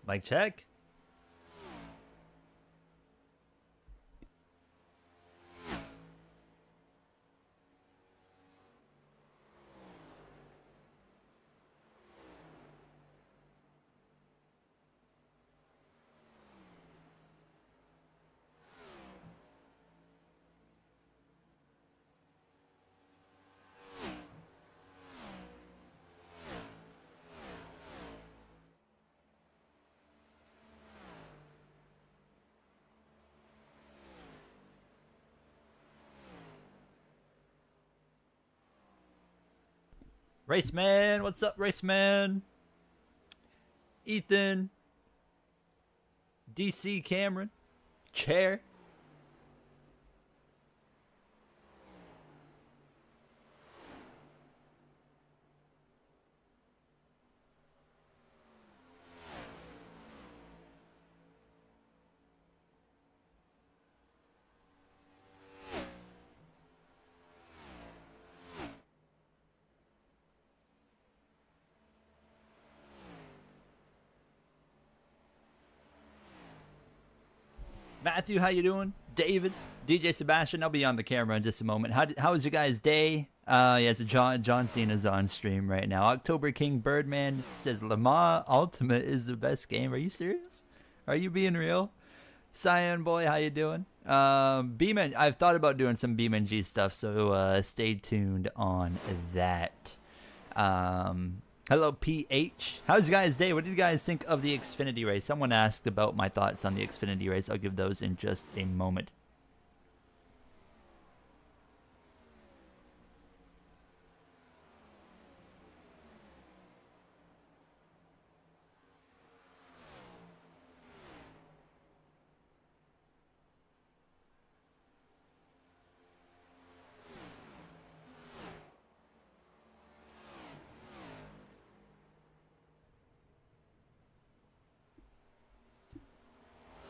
Mic check. Raceman, what's up, Raceman? Ethan, DC Cameron, Chair. Matthew, how you doing? David, DJ Sebastian, I'll be on the camera in just a moment. How was your guys' day? Yeah, so John Cena's on stream right now. October King Birdman says Le Mans Ultimate is the best game. Are you serious? Are you being real? Cyan Boy, how you doing? Beeman, I've thought about doing some BeamNG stuff, so stay tuned on that. Hello, PH. How's your guys' day? What did you guys think of the Xfinity race? Someone asked about my thoughts on the Xfinity race. I'll give those in just a moment.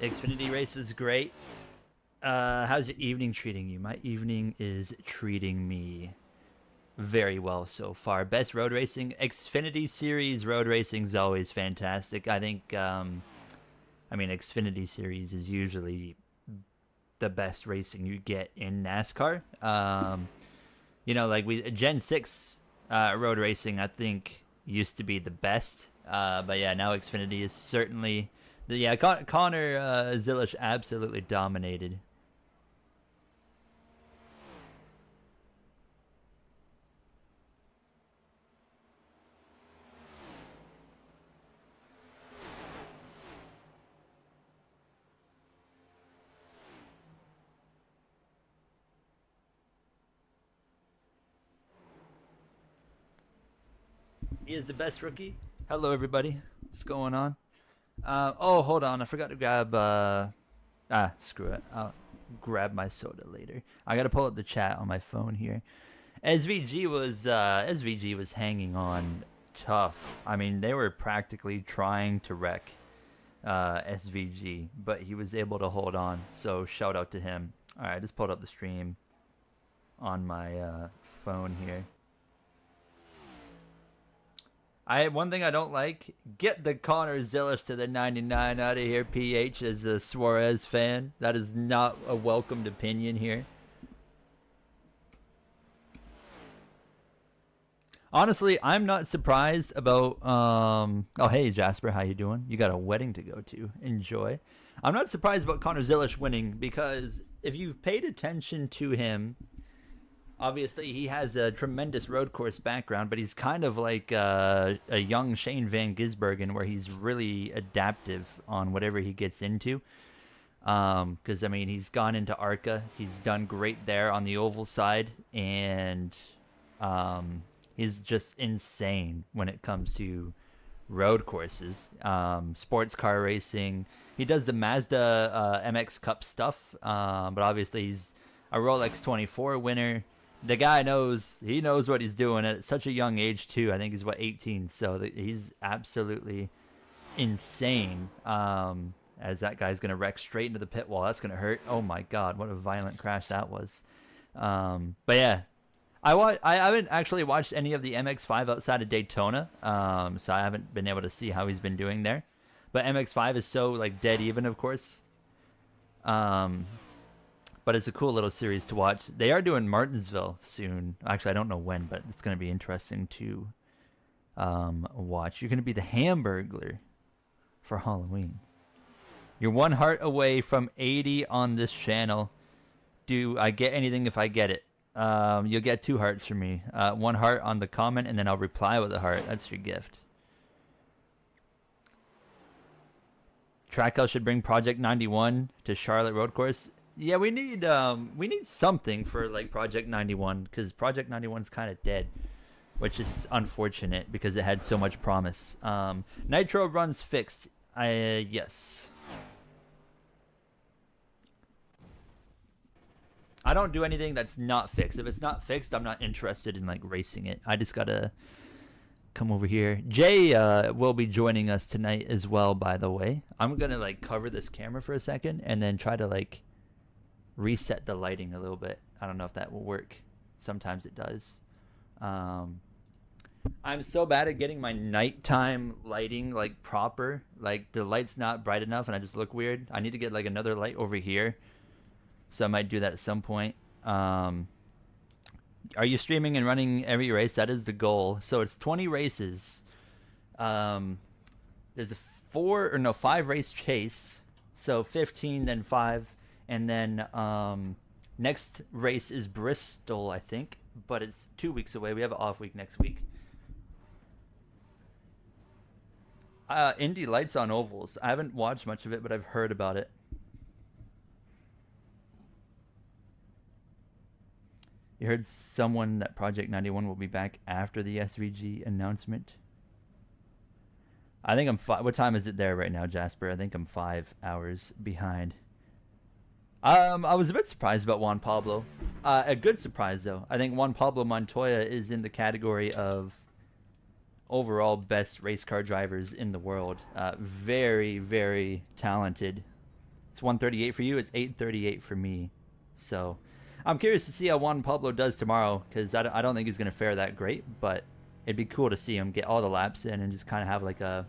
Xfinity race was great. How's your evening treating you? My evening is treating me very well so far. Best road racing, Xfinity Series road racing is always fantastic. I think, I mean, Xfinity Series is usually the best racing you get in NASCAR. You know, like Gen 6 road racing, I think, used to be the best. But yeah, now Xfinity is certainly... Yeah, Connor Zilisch absolutely dominated. He is the best rookie. Hello, everybody. What's going on? Oh, hold on. I forgot to grab, screw it. I'll grab my soda later. I gotta pull up the chat on my phone here. SVG was hanging on tough. I mean, they were practically trying to wreck, SVG, but he was able to hold on. So shout out to him. All right, I just pulled up the stream on my, phone here. One thing I don't like, get the Connor Zilisch to the 99 out of here, PH, as a Suarez fan. That is not a welcomed opinion here. Honestly, I'm not surprised about, oh, hey, Jasper, how you doing? You got a wedding to go to. Enjoy. I'm not surprised about Connor Zilisch winning because if you've paid attention to him, obviously, he has a tremendous road course background, but he's kind of like a young Shane Van Gisbergen where he's really adaptive on whatever he gets into. Because, I mean, he's gone into ARCA. He's done great there on the oval side, and he's just insane when it comes to road courses, sports car racing. He does the Mazda MX Cup stuff, but obviously he's a Rolex 24 winner. The guy knows what he's doing at such a young age too. I think he's 18, so he's absolutely insane. As that guy's gonna wreck straight into the pit wall. That's gonna hurt. Oh my god, what a violent crash that was. But yeah, I haven't actually watched any of the MX5 outside of Daytona, so I haven't been able to see how he's been doing there. But MX5 is so like dead even, of course. But it's a cool little series to watch. They are doing Martinsville soon. Actually, I don't know when, but it's going to be interesting to watch. You're going to be the Hamburglar for Halloween. You're 1 heart away from 80 on this channel. Do I get anything if I get it? You'll get 2 hearts from me. 1 heart on the comment, and then I'll reply with a heart. That's your gift. Trackhouse should bring Project 91 to Charlotte Road Course. Yeah, we need something for like Project 91 because Project 91 is kind of dead, which is unfortunate because it had so much promise. Nitro runs fixed. Yes. I don't do anything that's not fixed. If it's not fixed, I'm not interested in like racing it. I just gotta come over here. Jay will be joining us tonight as well, by the way. I'm gonna like cover this camera for a second and then try to like reset the lighting a little bit. I don't know if that will work. Sometimes it does. I'm so bad at getting my nighttime lighting like proper. Like the light's not bright enough and I just look weird. I need to get like another light over here. So I might do that at some point. Are you streaming and running every race? That is the goal. So it's 20 races. There's a 5 race chase. So 15, then 5. And then next race is Bristol, I think. But it's 2 weeks away. We have an off week next week. Indy Lights on Ovals. I haven't watched much of it, but I've heard about it. You heard someone that Project 91 will be back after the SVG announcement? I think I'm 5. What time is it there right now, Jasper? I think I'm 5 hours behind. I was a bit surprised about Juan Pablo. A good surprise, though. I think Juan Pablo Montoya is in the category of overall best race car drivers in the world. Very, very talented. It's 138 for you. It's 838 for me. So I'm curious to see how Juan Pablo does tomorrow because I don't think he's going to fare that great, but it'd be cool to see him get all the laps in and just kind of have like a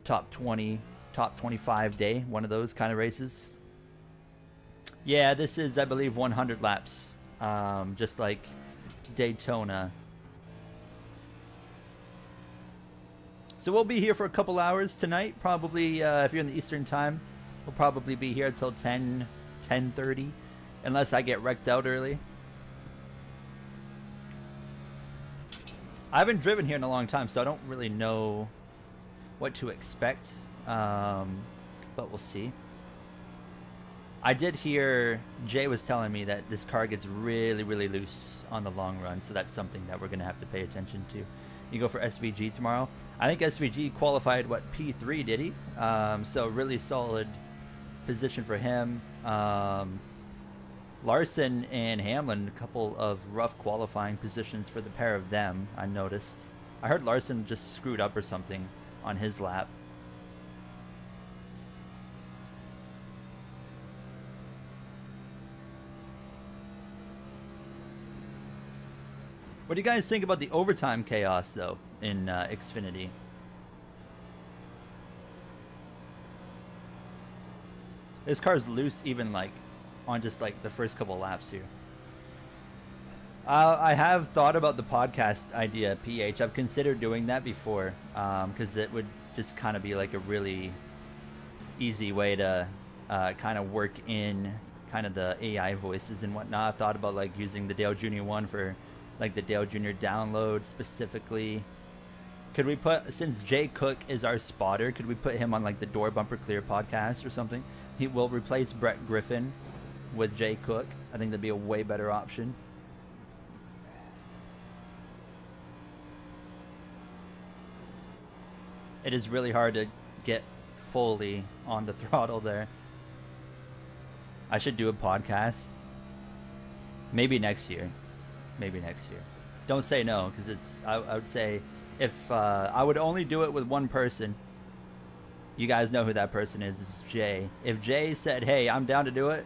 top 20, top 25 day, one of those kind of races. Yeah, this is, I believe, 100 laps, just like Daytona. So we'll be here for a couple hours tonight, probably, if you're in the Eastern time, we'll probably be here until 10:30. Unless I get wrecked out early. I haven't driven here in a long time, so I don't really know what to expect. But we'll see. I did hear Jay was telling me that this car gets really, really loose on the long run, so that's something that we're going to have to pay attention to. You go for SVG tomorrow. I think SVG qualified, what, P3, did he? So really solid position for him. Larson and Hamlin, a couple of rough qualifying positions for the pair of them, I noticed. I heard Larson just screwed up or something on his lap. What do you guys think about the overtime chaos, though, in Xfinity? This car's loose even, like, on just like the first couple laps here. I have thought about the podcast idea, PH. I've considered doing that before because it would just kind of be like a really easy way to kind of work in kind of the AI voices and whatnot. I've thought about like using the Dale Jr. one for like the Dale Jr. download specifically. Could we put, since Jay Cook is our spotter, could we put him on like the Door Bumper Clear podcast or something? He will replace Brett Griffin with Jay Cook. I think that'd be a way better option. It is really hard to get fully on the throttle there. I should do a podcast. Maybe next year. Maybe next year. Don't say no, because it's, I would say, if I would only do it with one person. You guys know who that person is. It's Jay. If Jay said, hey, I'm down to do it,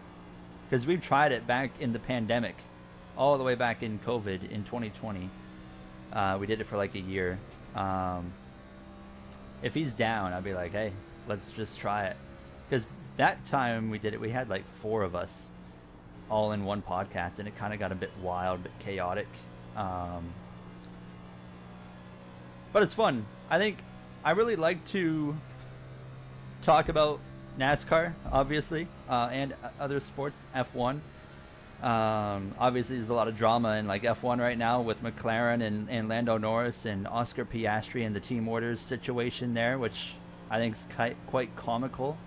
because we've tried it back in the pandemic, all the way back in COVID in 2020. We did it for like a year. if he's down, I'd be like, hey, let's just try it. Because that time we did it, we had like 4 of us all in one podcast, and it kind of got a bit wild, a bit chaotic. But it's fun. I think I really like to talk about NASCAR, obviously, and other sports, F1. Obviously, there's a lot of drama in like F1 right now with McLaren and Lando Norris and Oscar Piastri and the team orders situation there, which I think is quite comical.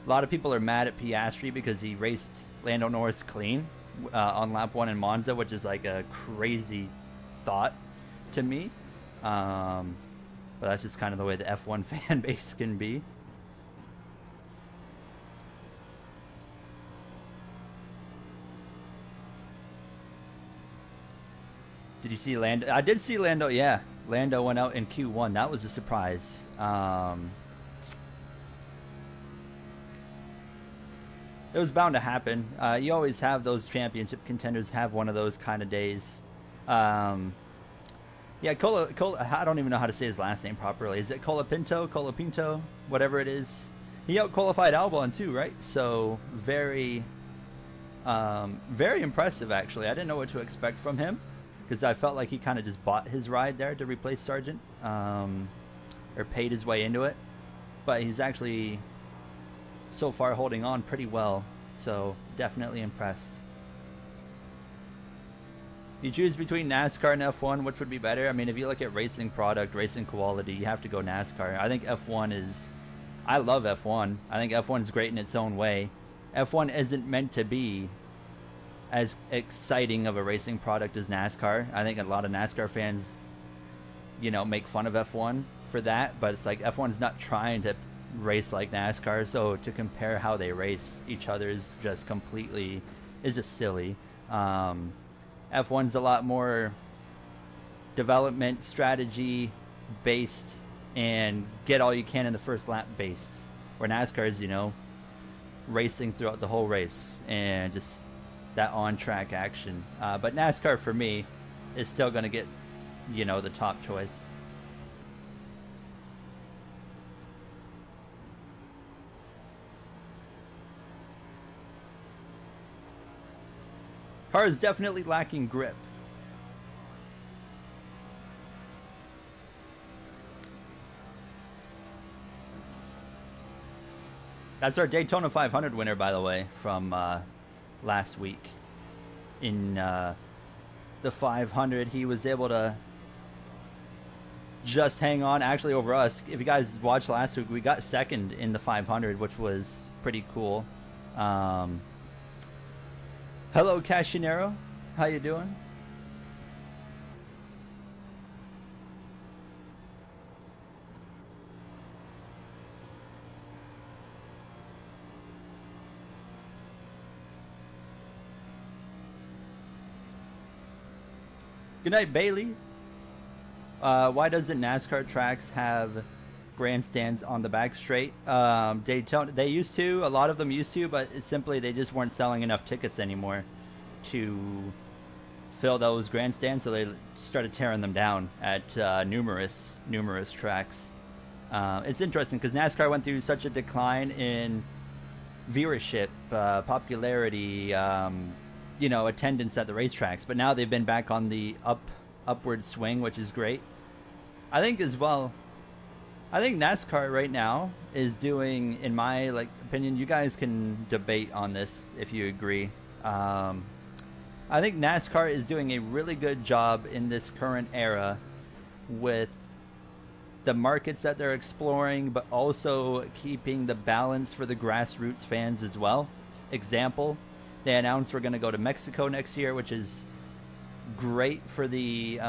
A lot of people are mad at Piastri because he raced Lando Norris clean on lap 1 in Monza, which is like a crazy thought to me. But that's just kind of the way the F1 fan base can be. Did you see Lando? I did see Lando, yeah. Lando went out in Q1. That was a surprise. It was bound to happen. You always have those championship contenders have one of those kind of days. Yeah, Cola, I don't even know how to say his last name properly. Is it Colapinto, whatever it is. He out-qualified Albon too, right? So very impressive, actually. I didn't know what to expect from him because I felt like he kind of just bought his ride there to replace Sargent, or paid his way into it. But he's actually so far holding on pretty well, so definitely impressed. You choose between NASCAR and F1, which would be better? I mean, if you look at racing product, racing quality, you have to go NASCAR. I think F1 is... I love F1. I think F1 is great in its own way. F1 isn't meant to be as exciting of a racing product as NASCAR. I think a lot of NASCAR fans, you know, make fun of F1 for that, but it's like F1 is not trying to race like NASCAR, so to compare how they race each other is just completely... is just silly. F1's a lot more development strategy based and get all you can in the first lap based, where NASCAR is, you know, racing throughout the whole race and just that on track action. But NASCAR for me is still going to get, you know, the top choice. Car is definitely lacking grip. That's our Daytona 500 winner, by the way, from last week. In the 500, he was able to just hang on, actually, over us. If you guys watched last week, we got second in the 500, which was pretty cool. Hello, Cashinero. How you doing? Good night, Bailey. Why doesn't NASCAR tracks have grandstands on the back straight? Daytona, they used to, a lot of them used to, but it's simply they just weren't selling enough tickets anymore to fill those grandstands, so they started tearing them down at numerous tracks. It's interesting because NASCAR went through such a decline in viewership, popularity, you know, attendance at the racetracks, but now they've been back on the upward swing, which is great. I think as well, I think NASCAR right now is doing, in my opinion, you guys can debate on this if you agree. I think NASCAR is doing a really good job in this current era with the markets that they're exploring, but also keeping the balance for the grassroots fans as well. Example, they announced we're going to go to Mexico next year, which is great for the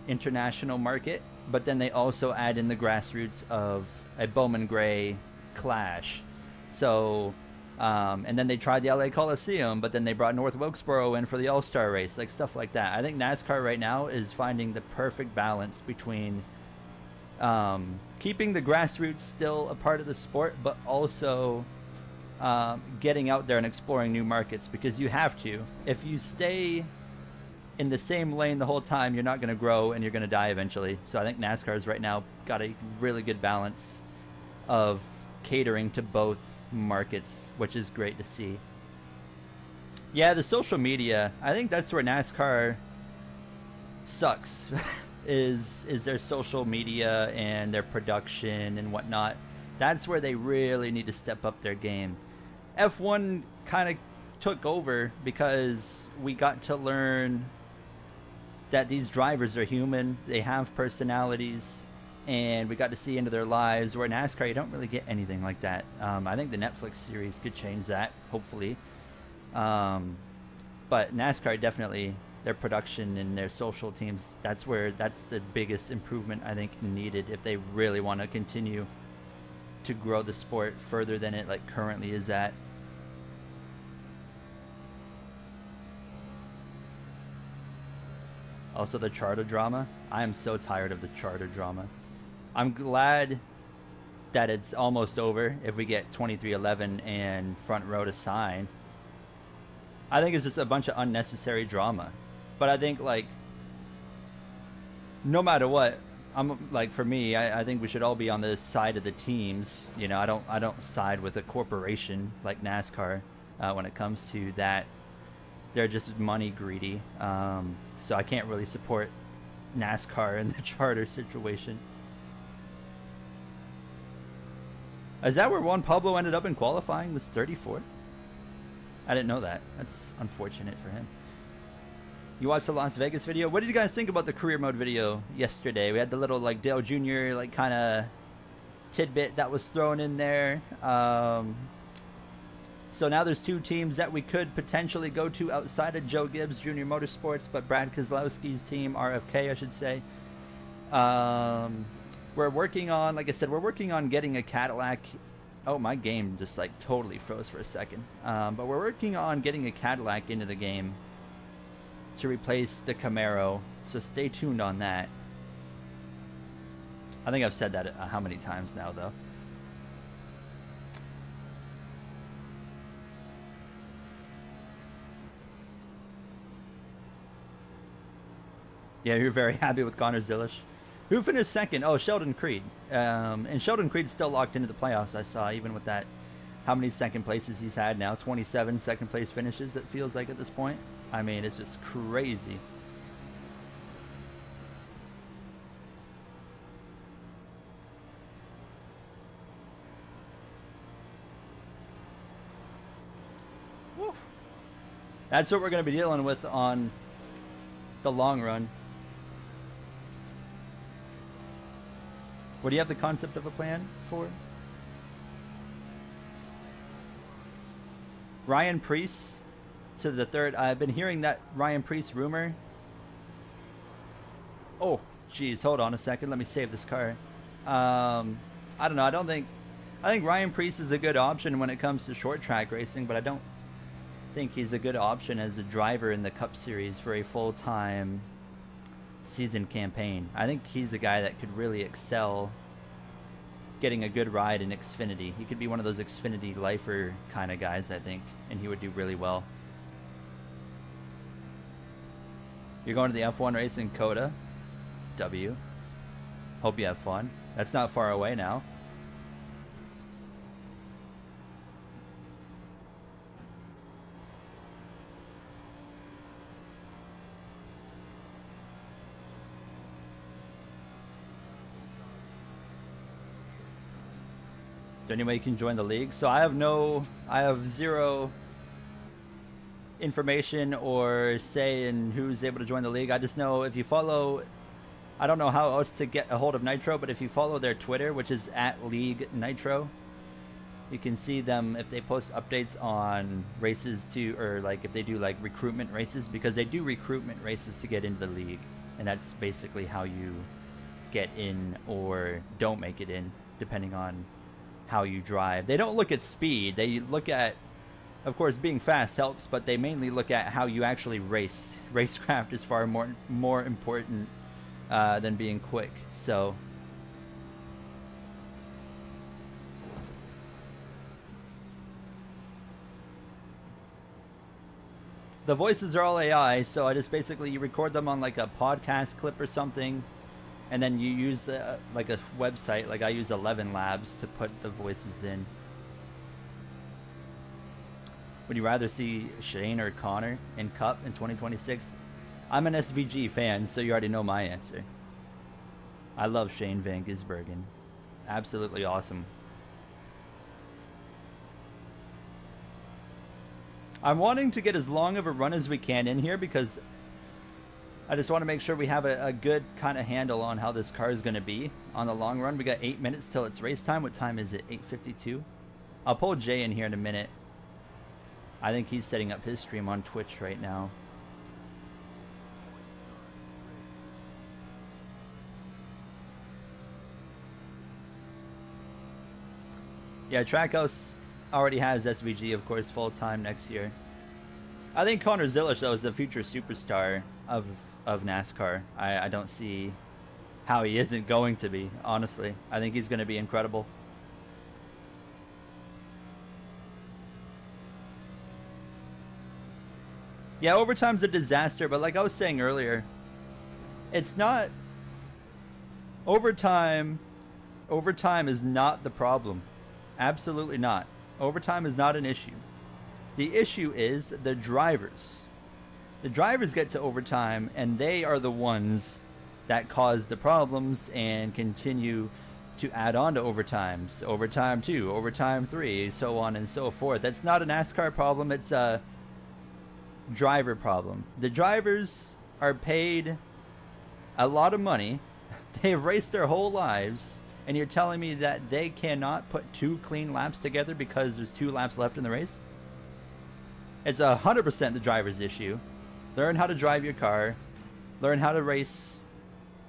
international market, but then they also add in the grassroots of a Bowman Gray clash. So, and then they tried the LA Coliseum, but then they brought North Wilkesboro in for the All-Star race, like stuff like that. I think NASCAR right now is finding the perfect balance between keeping the grassroots still a part of the sport, but also getting out there and exploring new markets, because you have to. If you stay in the same lane the whole time, you're not going to grow and you're going to die eventually. So I think NASCAR's right now got a really good balance of catering to both markets, which is great to see. Yeah, the social media, I think that's where NASCAR sucks is their social media and their production and whatnot. That's where they really need to step up their game. F1 kind of took over because we got to learn that these drivers are human, they have personalities, and we got to see into their lives, where NASCAR you don't really get anything like that. I think the Netflix series could change that, hopefully. But NASCAR definitely, their production and their social teams, that's the biggest improvement I think needed if they really want to continue to grow the sport further than it like currently is at. Also the charter drama. I am so tired of the charter drama. I'm glad that it's almost over if we get 2311 and front row to sign. I think it's just a bunch of unnecessary drama. But I think like no matter what, I'm like, for me, I think we should all be on the side of the teams. You know, I don't side with a corporation like NASCAR when it comes to that. They're just money greedy. So I can't really support NASCAR in the charter situation. Is that where Juan Pablo ended up in qualifying? Was 34th? I didn't know that. That's unfortunate for him. You watched the Las Vegas video? What did you guys think about the career mode video yesterday? We had the little like Dale Jr. like kind of tidbit that was thrown in there. So now there's two teams that we could potentially go to outside of Joe Gibbs Jr. Motorsports, but Brad Keselowski's team, RFK I should say. We're working on, like I said, we're working on getting a Cadillac. Oh, my game just like totally froze for a second. But we're working on getting a Cadillac into the game to replace the Camaro, so stay tuned on that. I think I've said that how many times now, though. Yeah, you're very happy with Connor Zilisch. Who finished second? Oh, Sheldon Creed. And Sheldon Creed's still locked into the playoffs, I saw, even with that. How many second places he's had now? 27 second place finishes, it feels like at this point. I mean, it's just crazy. Woo. That's what we're going to be dealing with on the long run. What do you have the concept of a plan for? Ryan Preece to the third. I've been hearing that Ryan Preece rumor. Oh, geez, hold on a second. Let me save this car. I don't know. I think Ryan Preece is a good option when it comes to short track racing, but I don't think he's a good option as a driver in the Cup Series for a full-time season campaign. I think he's a guy that could really excel getting a good ride in Xfinity. He could be one of those Xfinity lifer kind of guys, I think, and he would do really well. You're going to the F1 race in Coda? W. Hope you have fun. That's not far away now. Is there any way you can join the league? So I have zero information or say in who's able to join the league. I just know if you follow, I don't know how else to get a hold of Nitro, but if you follow their Twitter, which is @League Nitro, you can see them if they post updates on races or like if they do like recruitment races, because they do recruitment races to get into the league, and that's basically how you get in or don't make it in, depending on how you drive. They don't look at speed. They look at, of course, being fast helps, but they mainly look at how you actually race. Racecraft is far more important than being quick. So the voices are all AI, so I just basically you record them on like a podcast clip or something, and then you use like a website. Like I use 11 Labs to put the voices in. Would you rather see Shane or Connor in Cup in 2026? I'm an SVG fan, so you already know my answer. I love Shane Van Gisbergen. Absolutely awesome. I'm wanting to get as long of a run as we can in here because I just want to make sure we have a good kind of handle on how this car is going to be on the long run. We got 8 minutes till it's race time. What time is it? 8:52. I'll pull Jay in here in a minute. I think he's setting up his stream on Twitch right now. Yeah, Trackhouse already has SVG, of course, full-time next year. I think Connor Zilisch, though, is the future superstar of NASCAR. I don't see how he isn't going to be, honestly. I think he's going to be incredible. Yeah, overtime's a disaster, but like I was saying earlier, it's not... Overtime is not the problem. Absolutely not. Overtime is not an issue. The issue is the drivers. The drivers get to overtime, and they are the ones that cause the problems and continue to add on to overtimes. Overtime 2, overtime 3, so on and so forth. That's not a NASCAR problem. It's a driver problem. The drivers are paid a lot of money. They have raced their whole lives. And you're telling me that they cannot put 2 clean laps together because there's 2 laps left in the race? It's 100% the driver's issue. Learn how to drive your car. Learn how to race.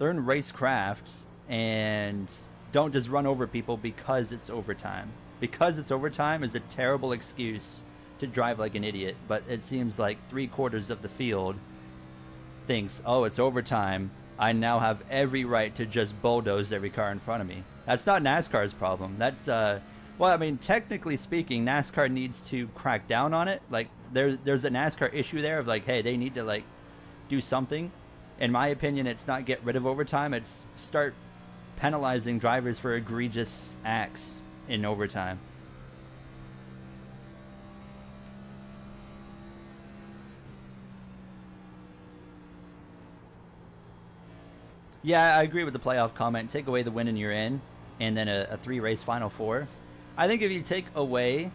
Learn racecraft. And don't just run over people because it's overtime. Because it's overtime is a terrible excuse to drive like an idiot. But it seems like 3/4 of the field thinks, oh, it's overtime. I now have every right to just bulldoze every car in front of me. That's not NASCAR's problem. That's, well, I mean, technically speaking, NASCAR needs to crack down on it. Like, there's a NASCAR issue there of like, hey, they need to, like, do something. In my opinion, it's not get rid of overtime. It's start penalizing drivers for egregious acts in overtime. Yeah, I agree with the playoff comment. Take away the win and you're in, and then a 3-race Final Four. I think if you take away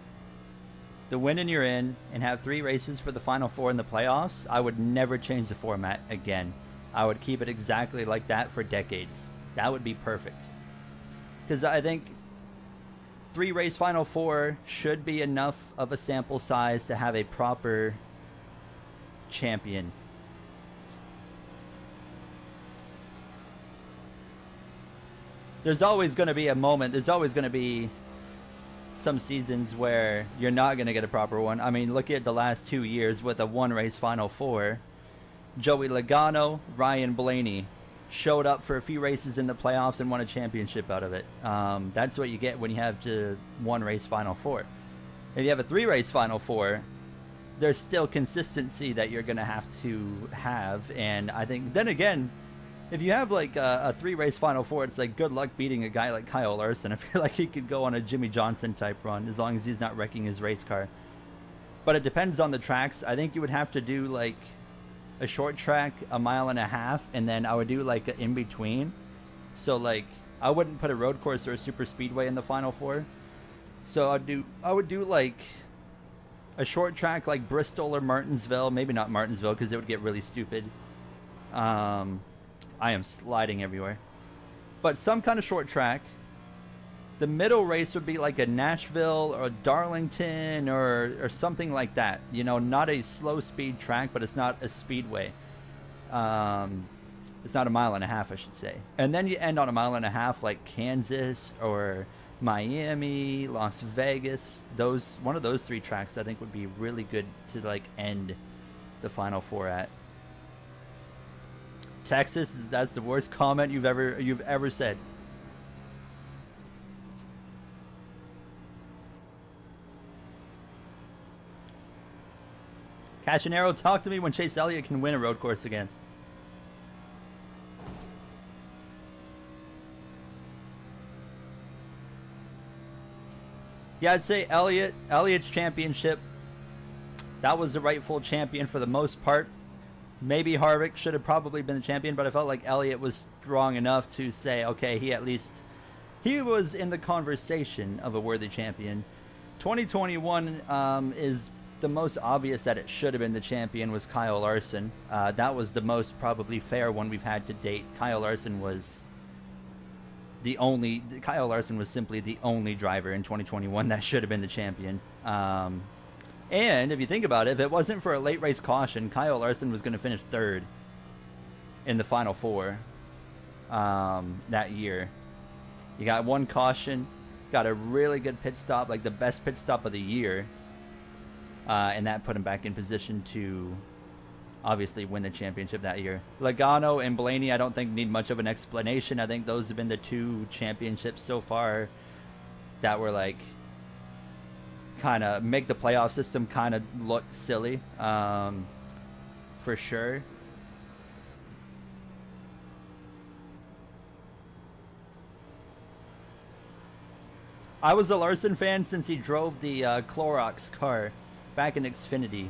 the win and you're in and have 3 races for the Final Four in the playoffs, I would never change the format again. I would keep it exactly like that for decades. That would be perfect. Because I think 3-race Final Four should be enough of a sample size to have a proper champion. There's always going to be a moment. There's always going to be some seasons where you're not going to get a proper one. I mean, look at the last 2 years with a 1-race Final Four. Joey Logano, Ryan Blaney showed up for a few races in the playoffs and won a championship out of it. That's what you get when you have the 1-race Final Four. If you have a 3-race Final Four, there's still consistency that you're going to have. And I think, then again, if you have like a 3-race Final Four, it's like good luck beating a guy like Kyle Larson. I feel like he could go on a Jimmy Johnson type run as long as he's not wrecking his race car. But it depends on the tracks. I think you would have to do like a short track, 1.5 miles, and then I would do like an in-between. So like I wouldn't put a road course or a super speedway in the Final Four. So I would do like a short track like Bristol or Martinsville. Maybe not Martinsville because it would get really stupid. I am sliding everywhere. But some kind of short track. The middle race would be like a Nashville or Darlington or something like that. You know, not a slow speed track, but it's not a speedway. It's not 1.5 miles, I should say. And then you end on 1.5 miles like Kansas or Miami, Las Vegas. One of those 3 tracks I think would be really good to like end the Final Four at. Texas, that's the worst comment you've ever said. Cashinero, talk to me when Chase Elliott can win a road course again. Yeah, I'd say Elliott's championship, that was the rightful champion for the most part. Maybe Harvick should have probably been the champion, but I felt like Elliott was strong enough to say, okay, he was in the conversation of a worthy champion. 2021 is the most obvious that it should have been the champion was Kyle Larson. That was the most probably fair one we've had to date. Kyle Larson was simply the only driver in 2021 that should have been the champion. And if you think about it, if it wasn't for a late race caution, Kyle Larson was going to finish third in the final four that year. You got one caution, got a really good pit stop, like the best pit stop of the year, and that put him back in position to obviously win the championship that year. Logano and Blaney, I don't think need much of an explanation. I think those have been the two championships so far that were like kind of make the playoff system kind of look silly, for sure. I was a Larson fan since he drove the Clorox car back in Xfinity.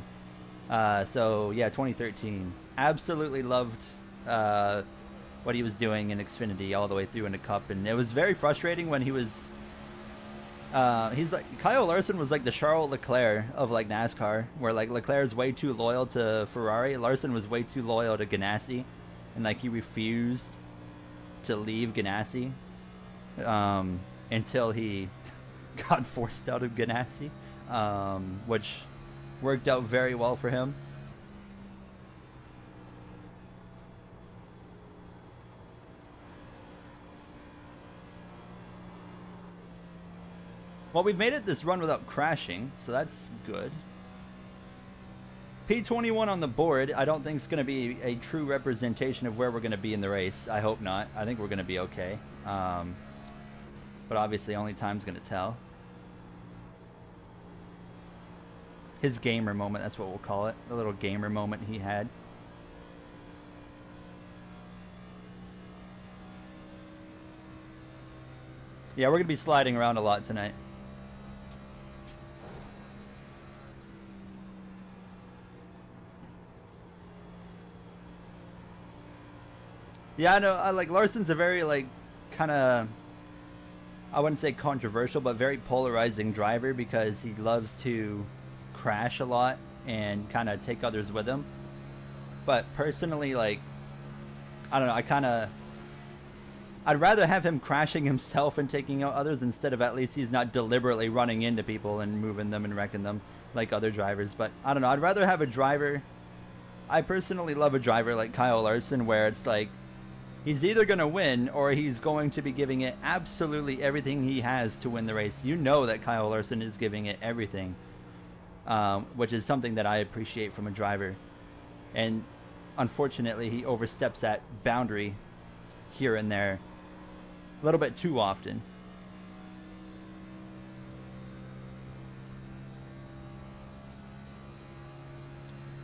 So yeah, 2013. Absolutely loved what he was doing in Xfinity all the way through into Cup, and it was very frustrating when he was. He's like Kyle Larson was like the Charles Leclerc of like NASCAR, where like Leclerc is way too loyal to Ferrari. Larson was way too loyal to Ganassi, and like he refused to leave Ganassi until he got forced out of Ganassi, which worked out very well for him. Well, we've made it this run without crashing, so that's good. P21 on the board, I don't think it's going to be a true representation of where we're going to be in the race. I hope not. I think we're going to be okay. But obviously only time's going to tell. His gamer moment, that's what we'll call it. The little gamer moment he had. Yeah, we're going to be sliding around a lot tonight. Yeah, I know. I like Larson's a very like kind of, I wouldn't say controversial, but very polarizing driver because he loves to crash a lot and kind of take others with him. But personally, like, I don't know. I'd rather have him crashing himself and taking out others instead of at least he's not deliberately running into people and moving them and wrecking them like other drivers. But I don't know. I'd rather have a driver. I personally love a driver like Kyle Larson where it's like, he's either going to win or he's going to be giving it absolutely everything he has to win the race. You know that Kyle Larson is giving it everything, which is something that I appreciate from a driver. And unfortunately, he oversteps that boundary here and there a little bit too often.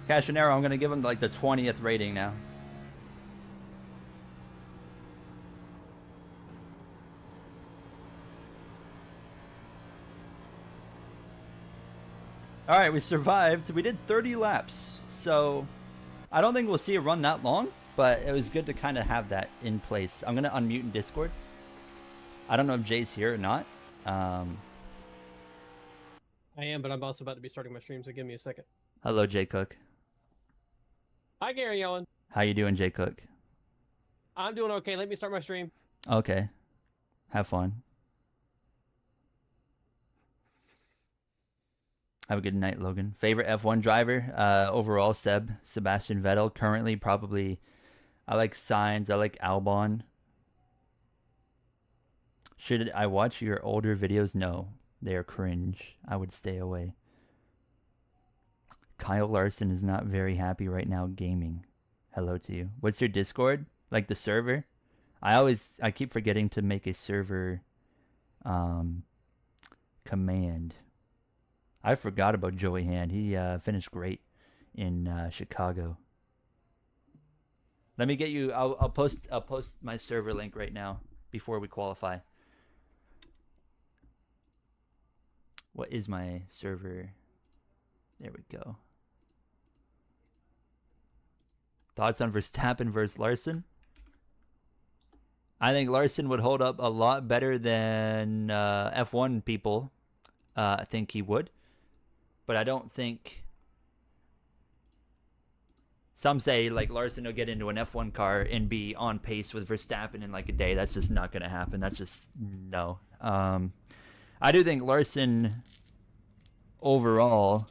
Cashinero, I'm going to give him like the 20th rating now. Alright, we survived. We did 30 laps, so I don't think we'll see it run that long, but it was good to kind of have that in place. I'm going to unmute in Discord. I don't know if Jay's here or not. I am, but I'm also about to be starting my stream, so give me a second. Hello, Jay Cook. Hi, Gary Owen. How you doing, Jay Cook? I'm doing okay. Let me start my stream. Okay. Have fun. Have a good night, Logan. Favorite F1 driver? Overall, Sebastian Vettel. Currently, probably, I like Sainz. I like Albon. Should I watch your older videos? No. They are cringe. I would stay away. Kyle Larson is not very happy right now gaming. Hello to you. What's your Discord? Like the server? I keep forgetting to make a server command. I forgot about Joey Hand. He finished great in Chicago. Let me get you. I'll post my server link right now before we qualify. What is my server? There we go. Thoughts on Verstappen versus Larson? I think Larson would hold up a lot better than F1 people. I think he would. But I don't think... Some say like Larson will get into an F1 car and be on pace with Verstappen in like a day. That's just not going to happen. That's just... no. I do think Larson overall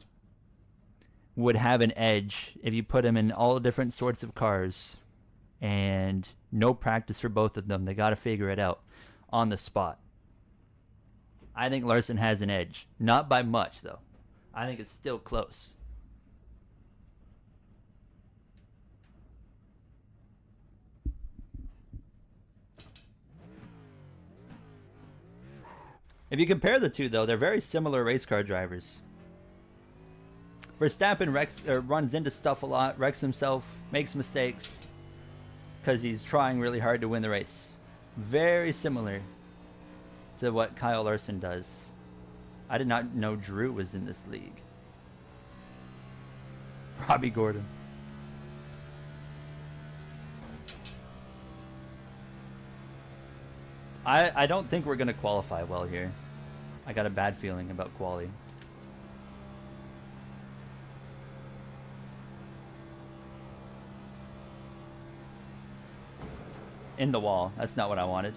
would have an edge if you put him in all different sorts of cars and no practice for both of them. They got to figure it out on the spot. I think Larson has an edge. Not by much, though. I think it's still close. If you compare the two, though, they're very similar race car drivers. Verstappen runs into stuff a lot, wrecks himself, makes mistakes, because he's trying really hard to win the race. Very similar to what Kyle Larson does. I did not know Drew was in this league. Robbie Gordon. I don't think we're going to qualify well here. I got a bad feeling about quali. In the wall. That's not what I wanted.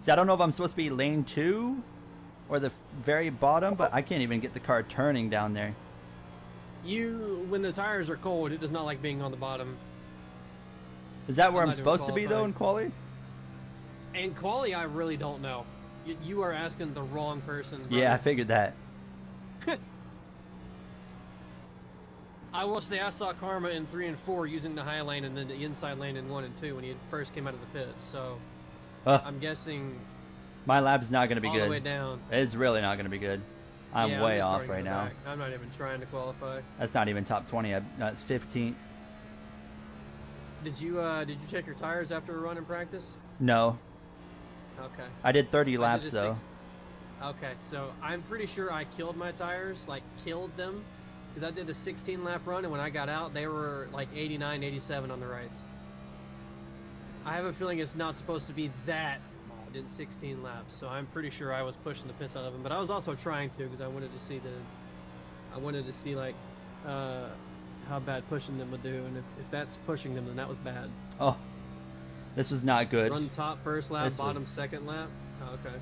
See, I don't know if I'm supposed to be lane 2 or the very bottom, but I can't even get the car turning down there. When the tires are cold, it does not like being on the bottom. Is that where I'm supposed to be, though, in quali? In quali, I really don't know. You are asking the wrong person. Brother. Yeah, I figured that. I will say I saw Karma in 3 and 4 using the high lane and then the inside lane in 1 and 2 when he first came out of the pits. So I'm guessing my lab's not going to be all good. the way down. It's really not going to be good. I'm way off right now. I'm not even trying to qualify. That's not even top 20. That's 15th. Did you check your tires after a run in practice? No. Okay. I did 30 laps though. Okay, so I'm pretty sure I killed my tires, like killed them, because I did a 16 lap run, and when I got out, they were like 89, 87 on the rights. I have a feeling it's not supposed to be that. I did 16 laps, so I'm pretty sure I was pushing the piss out of them. But I was also trying to, because I wanted to see like how bad pushing them would do, and if that's pushing them, then that was bad. Oh, this was not good. Run top first lap, bottom second lap. Oh, okay.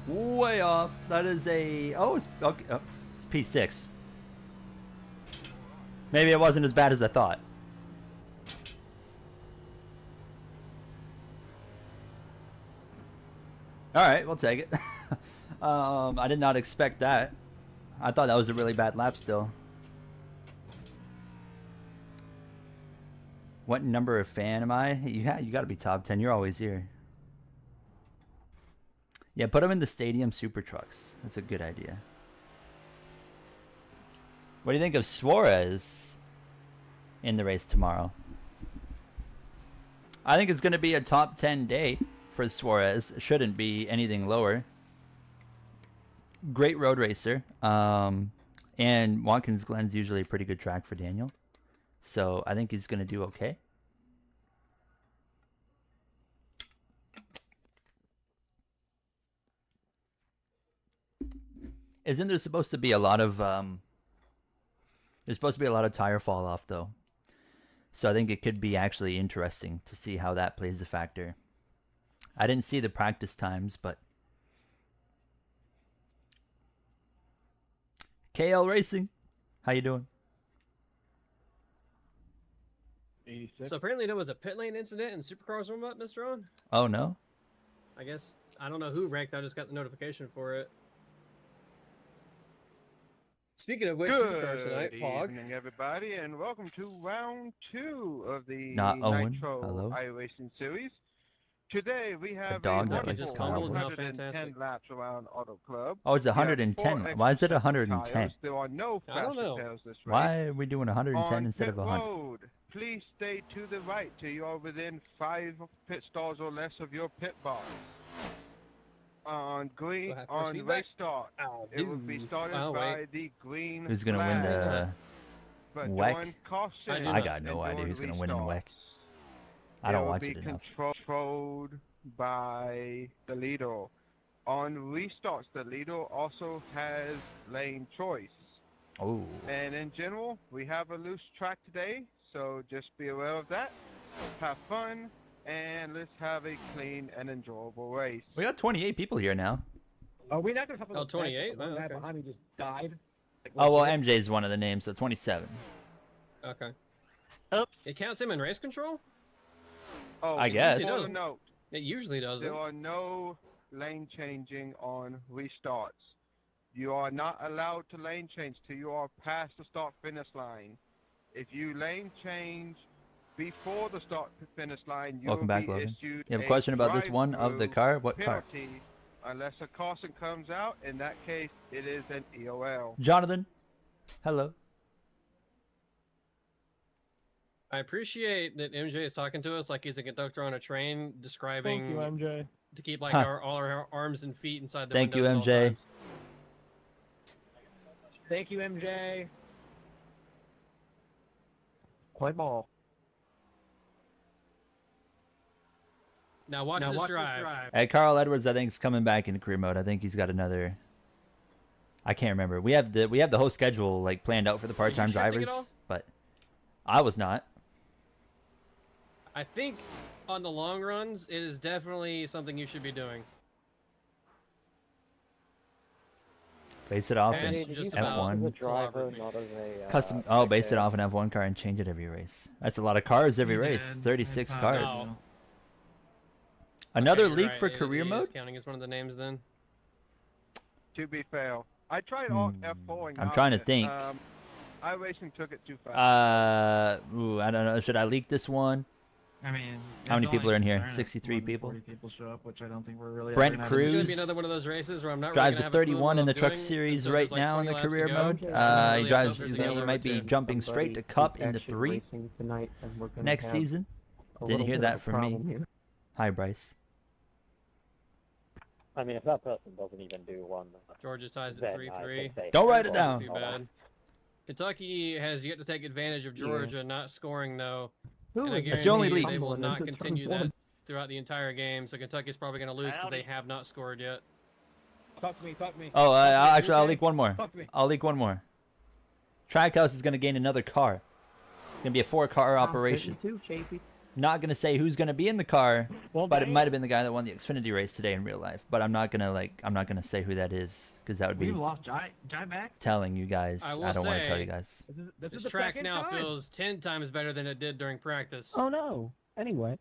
Way off. That is a it's okay. Oh, it's P6. Maybe it wasn't as bad as I thought. All right, we'll take it. I did not expect that. I thought that was a really bad lap still. What number of fan am I? You got to be top 10. You're always here. Yeah, put them in the stadium super trucks. That's a good idea. What do you think of Suarez in the race tomorrow? I think it's going to be a top 10 day for Suarez. It shouldn't be anything lower. Great road racer. And Watkins Glen's usually a pretty good track for Daniel. So I think he's going to do okay. Isn't there supposed to be a lot of there's supposed to be a lot of tire fall off though. So I think it could be actually interesting to see how that plays a factor. I didn't see the practice times, but KL Racing, how you doing? 86. So apparently there was a pit lane incident in Supercars warm up, Mr. On. Oh no. I guess I don't know who wrecked. I just got the notification for it. Speaking of which, supercars tonight, Good Pog. evening, everybody, and welcome to round 2 of the Not Owen. Nitro Hello. iRacing series. Today we have a dog that wonderful just humbled and how 110 fantastic. laps around Auto Club. Oh, it's We have 110. 4 Why is it extra sets of 110? tires. There are no I don't fast know. repairs this race. Why are we doing 110 On instead pit of 100? road, please stay to the right till you are within 5 pit stalls or less of your pit box. On green, We'll have first on feedback. race start, Oh, it will be started oh, by wait. the green Who's gonna win flag. the But WEC? during caution, I do I not. got no and idea who's during gonna win in WEC. restarts, I don't will watch be it enough. controlled by the leader. On restarts, the leader also has lane choice. Oh, And in general, we have a loose track today, so just be aware of that. Have fun, and let's have a clean and enjoyable race. we got 28 people here now. Are we not gonna talk about Oh, 28? The one Oh, guy okay. behind me just died. Like, Oh well, legit. MJ's one of the names, so 27. Okay. Oops. It counts him in race control? Oh, I guess. just Usually a note, It usually doesn't. there are no lane changing on restarts. You are not allowed to lane change till you are past the start finish line. If you lane change before the start finish line, you Welcome will back, be Logan. issued You have a a question about this one of the drive-through car? What car? penalty unless a caution comes out. In that case, it is an EOL. Jonathan. Hello. I appreciate that MJ is talking to us like he's a conductor on a train, describing Thank you, MJ. to keep like Huh. all our arms and feet inside the Thank you, windows at all MJ. times. Thank you, MJ. Play ball. Now watch this drive. Hey, Carl Edwards, I think is coming back in career mode. I think he's got another. I can't remember. We have the whole schedule like planned out for the part-time shifting it drivers, all? but I was not. I think on the long runs, it is definitely something you should be doing. Base it off And in did you F1. as a driver, not Custom. Oh, base it off in F1 car and change it every race. That's a lot of cars every race. 36 cars. No. Another Okay, you're league right. for It career is mode. counting as one of the names then. To be fair, I tried all F4. I'm trying to think. iRacing took it too fast. Ooh, I don't know. Should I leak this one? I mean, How many it's people are in only here? fair if 63 more than people? 40 people show up, which I don't think we're really. Brent ever gonna have This is a- gonna be Cruz another one of those races where I'm not drives really a gonna have a clue 31 what in the I'm truck doing, series so right there's like now in 20 the laps to career go. mode. I don't He really drives. know if He there's any might be overtake. jumping straight to Cup into 3 tonight, and we're gonna next have season. a Didn't little hear bit that of a from me. problem here. Hi, Bryce. I mean, if that person doesn't even do one, Georgia ties at then I 3-3. think they Don't write it can down. Too call that. bad. Kentucky has yet to take advantage of Yeah. Georgia not scoring though, Who and I is That's the only guarantee league. they will fumbling not into turn continue one? that throughout the entire game. So Kentucky's probably going to lose because they have not scored yet. Talk to me. Talk to me. Oh, Talk to me, actually, I'll okay? leak one more. Talk to me. I'll leak one more. Trackhouse is going to gain another car. It's going to be a 4-car operation. Too, Chafee. Not going to say who's going to be in the car, Well, but it dang. might have been the guy that won the Xfinity race today in real life. But I'm not going to say who that is because that would be We've lost Jai back. telling you guys. I will I don't want to tell say- you guys. This This is the track second now time. feels 10 times better than it did during practice. Oh no. Anyway.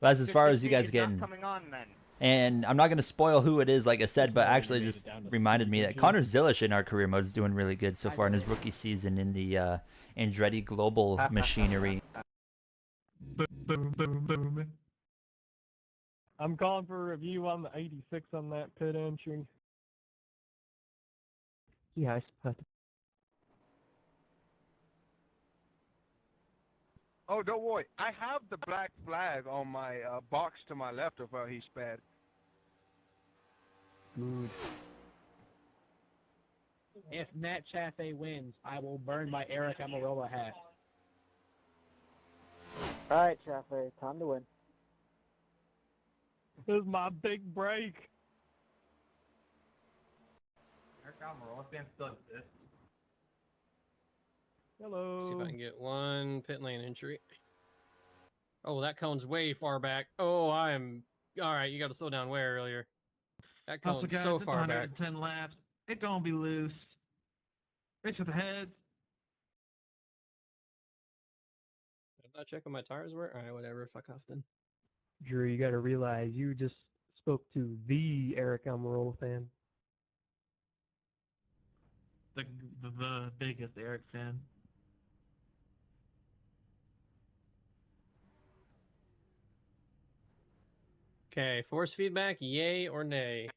That's as far as you guys Good thing he's getting. not coming on then. And I'm not going to spoil who it is, like I said, but already actually made it just down to reminded me that 50. Connor Zilisch in our career mode is doing really good so far in his rookie season in the Andretti Global Machinery. Boom, boom, boom, boom. I'm calling for a review on the 86 on that pit entry. Yeah, I suppose. Oh, don't worry. I have the black flag on my box to my left of where he sped. Good. If Nat Chaffee wins, I will burn my Eric Amarola hat. Alright, Chaffee, time to win. This is my big break. Eric Almirola fans still exist. Hello. See if I can get one pit lane entry. Oh, that cone's way far back. Oh, I am. All right, you got to slow down way earlier. That Also, cone's guys, so it's far back. 110 laps. It's gonna be loose. Race with the heads. I'm not checking my tires were. All right, whatever. Fuck off then. Drew, you gotta realize you just spoke to the Eric Amarola fan. the biggest Eric fan. Okay, force feedback, yay or nay?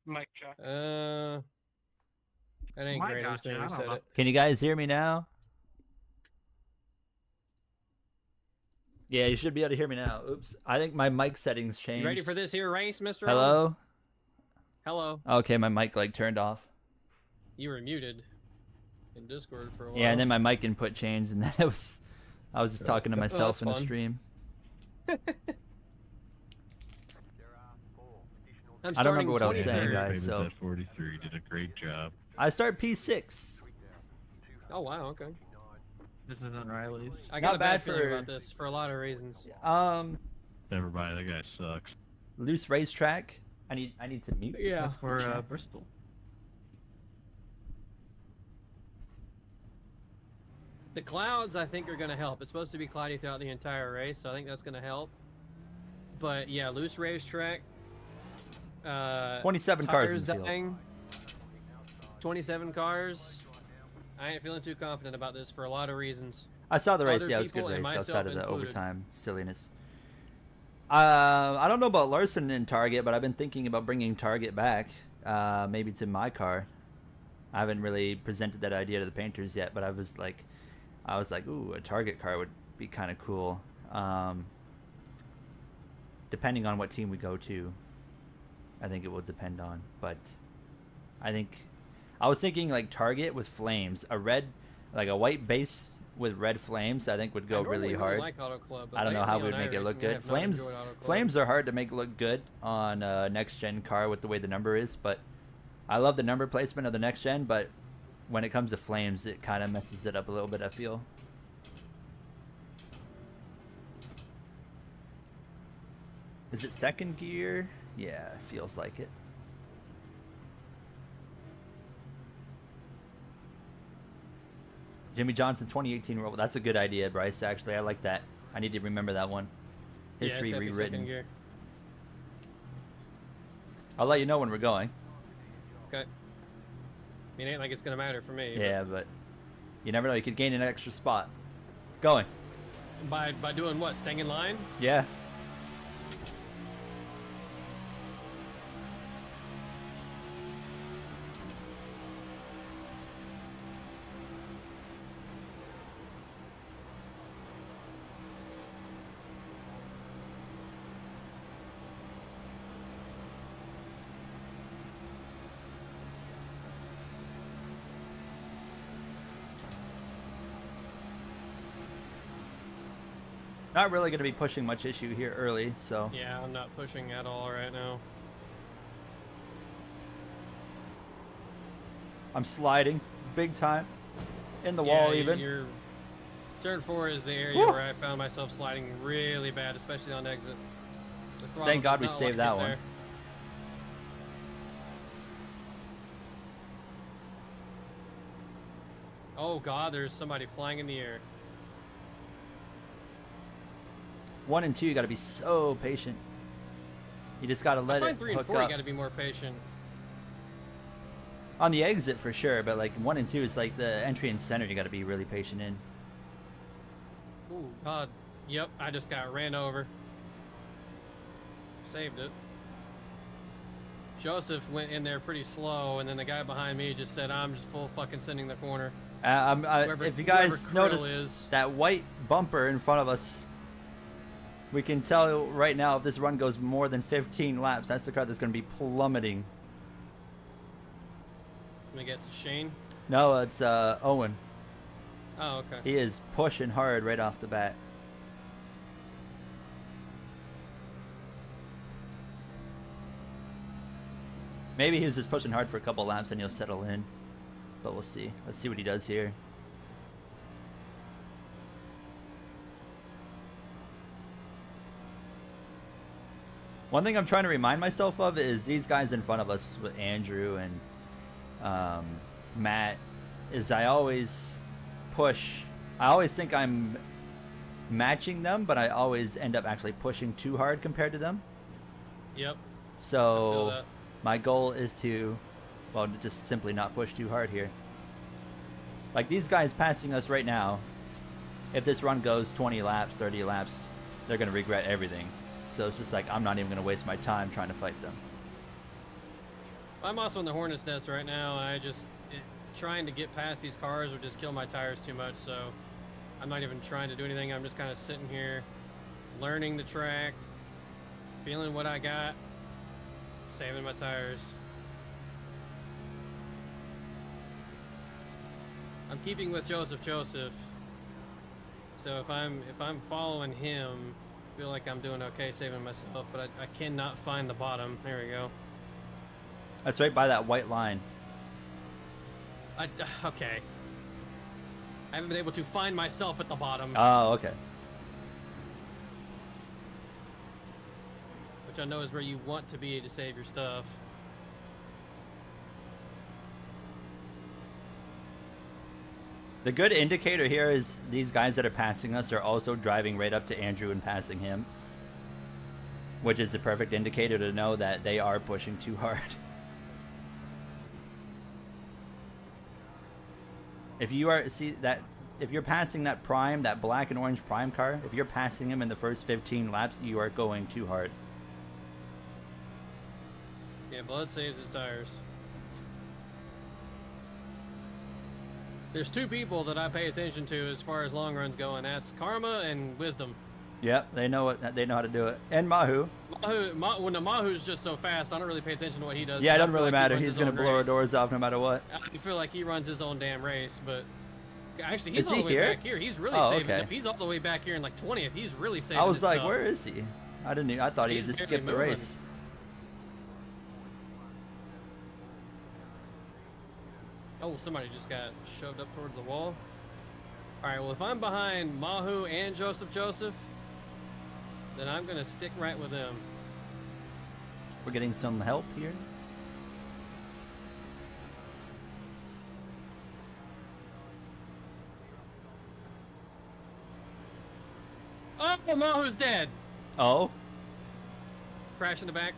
Mic check. That ain't Mike great. I'm just gotcha, gonna I don't reset know. it. Can you guys hear me now? Yeah, you should be able to hear me now. Oops. I think my mic settings changed. You ready for this here race, Mr. Hello? Hello. Okay, my mic like turned off. You were muted in Discord for a while. Yeah, and then my mic input changed, and then I was just talking to myself that's in the fun. stream. I don't remember what I was saying, 23rd. guys. So at 43 did a great job. I start P6. Oh wow, okay. This isn't Riley's. I got Not a bad bad feeling for- about this for a lot of reasons. Never mind, that guy sucks. Loose racetrack. I need to mute. Yeah. That's for Bristol. The clouds, I think, are going to help. It's supposed to be cloudy throughout the entire race, so I think that's going to help. But yeah, loose racetrack. 27 cars in tires the field. dying. 27 cars. I ain't feeling too confident about this for a lot of reasons. I saw the race. Other Yeah, it was a good people and race outside myself of the included. overtime silliness. I don't know about Larson and Target, but I've been thinking about bringing Target back, maybe to my car. I haven't really presented that idea to the painters yet, but I was like, ooh, a Target car would be kind of cool. Depending on what team we go to, I think it will depend on. But I was thinking like Target with flames, a white base with red flames. I think would go really hard. Like Auto Club, but I don't know how lately we'd on make it look iRacing, I good. have not Flames, enjoyed Auto Club. flames are hard to make look good on a next gen car with the way the number is. But I love the number placement of the next gen. But when it comes to flames, it kind of messes it up a little bit, I feel. Is it second gear? Yeah, it feels like it. Jimmy Johnson 2018 World. That's a good idea, Bryce. Actually, I like that. I need to remember that one. Yeah, it's History definitely second rewritten. gear. I'll let you know when we're going. Okay. I mean, it ain't like it's gonna matter for me. Yeah, but you never know. You could gain an extra spot. Going. By doing what? Staying in line? Yeah. Not really going to be pushing much issue here early, so. Yeah, I'm not pushing at all right now. I'm sliding big time. In the wall, even. Your turn 4 is the area Woo! where I found myself sliding really bad, especially on exit. The throttle Thank God does we not saved like that it one. there. Oh God, there's somebody flying in the air. 1 and 2, you got to be so patient. You just got to I let find it 3 and hook 4 you up. got to be more patient. On the exit for sure, but like 1 and 2 is like the entry and center. You got to be really patient in. Ooh, God. Yep, I just got ran over. Saved it. Joseph went in there pretty slow, and then the guy behind me just said, "I'm just full fucking sending the corner." Whoever- If you guys whoever Krill notice is. that white bumper in front of us, we can tell right now if this run goes more than 15 laps, that's the car that's going to be plummeting. Let me guess, it's Shane. No, it's Owen. Oh, okay. He is pushing hard right off the bat. Maybe he was just pushing hard for a couple laps and he'll settle in. But we'll see. Let's see what he does here. One thing I'm trying to remind myself of is these guys in front of us with Andrew and Matt, is I always push. I always think I'm matching them, but I always end up actually pushing too hard compared to them. Yep. I feel So that. my goal is to, well, just simply not push too hard here. Like these guys passing us right now, if this run goes 20 laps, 30 laps, they're going to regret everything. So it's just like, I'm not even going to waste my time trying to fight them. I'm also in the Hornet's Nest right now, and trying to get past these cars would just kill my tires too much, so I'm not even trying to do anything. I'm just kind of sitting here, learning the track, feeling what I got, saving my tires. I'm keeping with Joseph, so if I'm following him, I feel like I'm doing okay saving myself, but I cannot find the bottom. There we go. That's right by that white line. Okay. I haven't been able to find myself at the bottom. Oh, okay. Which I know is where you want to be to save your stuff. The good indicator here is these guys that are passing us are also driving right up to Andrew and passing him, which is the perfect indicator to know that they are pushing too hard. If you are if you're passing that prime, that black and orange prime car, if you're passing him in the first 15 laps, you are going too hard. Yeah, blood saves his tires. There's two people that I pay attention to as far as long runs go, and that's Karma and Wisdom. Yep, they know how to do it. And Mahu. Mahu's just so fast, I don't really pay attention to what he does. Yeah, it doesn't really like matter. He's going to blow our doors off no matter what. I feel like he runs his own damn race, but actually he's all the way here? back here. He's really saving it. He's all the way back here in like 20th. He's really saving I was like, stuff. where is he? I thought he just skipped the race. Oh, somebody just got shoved up towards the wall. All right, well, if I'm behind Mahu and Joseph, then I'm going to stick right with them. We're getting some help here. Oh, Mahu's dead. Oh. Crash in the back.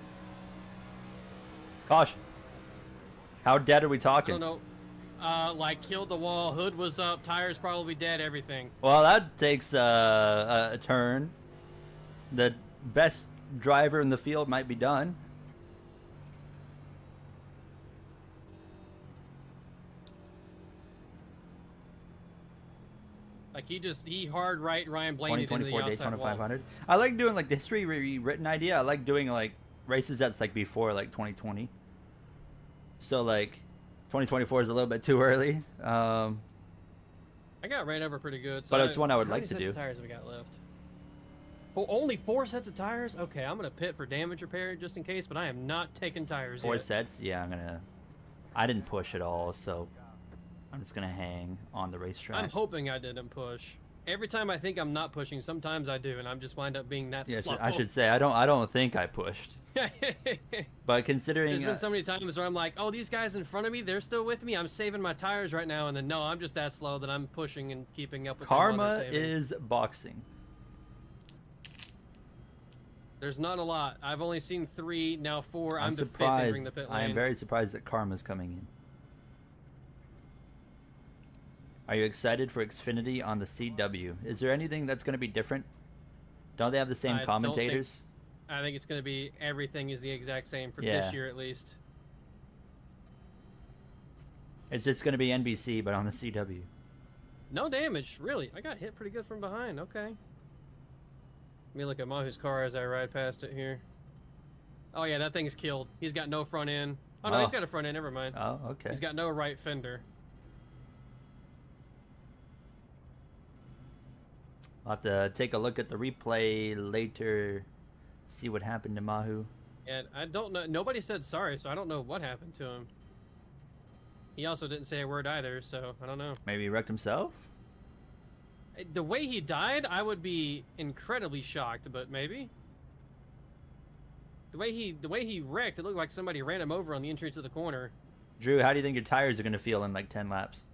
Caution. How dead are we I talking? don't know. Like killed the wall, hood was up, tires probably dead, everything. Well, that takes a turn. The best driver in the field might be done. Like he hard right Ryan Blaney into the 2024 outside Daytona wall. 500. I like doing like the history rewritten idea. I like doing like races that's like before like 2020. So like 2024 is a little bit too early. I got ran over pretty good. So But it's one I would how like many to sets do. of tires have we got left? Oh, only 4 sets of tires? Okay, I'm gonna pit for damage repair just in case, but I am not taking tires 4 yet. sets? Yeah, I didn't push at all, so I'm just gonna hang on the racetrack. I'm hoping I didn't push. Every time I think I'm not pushing, sometimes I do, and I'm just wind up being that slow. I should say I don't think I pushed. But considering There's been so many times where I'm like, oh, these guys in front of me, they're still with me. I'm saving my tires right now, and then no, I'm just that slow that I'm pushing and keeping up with them while Karma they're saving. is boxing. There's not a lot. I've only seen 3, now 4. I'm the 5th surprised. entering the pit lane. I am very surprised that Karma's coming in. Are you excited for Xfinity on the CW? Is there anything that's going to be different? Don't they have the same commentators? I think it's going to be everything is the exact same for Yeah. this year at least. It's just going to be NBC, but on the CW. No damage, really. I got hit pretty good from behind. Okay. Let me look at Mahu's car as I ride past it here. Oh yeah, that thing's killed. He's got no front end. Oh no, he's got a front end. Never mind. Oh, okay. He's got no right fender. I'll have to take a look at the replay later, see what happened to Mahu. And I don't know. Nobody said sorry, so I don't know what happened to him. He also didn't say a word either, so I don't know. Maybe he wrecked himself? The way he died, I would be incredibly shocked, but maybe. The way he wrecked, it looked like somebody ran him over on the entrance to the corner. Drew, how do you think your tires are going to feel in like 10 laps?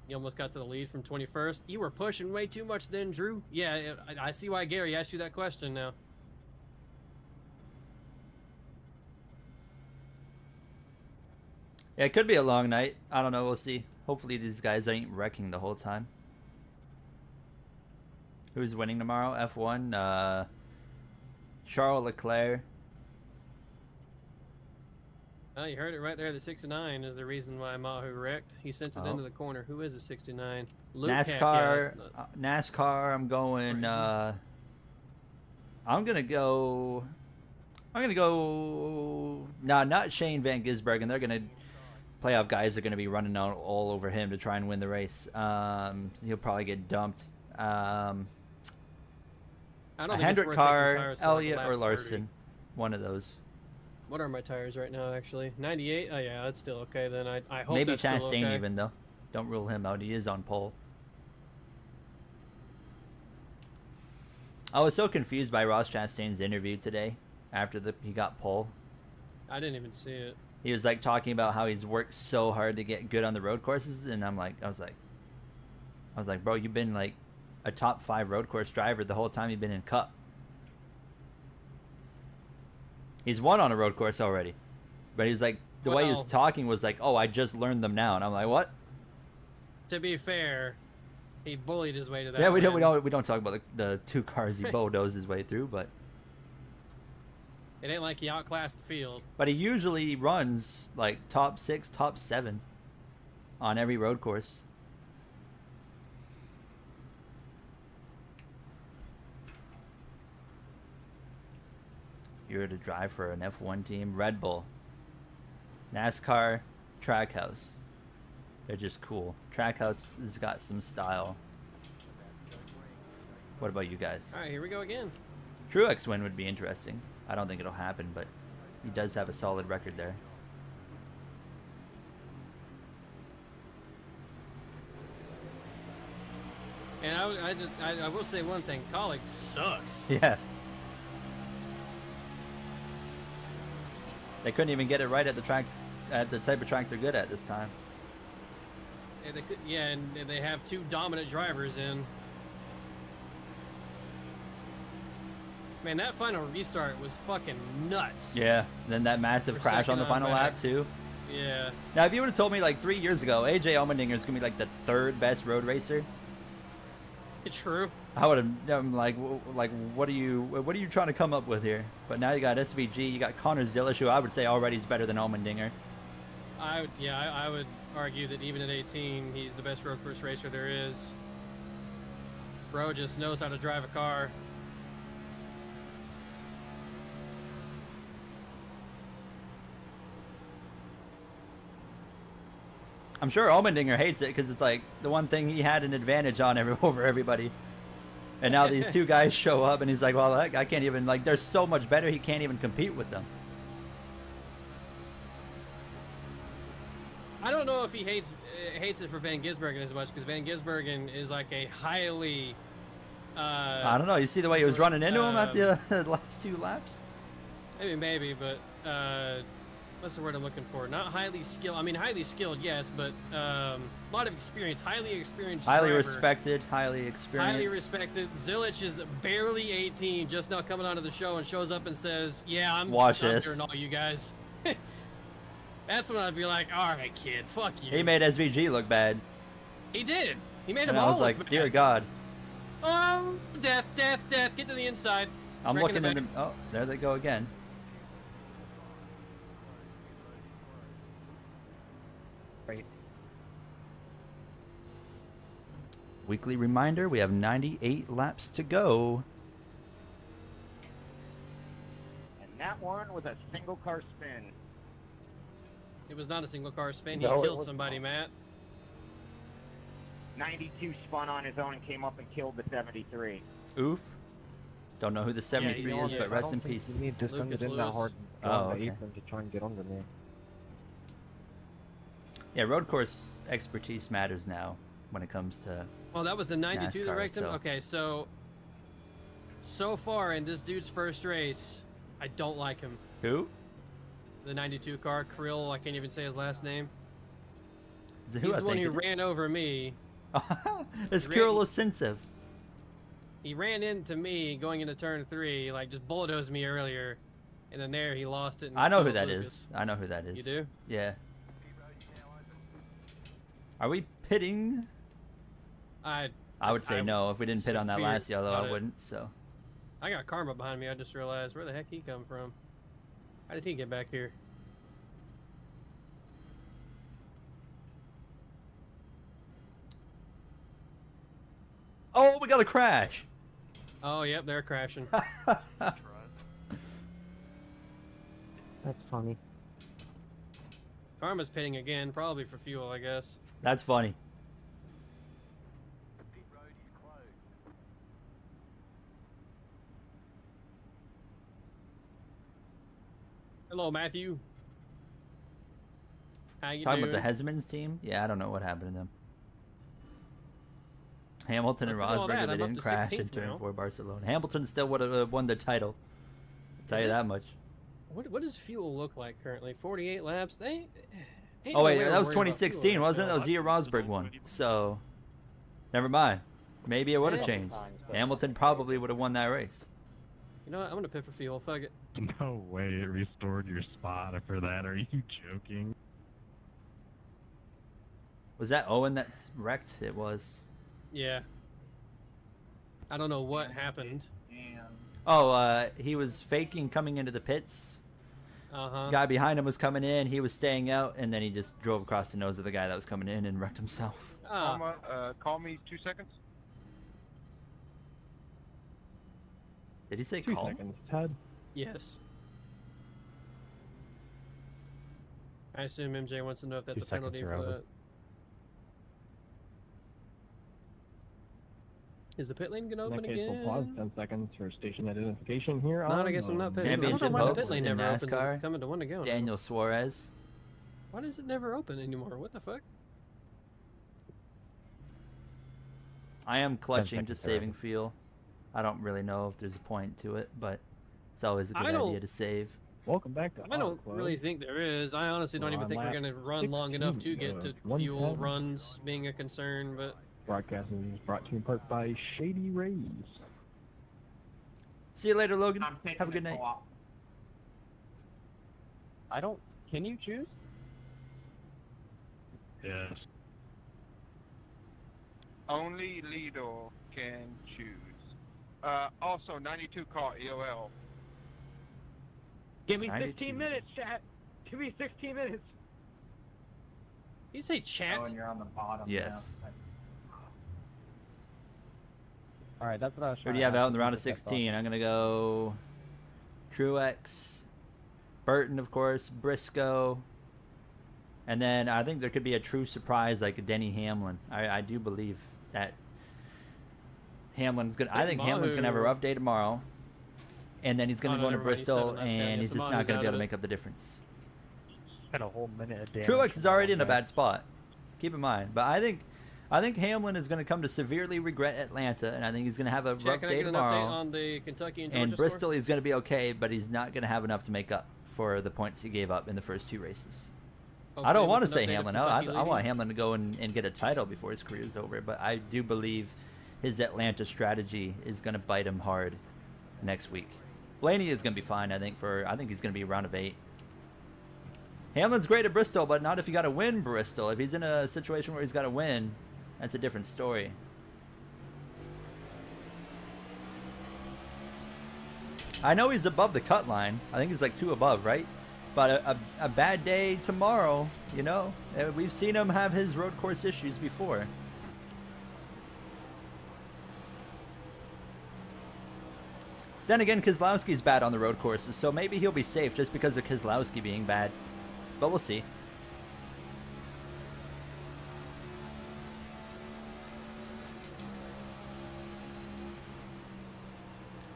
You almost got to the lead from 21st. You were pushing way too much then, Drew. Yeah, I see why Gary asked you that question now. Yeah, it could be a long night. I don't know. We'll see. Hopefully these guys ain't wrecking the whole time. Who's winning tomorrow? F1. Charles Leclerc. Oh, you heard it right there. The 69 is the reason why Mahu wrecked. He sent it into the corner. Who is the 69? Luke NASCAR. NASCAR. I'm going. I'm gonna go. No, not Shane Van Gisbergen. They're gonna. Playoff guys are gonna be running all over him to try and win the race. He'll probably get dumped. I don't think Hendrick it's worth Carr, taking tires to Elliott, like or lap Larson. 30. One of those. What are my tires right now, actually? 98? Oh, yeah, that's still okay, then. I hope Maybe that's still Chastain okay. even, though. Don't rule him out. He is on pole. I was so confused by Ross Chastain's interview today after he got pole. I didn't even see it. He was like talking about how he's worked so hard to get good on the road courses, and I was like, bro, you've been like a top 5 road course driver the whole time you've been in Cup. He's won on a road course already, but he's like the way he was talking was like, oh, I just learned them now, and I'm like, what? To be fair, he bullied his way to that. Yeah, we win. don't talk about the 2 cars he bulldozed his way through, but It ain't like he outclassed the field. But he usually runs like top 6, top 7 on every road course. You're to drive for an F1 team. Red Bull. NASCAR. Trackhouse. They're just cool. Trackhouse has got some style. What about you guys? All right, here we go again. Truex win would be interesting. I don't think it'll happen, but he does have a solid record there. And I will say one thing. Colleague sucks. Yeah. They couldn't even get it right at the track, at the type of track they're good at this time. And they have 2 dominant drivers in. Man, that final restart was fucking nuts. Yeah. Then that massive crash on the final lap too. Yeah. Now, if you would have told me like 3 years ago, AJ Allmendinger is gonna be like the 3rd best road racer, It's true. I would have. I'm like, what are you trying to come up with here? But now you got SVG, you got Connor Zilisch, who I would say already is better than Allmendinger. I would argue that even at 18, he's the best road course racer there is. Bro just knows how to drive a car. I'm sure Allmendinger hates it because it's like the one thing he had an advantage on over everybody. And now these 2 guys show up and he's like, well, I can't even, like, they're so much better he can't even compete with them. I don't know if he hates it for Van Gisbergen as much, because Van Gisbergen is like a highly... I don't know. You see the way he was running into him at the last 2 laps? Maybe, but... what's the word I'm looking for? Not highly skilled. I mean, highly skilled, yes, but a lot of experience. Highly experienced Highly driver. respected, highly experienced. Highly respected. Zilisch is barely 18, just now coming onto the show and shows up and says, yeah, I'm during all you guys. That's when I'd be like, all right, kid, fuck you. He made SVG look bad. He did. He made him and all I was like, look bad. dear God. Death. Get to the inside. I'm looking in the... Oh, there they go again. Right. Weekly reminder, we have 98 laps to go. And that one was a single car spin. It was not a single car spin. No, He killed somebody, not. Matt. 92 spun on his own and came up and killed the 73. Oof. Don't know who the 73 is, but rest in peace. You need to send Lucas it in that Lewis. hard Oh, on okay. the apron to try and get under there. Yeah, road course expertise matters now when it comes to... Well, that was the 92 that NASCAR, wrecked him? so- Okay, so far in this dude's first race, I don't like him. Who? The 92 car, Krill, I can't even say his last name. Is it He's who I the one think who it is? ran over me. It's Ran- Kirill Osinsev. He ran into me going into turn 3, like just bulldozed me earlier, and then there he lost it. And I know who killed that Lucas. is. I know who that is. You do? Yeah. Are we pitting? I would say no. If we didn't pit on that last yellow, I wouldn't. So. I got Karma behind me. I just realized where the heck he come from. How did he get back here? Oh, we got a crash. Oh, yep, they're crashing. That's funny. Karma's pitting again, probably for fuel, I guess. That's funny. Hello, Matthew. How you Talking doing? about the Hesmans team? Yeah, I don't know what happened to them. Hamilton and Look at all Rosberg, that, they I'm up didn't to crash 16th in turn now. 4 Barcelona. Hamilton still would have won the title. I'll tell you that much. What does fuel look like currently? 48 laps? Ain't Oh no wait, way we're that was worried about 2016, fuel, wasn't it? That so- was the year Rosberg won. So, never mind. Maybe it would have Yeah. changed. Hamilton probably would have won that race. You know what? I'm gonna pit for fuel. Fuck it. No way it restored your spot after that. Are you joking? Was that Owen that's wrecked? It was. Yeah. I don't know what happened. Oh, he was faking coming into the pits. Uh-huh. Guy behind him was coming in. He was staying out, and then he just drove across the nose of the guy that was coming in and wrecked himself. Ah, Karma, call me 2 seconds. Did he say 2 call? seconds, Ted. yes. I assume MJ wants to know if that's 2 a penalty seconds are for over. that. Is the pit lane gonna In open that case, again? we'll pause 10 seconds for station identification here. No, I on guess I'm not the pitting. I don't know Championship why the pit hopes lane in never opens. NASCAR. It's coming to one to go. now. Daniel Suarez. Why does it never open anymore? What the fuck? I am clutching, seconds just are saving over. fuel. I don't really know if there's a point to it, but it's always a I good don't- idea to save. Welcome back to I don't really think there is. I honestly don't We're even on think we're lap gonna run long enough to 16, get to 110. fuel runs being a concern, but Broadcasting is brought to you in part by Shady Rays. See you later, Logan. Have a good night. I don't. Can you choose? Yes. Only Lido can choose. Also, 92 car EOL. Give me 92. 16 minutes, chat. Give me 16 minutes. you say chat? you're on the bottom. Yes. All right, that's what I was Who trying do you to have ask out in the you round of to get 16? I'm going to go Truex, Burton, of course, Briscoe, and then I think there could be a true surprise like a Denny Hamlin. I do believe that Hamlin's going to... I think Hamlin's going to have a rough day tomorrow, and then he's going to go into never mind, he's Bristol, 7 laps down. and Yeah, he's just Samanu's not going to out be able of to it. make up the difference. Spent a whole minute of damage. Truex is already in a bad spot. Keep in mind. But I think Hamlin is going to come to severely regret Atlanta, and I think he's going to have a Chat, rough can I day get an tomorrow. update on the Kentucky and Georgia And Bristol score? is going to be okay, but he's not going to have enough to make up for the points he gave up in the first 2 races. I Hopefully don't with want to an say update of Hamlin. Kentucky I leading. want Hamlin to go and get a title before his career is over, but I do believe his Atlanta strategy is going to bite him hard next week. Blaney is going to be fine, I think he's going to be a round of 8. Hamlin's great at Bristol, but not if you got to win Bristol. If he's in a situation where he's got to win, that's a different story. I know he's above the cut line. I think he's like 2 above, right? But a bad day tomorrow, you know? We've seen him have his road course issues before. Then again, Keselowski's bad on the road courses, so maybe he'll be safe just because of Keselowski being bad. But we'll see.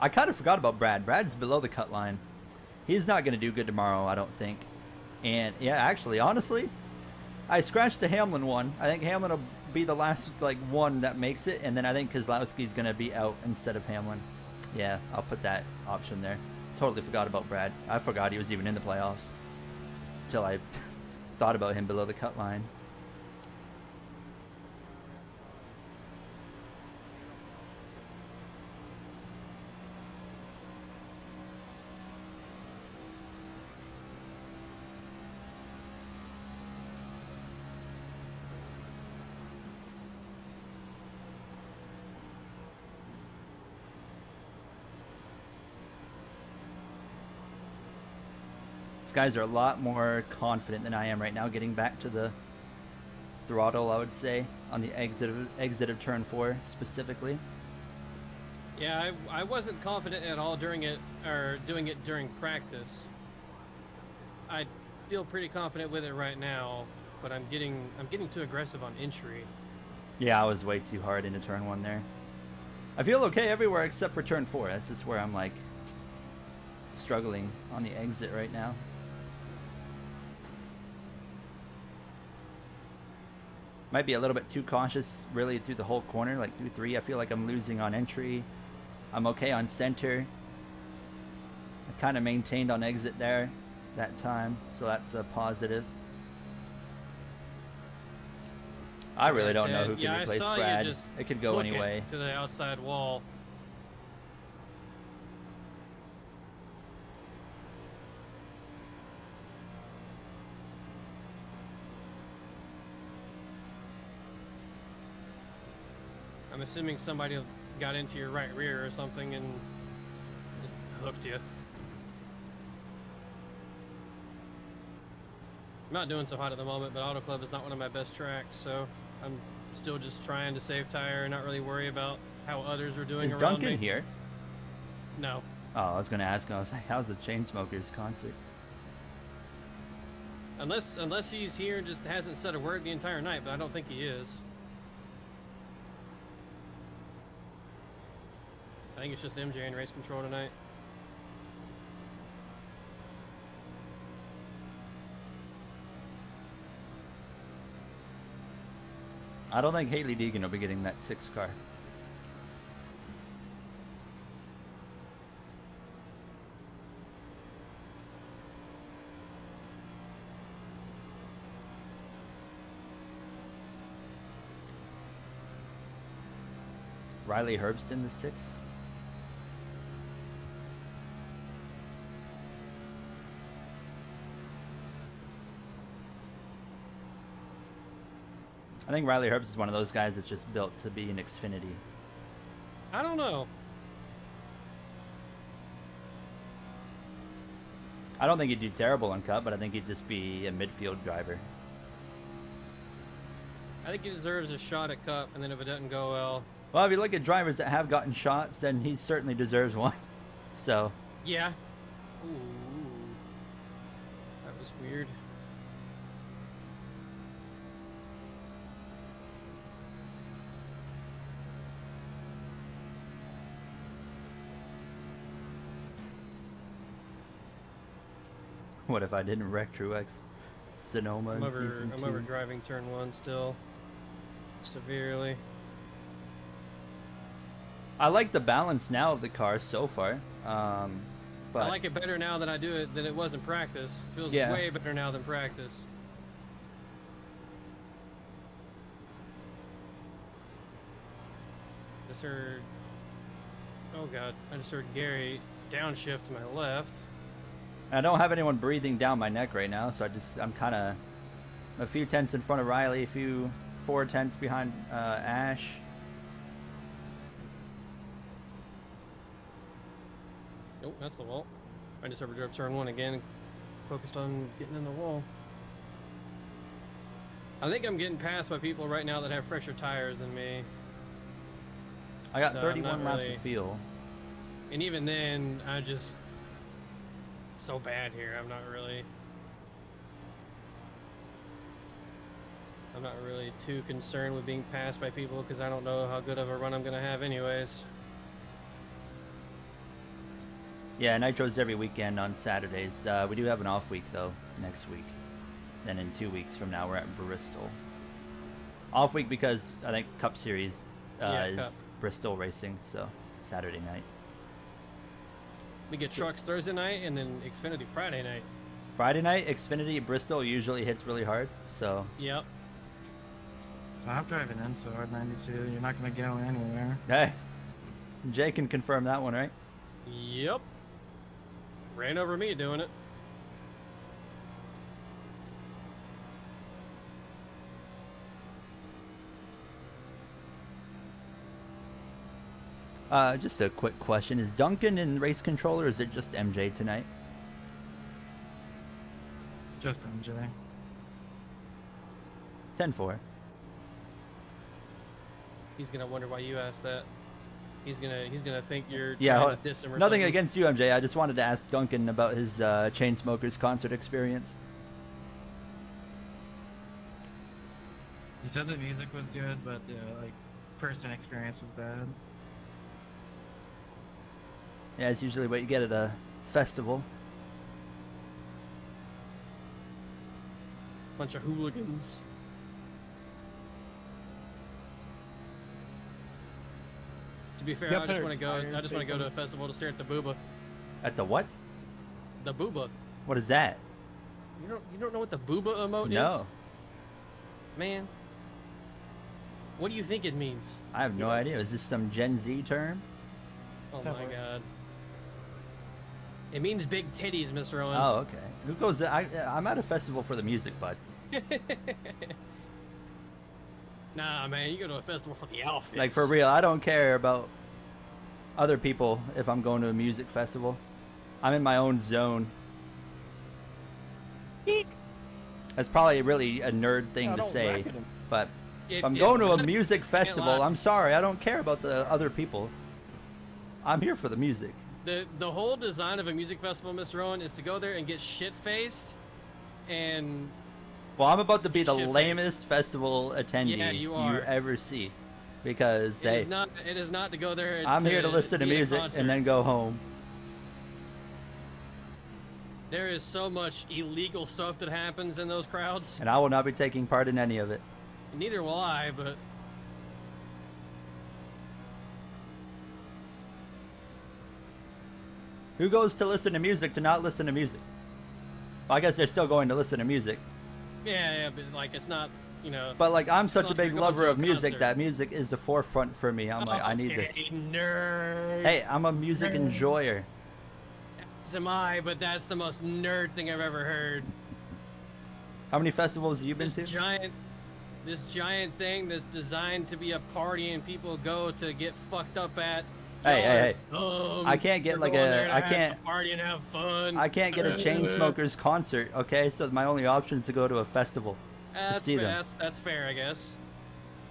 I kind of forgot about Brad. Brad's below the cut line. He's not going to do good tomorrow, I don't think. And yeah, actually, honestly, I scratched the Hamlin one. I think Hamlin will be the last one that makes it, and then I think Keselowski's going to be out instead of Hamlin. Yeah, I'll put that option there. Totally forgot about Brad. I forgot he was even in the playoffs until I thought about him below the cut line. These guys are a lot more confident than I am right now getting back to the throttle, I would say, on the exit of turn 4 specifically. Yeah, I wasn't confident at all during it, or doing it during practice. I feel pretty confident with it right now, but I'm getting too aggressive on entry. Yeah, I was way too hard into turn 1 there. I feel okay everywhere except for turn 4. That's just where I'm like struggling on the exit right now. Might be a little bit too cautious really through the whole corner, like through 3. I feel like I'm losing on entry. I'm okay on center. I kind of maintained on exit there that time, so that's a positive. I really don't know who can replace Brad. It could go anyway. To the outside wall. I'm assuming somebody got into your right rear or something and just hooked you. I'm not doing so hot at the moment, but Auto Club is not one of my best tracks, so I'm still just trying to save tire and not really worry about how others are doing around me. Is Duncan here? No. Oh, I was going to ask him. I was like, how's the Chainsmokers concert? Unless he's here and just hasn't said a word the entire night, but I don't think he is. I think it's just MJ in race control tonight. I don't think Haley Deegan will be getting that 6 car. Riley Herbston the 6. I think Riley Herbst is one of those guys that's just built to be an Xfinity. I don't know. I don't think he'd do terrible on Cup, but I think he'd just be a midfield driver. I think he deserves a shot at Cup, and then if it doesn't go well... Well, if you look at drivers that have gotten shots, then he certainly deserves one. So... Yeah. Ooh. That was weird. What if I didn't wreck Truex Sonoma in season 2? I'm over driving turn 1 still. Severely. I like the balance now of the car so far. But I like it better now than I do it than it was in practice. It feels way better now than practice. Just heard... Oh god, I just heard Gary downshift to my left. I don't have anyone breathing down my neck right now, so I'm kind of a few tenths in front of Riley, a few 4 tenths behind Ash. Nope, that's the wall. I just overdrove turn 1 again, focused on getting in the wall. I think I'm getting passed by people right now that have fresher tires than me. I got 31 laps of fuel. And even then, I just... so bad here. I'm not really too concerned with being passed by people because I don't know how good of a run I'm going to have anyways. Yeah, Nitro's every weekend on Saturdays. We do have an off week, though, next week. Then in 2 weeks from now, we're at Bristol. Off week because I think Cup Series is Cup. Bristol racing, so Saturday night. We get trucks Thursday night and then Xfinity Friday night. Friday night, Xfinity Bristol usually hits really hard, so... Yep. So I'm driving Inside 92. You're not going to go anywhere. Hey, Jay can confirm that one, right? Yep. Ran over me doing it. Just a quick question. Is Duncan in race control or is it just MJ tonight? Just MJ. 10-4. He's gonna wonder why you asked that. He's gonna think you're Yeah, trying to diss him or nothing something. against you, MJ. I just wanted to ask Duncan about his Chainsmokers concert experience. He said the music was good, but the like person experience was bad. Yeah, it's usually what you get at a festival. Bunch of hooligans. To be fair, Yep, I just they're want to go. tired I just want to go people. to a festival to stare at the booba. At the what? The booba. What is that? You don't know what the booba emote is? No, Man. What do you think it means? I have no idea. Is this some Gen Z term? Oh my Definitely. god. It means big titties, Mr. Owen. Oh, okay. Who goes there? I'm at a festival for the music, bud. Nah, man, you go to a festival for the outfits. Like, for real, I don't care about other people if I'm going to a music festival. I'm in my own zone. That's probably really a nerd thing I to don't say, reckon him. but It- if I'm it- going to a can't music lie. festival, I'm sorry, I don't care about the other people. I'm here for the music. The whole design of a music festival, Mr. Owen, is to go there and get shit-faced and Well, I'm about to be the Shit-faced. lamest festival attendee Yeah, you are. ever see, because it hey, is not to go there. I'm here to listen to be at a music concert. and then go home. There is so much illegal stuff that happens in those crowds. And I will not be taking part in any of it. Neither will I, but Who goes to listen to music to not listen to music? Well, I guess they're still going to listen to music. yeah, but like it's not, you know. But like, I'm such a like big you're going lover to a of music concert. that music is the forefront for me. I'm like, I need Okay, this. Nerd. Hey, I'm a music enjoyer. As am I, but that's the most nerd thing I've ever heard. How many festivals have you been This to? giant thing that's designed to be a party and people go to get fucked up at. Hey. Dumb. I can't get We're like going there a, to I have can't, a party and have fun. I can't get a Chainsmokers concert. Okay, so my only option is to go to a festival to see them. That's fair, I guess.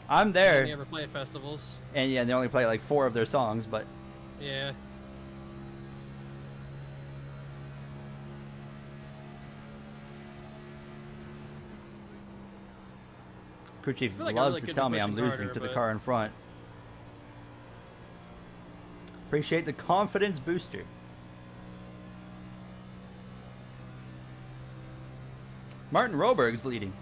I'm I there, never play at festivals. and yeah, they only play like 4 of their songs, but Yeah. crew chief feel like I loves really to could tell be me I'm pushing losing harder, to the but- car in front. Appreciate the confidence booster. Martin Roberg's leading.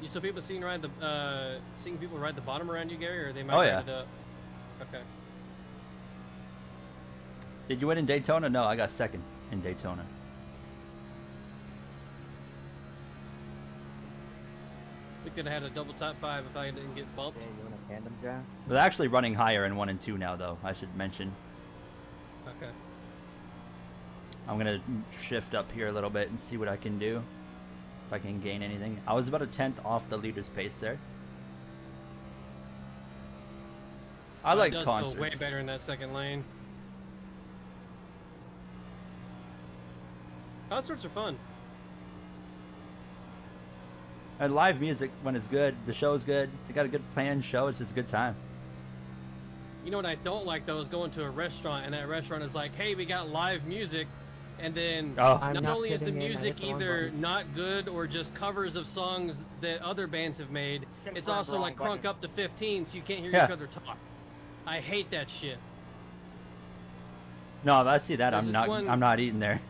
You still people seeing people ride the bottom around you, Gary, or they might Oh, ride yeah. it up? Okay. Did you win in Daytona? No, I got second in Daytona. We could have had a double top 5 if I didn't get bumped. Yeah, you want a tandem draft? We're actually running higher in 1 and 2 now, though, I should mention. Okay. I'm going to shift up here a little bit and see what I can do. If I can gain anything. I was about a 10th off the leader's pace there. I like It does concerts. feel way better in that second lane. Concerts are fun. And live music, when it's good, the show's good. They got a good planned show. It's just a good time. You know what I don't like though is going to a restaurant and that restaurant is like, hey, we got live music, and then Oh, I'm not not only is the kidding, man, I music hit the wrong either button. not good or just covers of songs that other bands have made, it's Confirm also wrong like crunk button. up to 15 so you can't hear Yeah. each other talk. I hate that shit. no, I see that. There's I'm this not. one- I'm not eating there.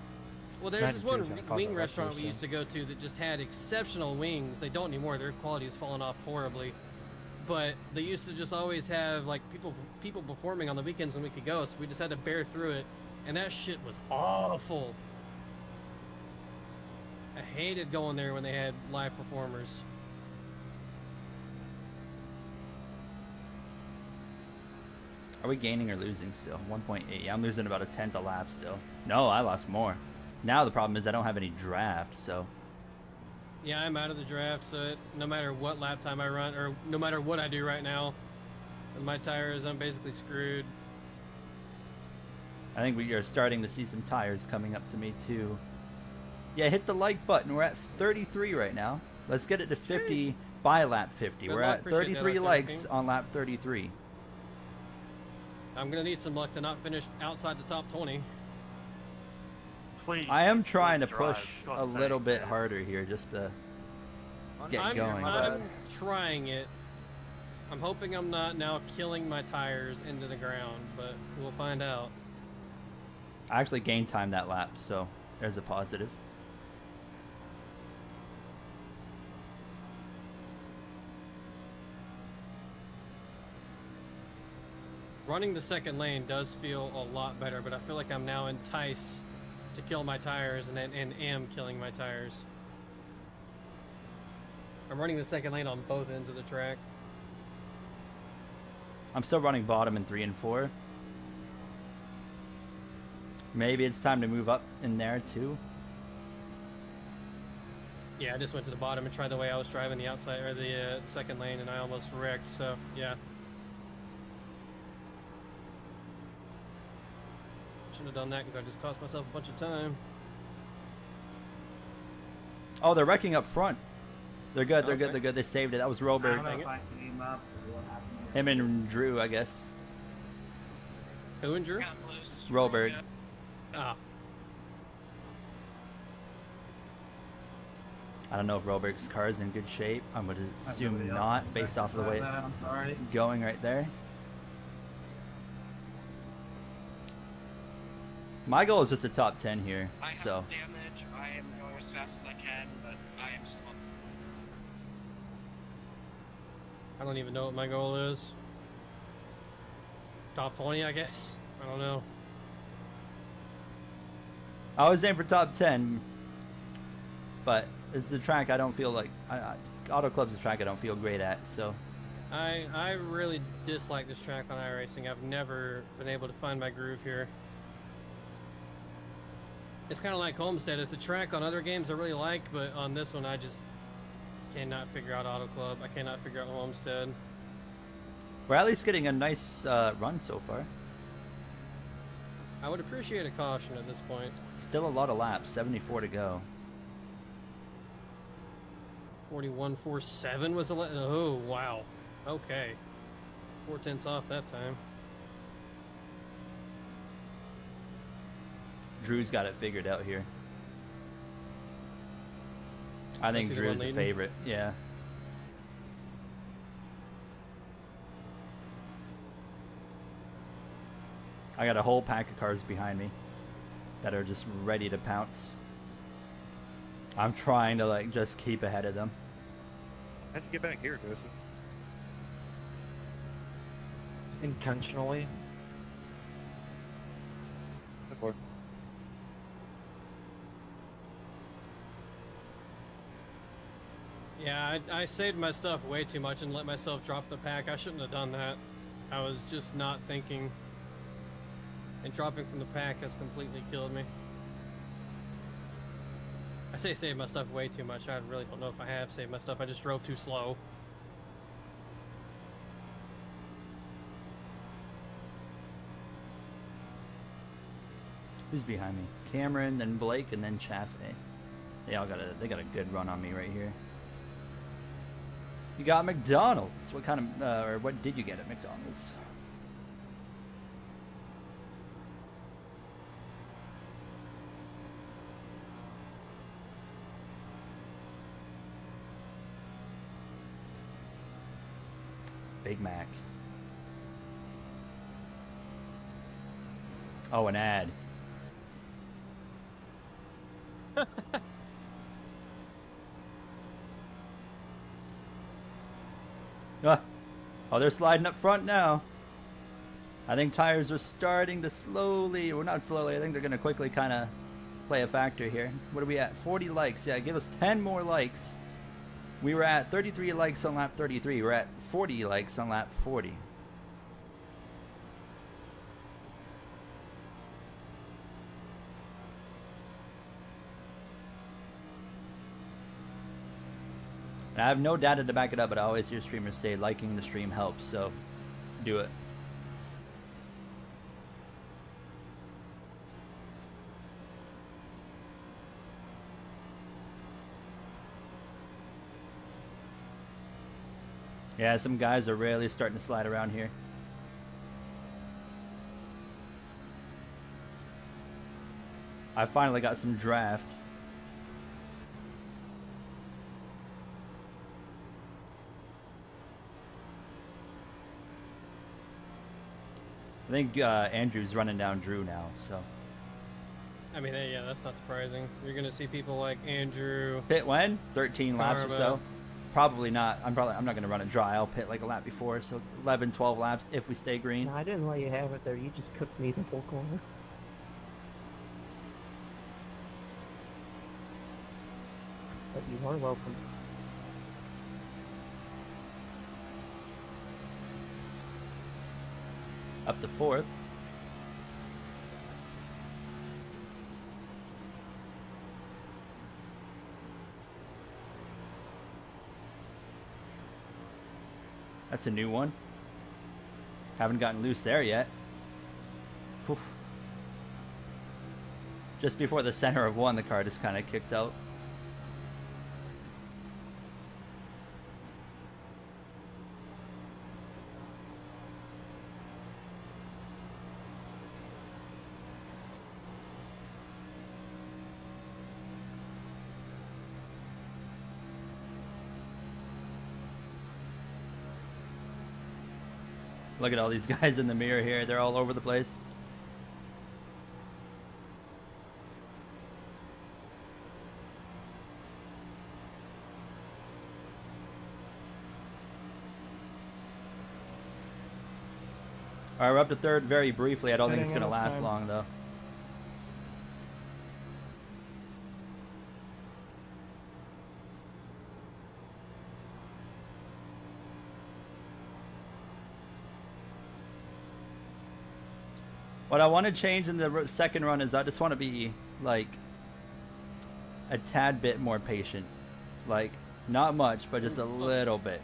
Well, there's this 92 one is gonna cause wing a restaurant we record, used to go to that just had exceptional wings. They don't anymore. Their quality has fallen off horribly. But they used to just always have like people performing on the weekends when we could go, so we just had to bear through it. And that shit was awful. I hated going there when they had live performers. Are we gaining or losing still? 1.8. Yeah, I'm losing about a 10th a lap still. No, I lost more. Now the problem is I don't have any draft, so Yeah, I'm out of the draft, so no matter what lap time I run, or no matter what I do right now, With my tires, I'm basically screwed. I think we are starting to see some tires coming up to me too. Yeah, hit the like button. We're at 33 right now. Let's get it to 50 by lap 50. Good We're luck. at Appreciate that, 33 Dr. likes King. on lap 33. I'm gonna need some luck to not finish outside the top 20. Please. I am trying to please drive. push God a little sake, bit man. harder here just to get I'm going. I'm trying it. I'm hoping I'm not now killing my tires into the ground, but we'll find out. I actually gained time that lap, so there's a positive. Running the second lane does feel a lot better, but I feel like I'm now enticed to kill my tires and am killing my tires. I'm running the second lane on both ends of the track. I'm still running bottom in 3 and 4. Maybe it's time to move up in there too. Yeah, I just went to the bottom and tried the way I was driving the outside or the second lane, and I almost wrecked. So yeah, shouldn't have done that because I just cost myself a bunch of time. Oh, they're wrecking up front. They're good. They're good. Okay. They're good. They saved it. That was I Robert. don't know Dang if it. I came up or what happened. Him and Drew, I guess. Who and Drew? Robert. Ah, I don't know if Robert's car is in good shape. I'm going to assume Nobody else not, can based off of the way testify it's that, I'm sorry. going right there. My goal is just a top 10 here, I have so damage. I am going as fast as I can, but I am slow. I don't even know what my goal is. Top 20, I guess. I don't know. I was aiming for top 10, but this is a track I don't feel like Auto Club's a track I don't feel great at, so I really dislike this track on iRacing. I've never been able to find my groove here. It's kind of like Homestead. It's a track on other games I really like, but on this one I just cannot figure out Auto Club. I cannot figure out Homestead. we're at least getting a nice run so far. I would appreciate a caution at this point. Still a lot of laps, 74 to go. 41.47 was oh wow. Okay. 4/10 off that time. Drew's got it figured out here. I think he the Drew's one the leading? favorite, yeah. I got a whole pack of cars behind me that are just ready to pounce. I'm trying to like just keep ahead of them. How'd you get back here, Joseph? Intentionally. Yeah, I saved my stuff way too much and let myself drop the pack. I shouldn't have done that. I was just not thinking. And dropping from the pack has completely killed me. I say save my stuff way too much. I really don't know if I have saved my stuff. I just drove too slow. Who's behind me? Cameron, then Blake, and then Chaffee. They got a good run on me right here. You got McDonald's. What kind of or what did you get at McDonald's? Big Mac. Oh, an ad. Oh, they're sliding up front now. I think tires are starting to slowly, or not slowly, I think they're going to quickly kind of play a factor here. What are we at? 40 likes. Yeah, give us 10 more likes. We were at 33 likes on lap 33. We're at 40 likes on lap 40. And I have no data to back it up, but I always hear streamers say liking the stream helps. So Do it. Yeah, some guys are really starting to slide around here. I finally got some draft. I think Andrew's running down Drew now, so. I mean, yeah, that's not surprising. You're gonna see people like Andrew. Pit when? 13 laps or so. Carbo. Probably not. I'm not gonna run it dry. I'll pit like a lap before, so 11, 12 laps if we stay green. No, I didn't let you have it there. You just cooked me the full corner. But you are welcome. Up to 4th. That's a new one. Haven't gotten loose there yet. Whew. Just before the center of one, the car just kind of kicked out. Look at all these guys in the mirror here. They're all over the place. All right, we're up to 3rd very briefly. I don't think it's going to last long, though. What I want to change in the second run is I just want to be, like, a tad bit more patient. Like, not much, but just a little bit.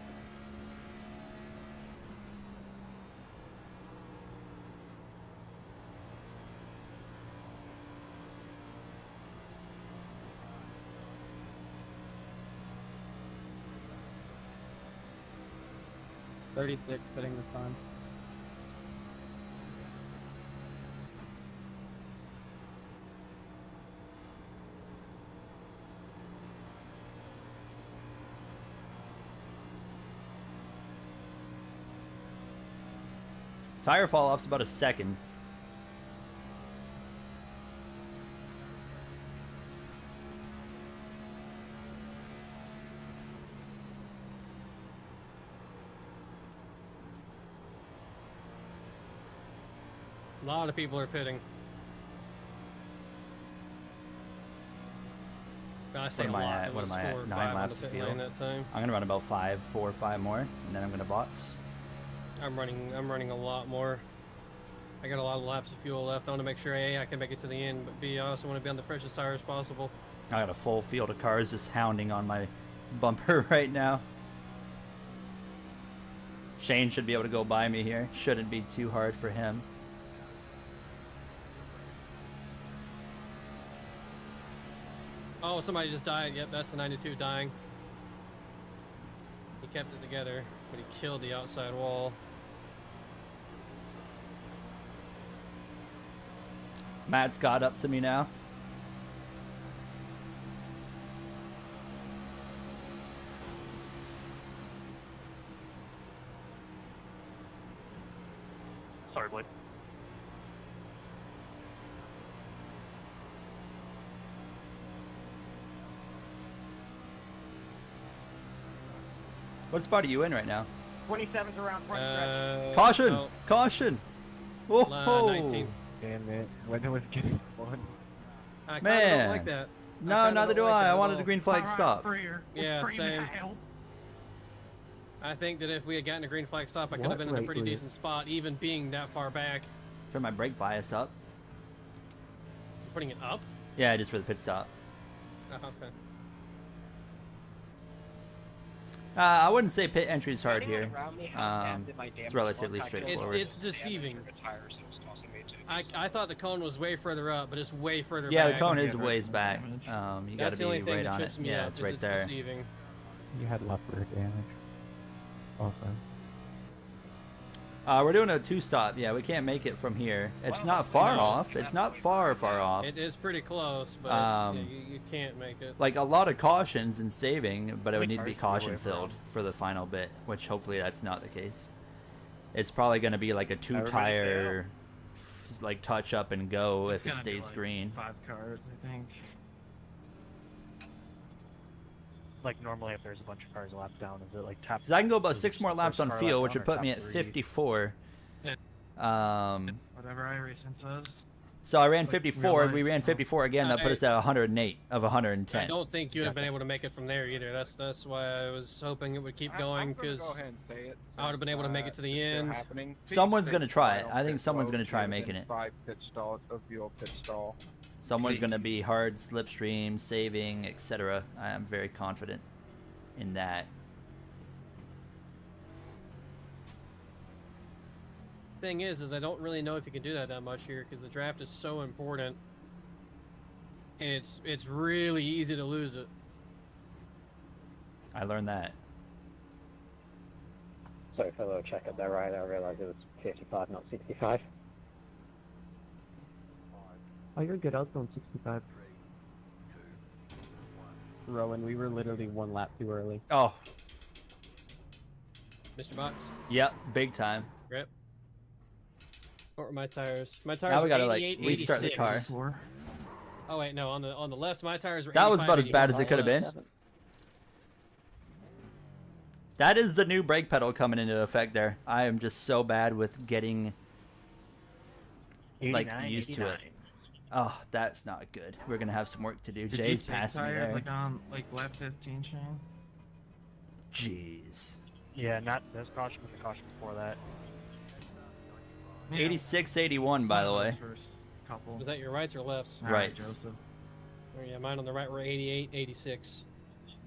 .36 setting the time. Tire fall off's about a second. A lot of people are pitting. I say What am a I lot. at? It What was am I at? 4 or 9 5 on laps the to pit field. lane that time. I'm gonna run about 4 or 5 more, and then I'm gonna box. I'm running a lot more. I got a lot of laps of fuel left. I want to make sure A, I can make it to the end, but B, I also want to be on the freshest tires possible. I got a full field of cars just hounding on my bumper right now. Shane should be able to go by me here. Shouldn't be too hard for him. Oh, somebody just died. Yep, that's the 92 dying. He kept it together, but he killed the outside wall. Matt's got up to me now. Sorry, Blade. What spot are you in right now? 27's around front stretch. Caution! Oh, Caution! Oh, 19th. Damn it. When it was getting fun. I kinda Man. don't like that. No, kinda neither don't do like I. that I at wanted all. the green flag stop. Yeah, same. I think that if we had gotten a green flag stop, I could have been in a What pretty rate were you- decent spot, even being that far back. Turn my brake bias up. Putting it up? Yeah, just for the pit stop. Oh, okay. I wouldn't say pit entry is hard Anyone here. around me how bad did my It's damage relatively look? I couldn't- straightforward. It's deceiving. The tires that was causing me to. I thought the cone was way further up, but it's way further Yeah, back. the cone Yeah, is very ways much back. damage. You got That's to the only be thing right that on it. trips me Yeah, up. it's is right it's there. deceiving. You had left rear damage. Also. We're doing a two-stop. Yeah, we can't make it from here. It's not far off. It's not far off. It is pretty close, but you can't make it. Like a lot of cautions and saving, but it would Like need to be ours is caution way filled from. for the final bit, which hopefully that's not the case. It's probably going to be like a Everybody two-tire, like touch up and go It's if it gonna be stays like green. 5 cars, I think. Like normally if there's a bunch of cars lapped down, is it like top? Because I can go about is it 6 more first laps on car field, lap which down would or put me top at three? 54. Whatever iRacing says. So I ran Like 54. real We life, ran so- 54 again. That put us at 108 of I 110. don't think you'd have been able to make it from there either. That's why I was hoping it would keep going, I'm gonna because go ahead and say it. I would've been able to make it to the It's still end. happening. Someone's Please gonna stay try it. quiet on I think pit someone's road gonna try within making it. 5 pit stalls of your pit stall. Someone's Please. going to be hard slipstream, saving, etc. I am very confident in that. Thing is I don't really know if you can do that much here, because the draft is so important, and it's really easy to lose it. I learned that. Sorry for a little check up there, right? I realised it was 55, not 65. Oh, you're good. I was going 65. Rowan, we were literally 1 lap too early. Oh, Mr. Box, yep, big time. grip. What were my tires? My tires Now we were gotta, like, 88, restart the 86. car. Oh wait, no, on the left, my tires were. That was 85, about as bad as it 81 could have been. left. That is the new brake pedal coming into effect there. I am just so bad with getting, like, 89, used to it. 89. Oh, that's not good. We're going to have some work to do. Did Jay's you take passing me tires, there. like on like lap 15, Shane? Jeez. Yeah, not this caution, but the caution before that. Yeah. 86, 81, by the One way. of those first couple. Was that your rights or lefts? All right, Rights. Joseph. Oh, yeah, mine on the right were 88, 86.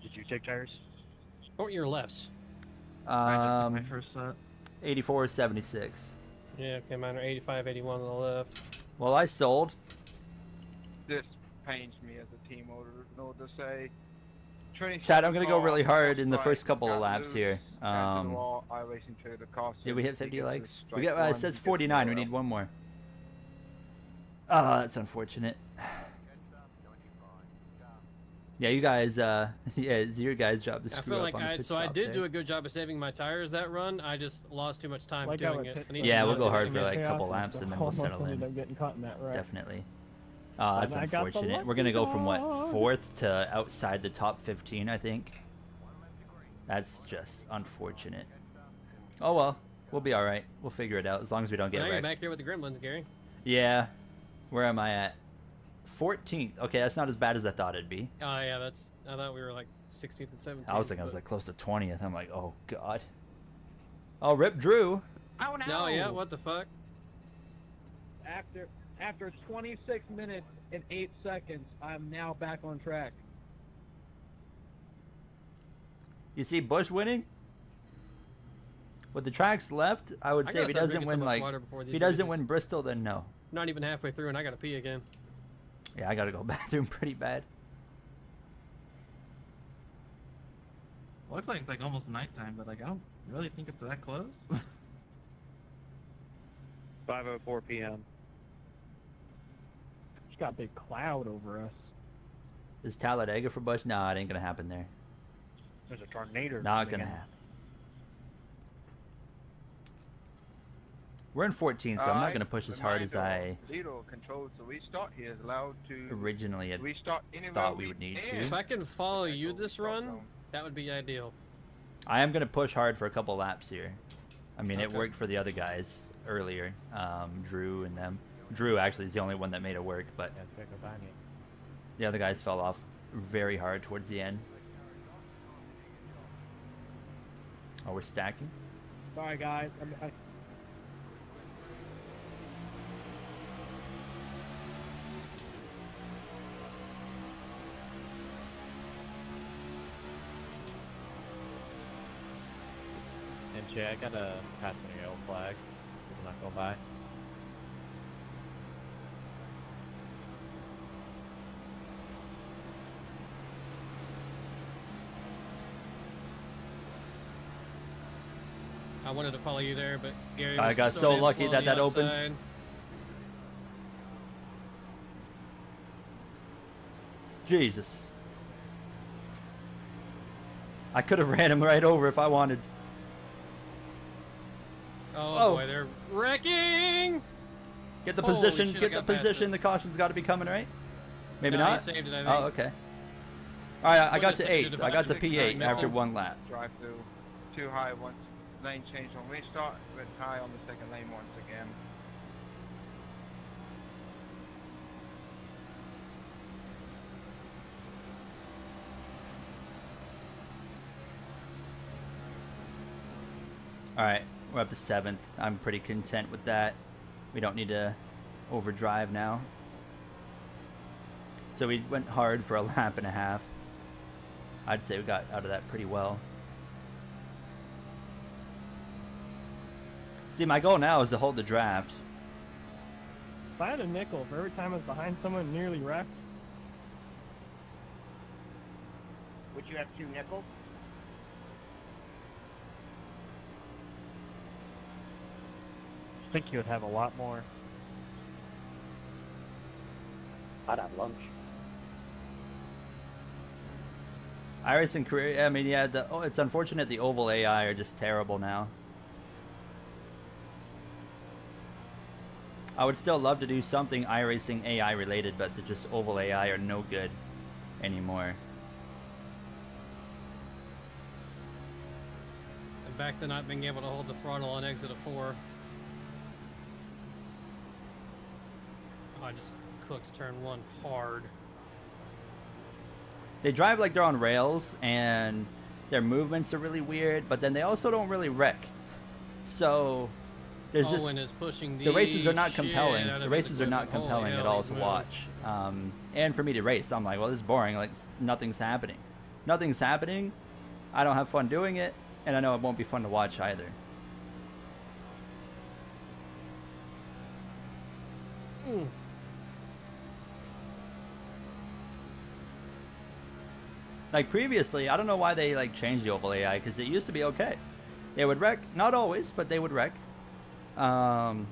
Did you take tires? What were your lefts? I just took my first set. 84, 76. Yeah, okay, mine are 85, 81 on the left. Well, I sold. This pains me as a team owner. In order to say, Chad, I'm going to go really hard in the Strike, first couple of got laps loose, here. ran to the wall, iRacing triggered the car, Did we hit he 50 gets to likes? strike We got, one, it he says gets 49. We zero. need one more. Ah, that's unfortunate. Yeah, you guys, yeah, it's your guys' job to I screw feel up like on the pit so I stop did there. do a good job of saving my tires that run. I just lost too much time Like doing how it. it I need Yeah, to we'll do go it hard for again. like a couple Chaos laps and then we'll almost settle ended in. up getting caught in that wreck. Definitely. Oh, that's And I got the unfortunate. We're lucky gonna go from what, dog. 4th to outside the top 15, I think. That's just unfortunate. Oh well, we'll be all right. We'll figure it out as long as we don't Now get you're wrecked. back here with the gremlins, Gary. Yeah. Where am I at? 14th. Okay, that's not as bad as I thought it'd be. Oh yeah, that's. I thought we were like 16th and 17th. I was thinking I was but- like close to 20th. I'm like, oh god. Oh, rip Drew. Oh no! No, yeah, what the fuck? After 26 minutes and 8 seconds, I'm now back on track. You see Bush winning? With the tracks left, I would I say if gotta he start doesn't drinking win so much like water before if these he doesn't races. win Bristol, then no. Not even halfway through, and I gotta pee again. Yeah, I gotta go bathroom pretty bad. Looks like it's like almost nighttime, but like I don't really think it's that close. 5:04 p.m. Just got a big cloud over us. Is Talladega for Bush? No, it ain't gonna happen there. There's a tornado. Not coming gonna in. happen. We're in 14, so I'm not Alright, gonna push as hard as I reminder, Zero controls the restart. He is allowed to originally had restart anywhere thought we would need to. If I can follow you this Restart run, zone. that would be ideal. I am gonna push hard for a couple laps here. I mean, it Okay. worked for the other guys earlier, Drew and them. Drew actually is the only one that made it work, but Yeah, pick up behind me. the other guys fell off very hard towards the end. Oh, we're stacking. Sorry, guys. Jay, I got a passing yellow flag. I'm not going by. I wanted to follow you there, but Gary I was got so damn lucky slow on that the that opened. outside. Jesus. I could have ran him right over if I wanted. Oh, boy, they're wrecking! Get the Holy position. shit, I Get the got past position. it. The caution's got to be coming, right? Maybe No, he not. saved it, I think. Oh, okay. All right, I Wouldn't got have to saved 8th. it I if got to I didn't P8 miss after him. 1 lap. Drive through too high once. Lane change on restart. Went high on the second lane once again. All right, we're up to 7th. I'm pretty content with that. We don't need to overdrive now. So we went hard for a lap and a half. I'd say we got out of that pretty well. See, my goal now is to hold the draft. If I had a nickel for every time I was behind someone nearly wrecked, Would you have 2 nickels? I think you would have a lot more. I'd have lunch. Iris and career. I mean, yeah. It's unfortunate the oval AI are just terrible now. I would still love to do something iRacing AI related, but the just oval AI are no good anymore. And back to not being able to hold the throttle on exit of 4. Oh, I just cooked turn 1 hard. They drive like they're on rails, and their movements are really weird, but then they also don't really wreck. So there's Owen just is pushing the races are not shit compelling. out The of races his are not equipment. compelling Holy at hell, all he's to moving. watch. And for me to race, I'm like, well, this is boring. Like nothing's happening. Nothing's happening. I don't have fun doing it, and I know it won't be fun to watch either. Like previously, I don't know why they like changed the oval AI, because it used to be okay. They would wreck, not always, but they would wreck. And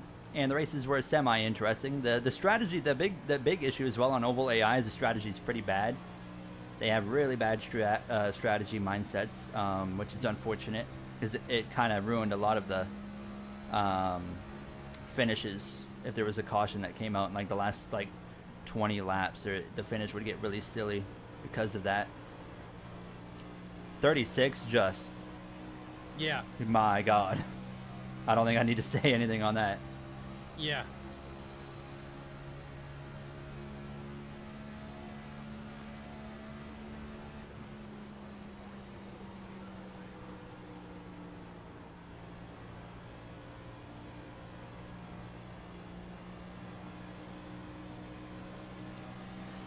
the races were semi-interesting. The strategy, the big issue as well on oval AI is the strategy is pretty bad. They have really bad strategy mindsets, which is unfortunate because it kind of ruined a lot of the finishes. If there was a caution that came out in like the last like 20 laps, or the finish would get really silly because of that. 36 just, Yeah, my God. I don't think I need to say anything on that. yeah.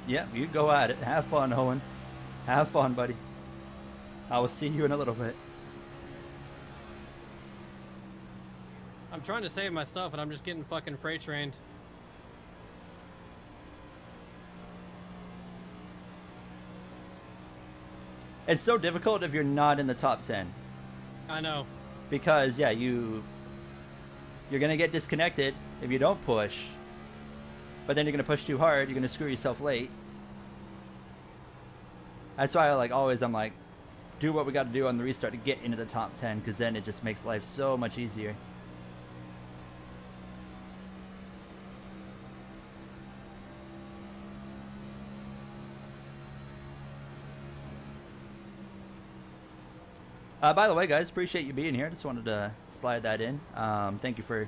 Yeah, you go at it. Have fun, Owen. Have fun, buddy. I will see you in a little bit. I'm trying to save my stuff, and I'm just getting fucking freight trained. It's so difficult if you're not in the top 10. I know. Because, yeah, you're going to get disconnected if you don't push. But then you're going to push too hard. You're going to screw yourself late. That's why I'm like, do what we got to do on the restart to get into the top 10, because then it just makes life so much easier. By the way, guys, appreciate you being here. Just wanted to slide that in. Thank you for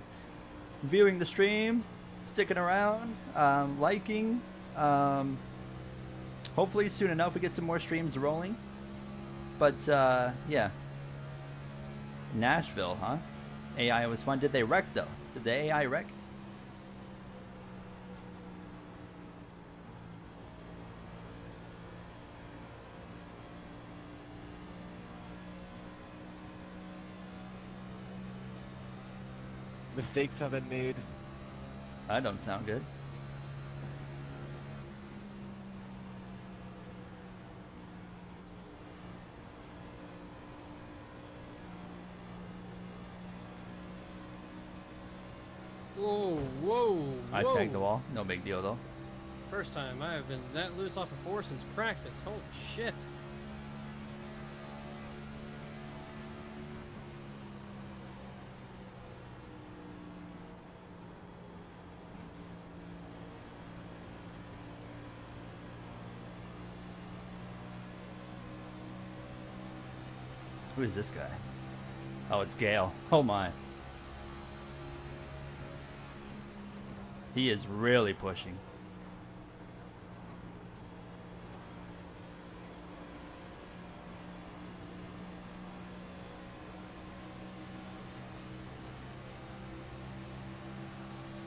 viewing the stream, sticking around, liking. Hopefully soon enough we get some more streams rolling. But yeah, Nashville, huh? AI was fun. Did they wreck though? Did the AI wreck? Mistakes have been made. That don't sound good. Whoa, whoa, I whoa. tagged the wall. No big deal though. First time I have been that loose off of 4 since practice. Holy shit. Who is this guy? Oh, it's Gale. Oh my. He is really pushing.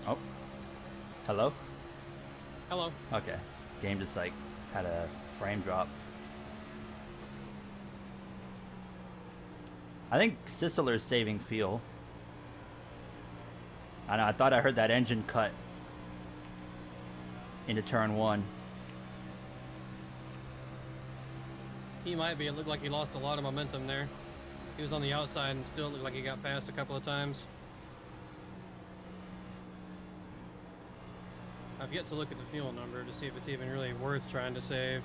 Oh. Hello? Hello. Okay. Game just like had a frame drop. I think Sisler's saving fuel. I know, I thought I heard that engine cut into turn 1. He might be. It looked like he lost a lot of momentum there. He was on the outside and still looked like he got passed a couple of times. I've yet to look at the fuel number to see if it's even really worth trying to save.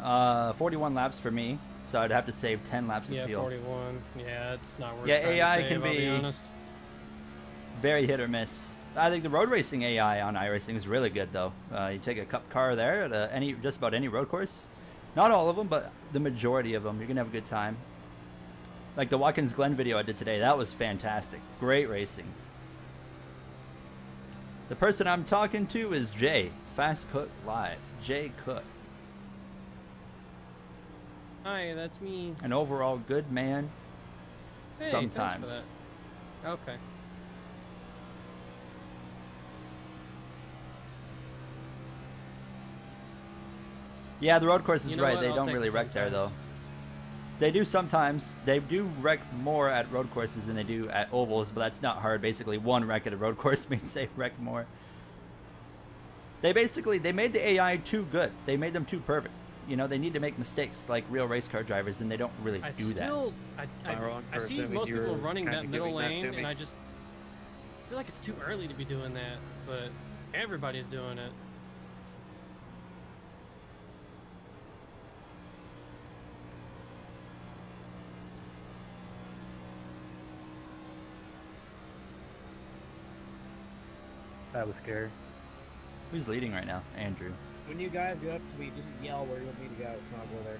41 laps for me, so I'd have to save 10 laps of Yeah, fuel. 41. Yeah, it's not worth Yeah, trying AI to save, can I'll be be honest. very hit or miss. I think the road racing AI on iRacing is really good though. You take a cup car there at just about any road course. Not all of them, but the majority of them. You're gonna have a good time. Like the Watkins Glen video I did today, that was fantastic. Great racing. The person I'm talking to is Jay, Fast Cook Live. Jay Cook. Hi, that's me. An overall good man. Hey, Sometimes. thanks for that. Okay. Yeah, the road course is You know right. what? They I'll don't take really the wreck there though. sometimes. They do sometimes. They do wreck more at road courses than they do at ovals, but that's not hard. Basically, one wreck at a road course means they wreck more. They made the AI too good. They made them too perfect. You know, they need to make mistakes like real race car drivers, and they don't really do that. I see most people running that middle lane, and I just feel like it's too early to be doing that, but everybody's doing it. That was scary. Who's leading right now? Andrew. When you guys go up to me, just yell where you want me to go, and I'll go there.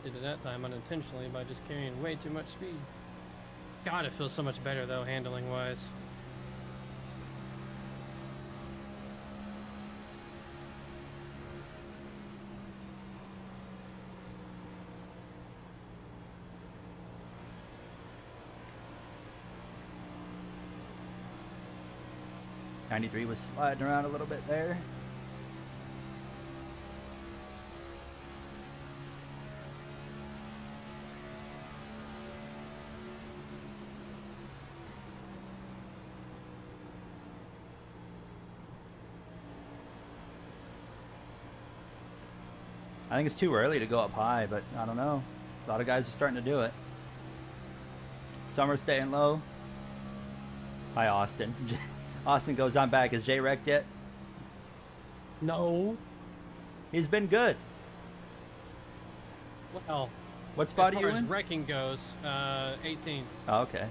Did it that time unintentionally by just carrying way too much speed. God, it feels so much better though, handling wise. '93 was sliding around a little bit there. I think it's too early to go up high, but I don't know. A lot of guys are starting to do it. Some are staying low. Hi, Austin. Austin goes on back. Is Jay wrecked yet? No. He's been good. Well, What spot as are far you as in? wrecking goes, 18th. Oh, okay.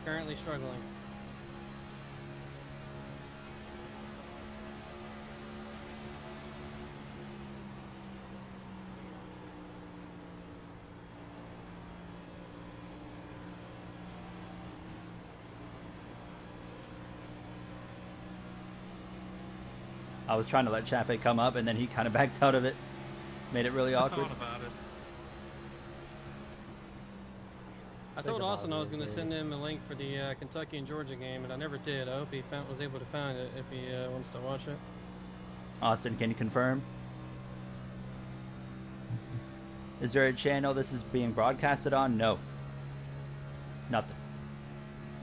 Currently struggling. I was trying to let Chaffee come up, and then he kind of backed out of it. Made it really I awkward. thought about it. I Think told about Austin I was it, going to maybe. send him a link for the Kentucky and Georgia game, and I never did. I hope he was able to find it if he wants to watch it. Austin, can you confirm? Is there a channel this is being broadcasted on? No. Nothing.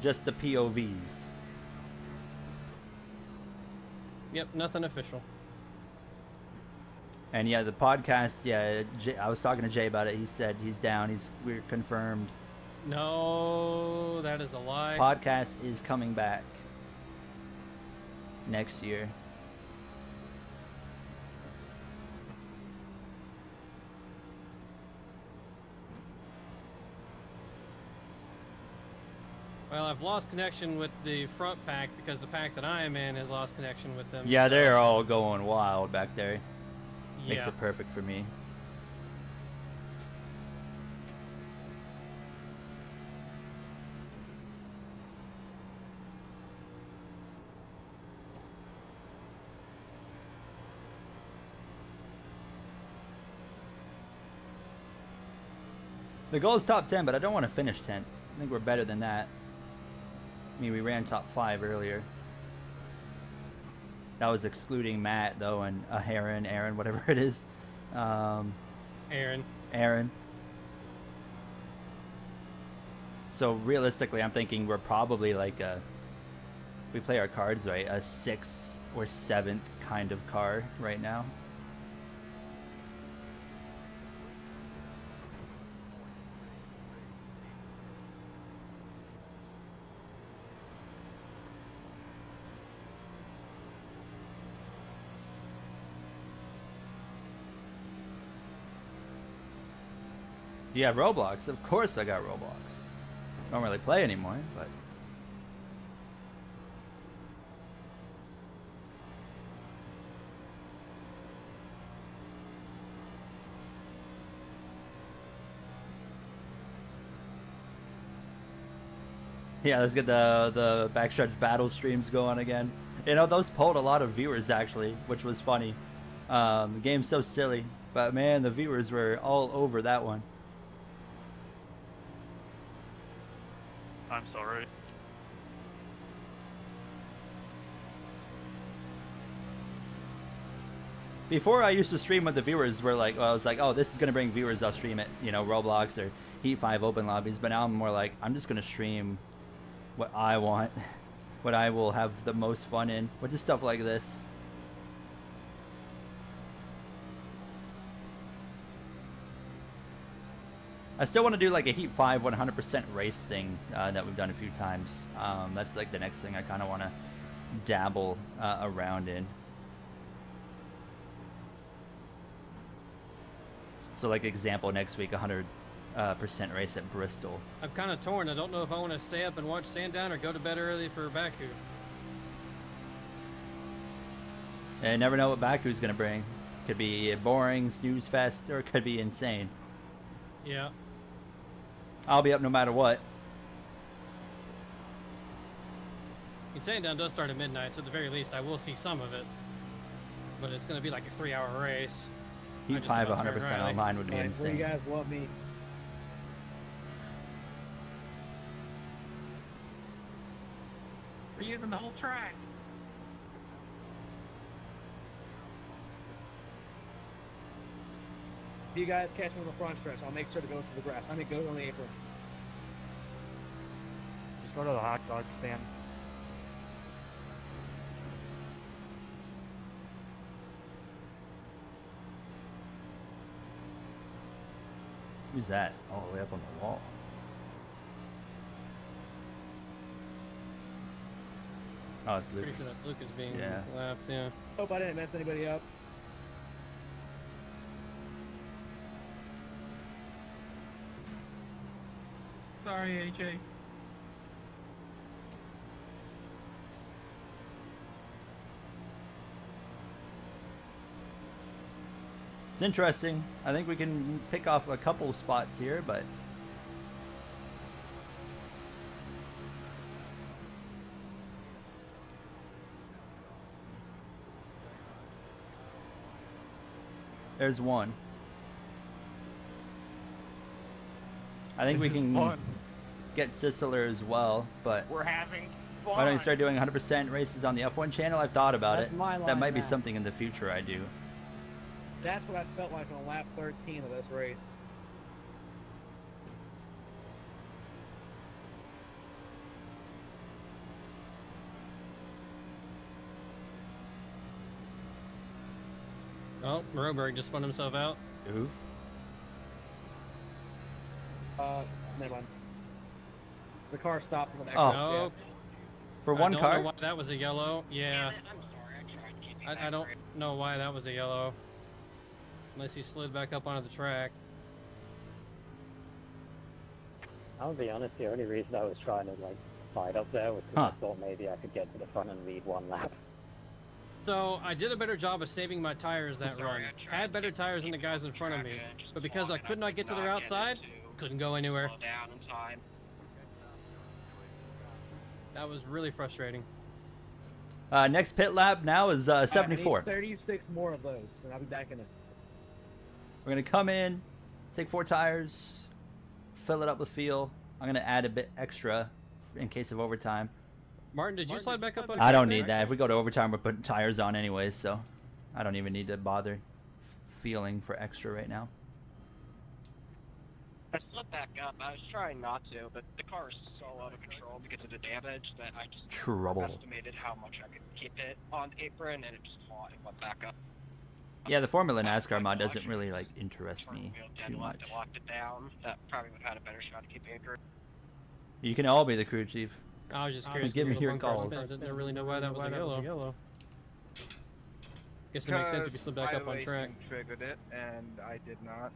Just the POVs. Yep, nothing official. And yeah, the podcast, yeah, I was talking to Jay about it. He said he's down. We're confirmed. No, that is a lie. Podcast is coming back next year. Well, I've lost connection with the front pack because the pack that I am in has lost connection with them. Yeah, so- they're all going wild back there. Makes Yeah. it perfect for me. The goal is top 10, but I don't want to finish 10. I think we're better than that. I mean, we ran top 5 earlier. That was excluding Matt, though, and Aaron, whatever it is. Aaron. So realistically, I'm thinking we're probably like if we play our cards right, a 6th or 7th kind of car right now. Do you have Roblox? Of course I got Roblox. Don't really play anymore, but... Yeah, let's get the backstretch battle streams going again. You know, those pulled a lot of viewers, actually, which was funny. The game's so silly, but man, the viewers were all over that one. I'm sorry. Before I used to stream with the viewers were like, well, I was like, oh, this is going to bring viewers, I'll stream it, you know, Roblox or Heat 5 open lobbies. But now I'm more like, I'm just going to stream what I want, what I will have the most fun in, which is stuff like this. I still want to do like a Heat 5 100% race thing that we've done a few times. That's like the next thing I kind of want to dabble around in. So like example, next week 100% race at Bristol. I'm kind of torn. I don't know if I want to stay up and watch Sandown or go to bed early for Baku. And I never know what Baku's going to bring. Could be a boring snooze fest or it could be insane. Yeah. I'll be up no matter what. I mean, Sandown does start at midnight, so at the very least I will see some of it. But it's going to be like a 3-hour race. Heat 5 100% online would be Where insane. you guys want me? We're using the whole track. If you guys catch me on the front stretch, I'll make sure to go to the grass. I mean, go on the apron. Just go to the hot dog stand. Who's that? All the way up on the wall. Oh, it's Pretty sure Lucas. that's Lucas being Yeah. lapped, yeah. Hope I didn't mess anybody up. Sorry, AJ. It's interesting. I think we can pick off a couple spots here, but there's one. I think we can. One. get Sisler as well, but We're having fun. why don't you start doing 100% races on the F1 channel? I've thought about That's it. my That line, might be Matt. something in the future I do. That's what I felt like on lap 13 of this race. Oh, Roberg just spun himself out. Oof. Never mind. The car stopped with an Oh. exit. No. For one I don't car? know why that was a yellow. Yeah. I'm sorry, I tried keeping I that don't grip. know why that was a yellow. Unless he slid back up onto the track. I'll be honest, the only reason I was trying to like fight up there was because I thought maybe I could get to the front and lead one lap. So I did a better job of saving my tires that Sorry, run. I tried Had better keep- tires than the keeping guys up in with front of me. traction, just But because I long could enough not to get to the not route get side, into couldn't go anywhere. slow down in time. That was really frustrating. Next pit lap now is 74. I need 36 more of those, and I'll be back in it. We're going to come in, take 4 tires, fill it up with fuel. I'm going to add a bit extra in case of overtime. Martin, did you slide back up on I don't track need there? that. If we go to overtime, we're putting tires on anyways, so I don't even need to bother feeling for extra right now. I slid back up. I was trying not to, but the car is so out of control because of the damage that I just Trouble. estimated how much I could keep it on the apron, and it just fought and went back up. Yeah, the Formula NASCAR mod doesn't really like interest me too much. It locked it down. That probably would have had a better shot to keep anchored. You can all be the crew chief. I was just curious. Give me because your the bumper calls. spin. I didn't really know why that was a yellow. Guess it makes sense if you slid back up on Violation track. triggered it, and I did not.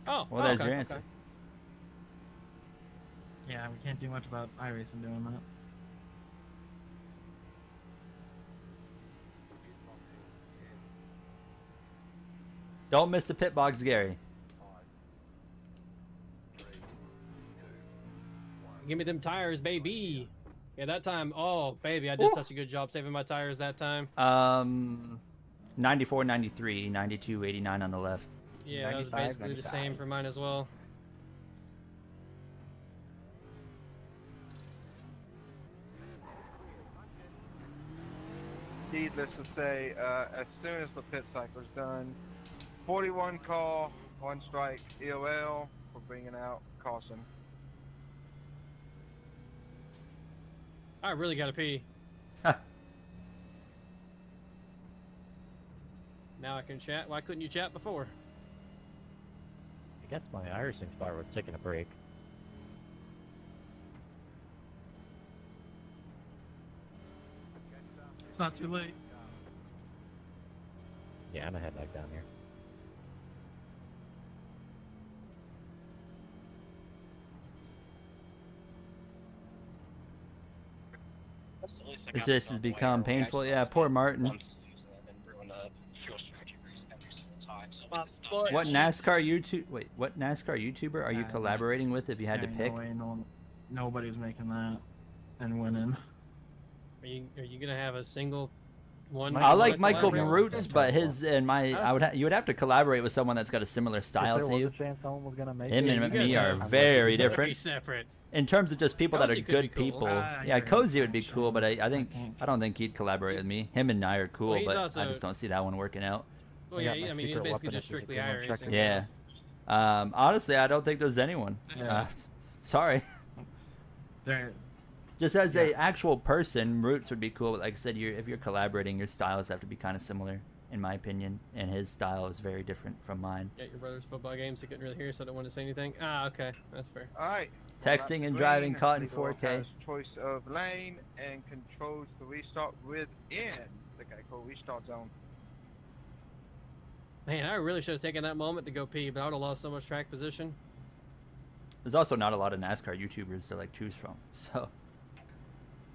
Oh, Well, there's okay, your answer. okay. Yeah, we can't do much about iRacing doing that. Don't miss the pit box, Gary. Give me them tires, baby. Yeah, that time. Oh, baby, I did such a good job saving my tires that time. 94, 93, 92, 89 on the left. Yeah, that was 95, basically the same 95. for mine as well. Needless to say, as soon as the pit cycle is done, 41 call, 1 strike, EOL for bringing out caution. I really gotta pee. Now I can chat. Why couldn't you chat before? I guess my iRacing spot was taking a break. It's not too late. Yeah, I'm gonna head back down here. That's the least I This got has myself become later, painful. guys. Yeah, poor Martin. Once the season and ruin the fuel strategy race every single time. So My it's not foot. fair. What NASCAR YouTube? Wait, what NASCAR YouTuber are you Yeah, collaborating with? If you had to Yeah, pick, No way, nobody's making that and winning. Are you gonna have a single one? I like one Michael collaborate? Roots, but his and my you would have to collaborate with someone that's got a similar style if to there was you. a chance someone was gonna make Him it, you and guys me are have- very Pretty different separate. in terms of just people that are Cozy could be good cool. people. I Yeah, agree. Cozy would be cool, but I don't think he'd collaborate with me. Him and I are cool, he's but I also- just don't see that one working out. Well, I yeah, got my I mean, he's secret basically weapon just if there's a strictly criminal check iRacing. Yeah. Honestly, I don't think there's anyone. Yeah. Sorry. They're, Just as a actual person, Roots would be cool. But like I said, if you're collaborating, your styles have to be kind of similar, in my opinion. And his style is very different from mine. Yeah, your brother's football game, so you couldn't really hear, so I don't want to say anything. Ah, okay, that's fair. Alright. Texting and driving caught in 4K. Has choice of lane and controls the restart within the Geico restart zone. Man, I really should have taken that moment to go pee, but I would have lost so much track position. There's also not a lot of NASCAR YouTubers to like choose from. So,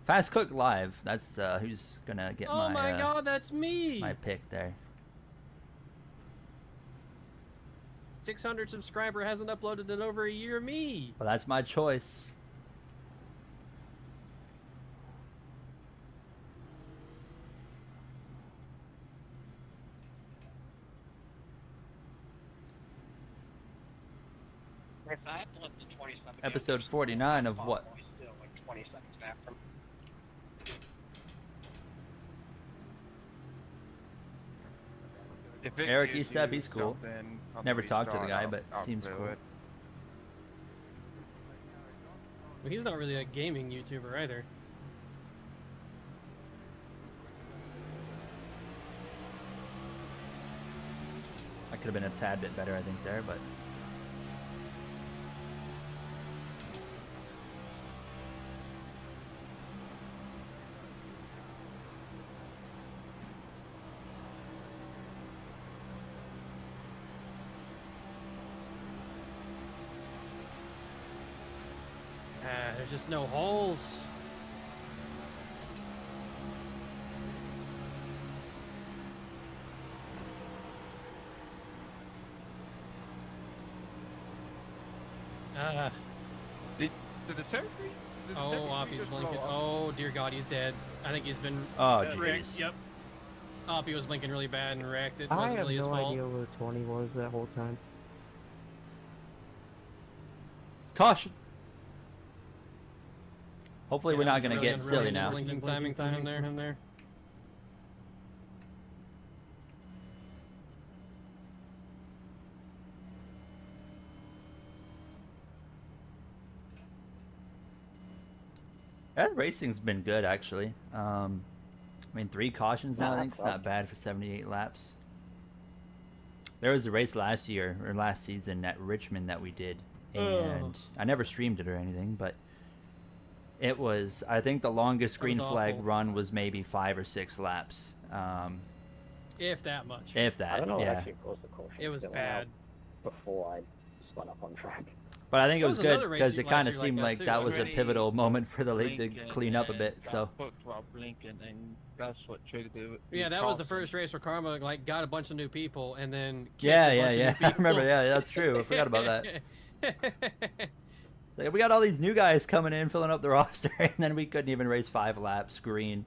Fast Cook Live. That's who's gonna get Oh my my god, that's me! my pick there. 600 subscriber hasn't uploaded in over a year. Me. Well, that's my choice. If I had to let the 27 Episode 49 of what? Still like 20 seconds back from. If it Eric gives Estep, you he's cool. something on Never the talked to the restart, guy, but I'll seems do cool. it. Well, he's not really a gaming YouTuber either. I could have been a tad bit better, I think, there, but There's just no holes. Did the surgery? Oh, Oppie's blinking. Oh, dear God, he's dead. I think he's been oh, wrecked. jeez. Yep. Oppie was blinking really bad and wrecked. It I wasn't have really his no fault. idea where 20 was that whole time. Caution. Hopefully, Yeah, we're that not was going to really get silly really now. Blinking timing for him there. That racing's been good, actually. I mean, 3 cautions now, I think. It's not bad for 78 laps. There was a race last year, or last season, at Richmond that we did. And I never streamed it or anything, but it was, I think the longest green flag run was maybe 5 or 6 laps. If that much. If that, I don't know what yeah. actually caused the caution. It was It went out bad. before I spun up on track. But I think it There was was good another race because it last kind of year like seemed that like too. that was a Already pivotal moment for the league to Lincoln clean up a and bit. got So hooked while blinking, and that's what triggered the Yeah, that was the caution. first race where Karma like got a bunch of new people and then kicked yeah, a yeah, bunch of yeah. new I people. remember. Yeah, that's true. I forgot about that. It's like, we got all these new guys coming in, filling up the roster, and then we couldn't even race 5 laps green.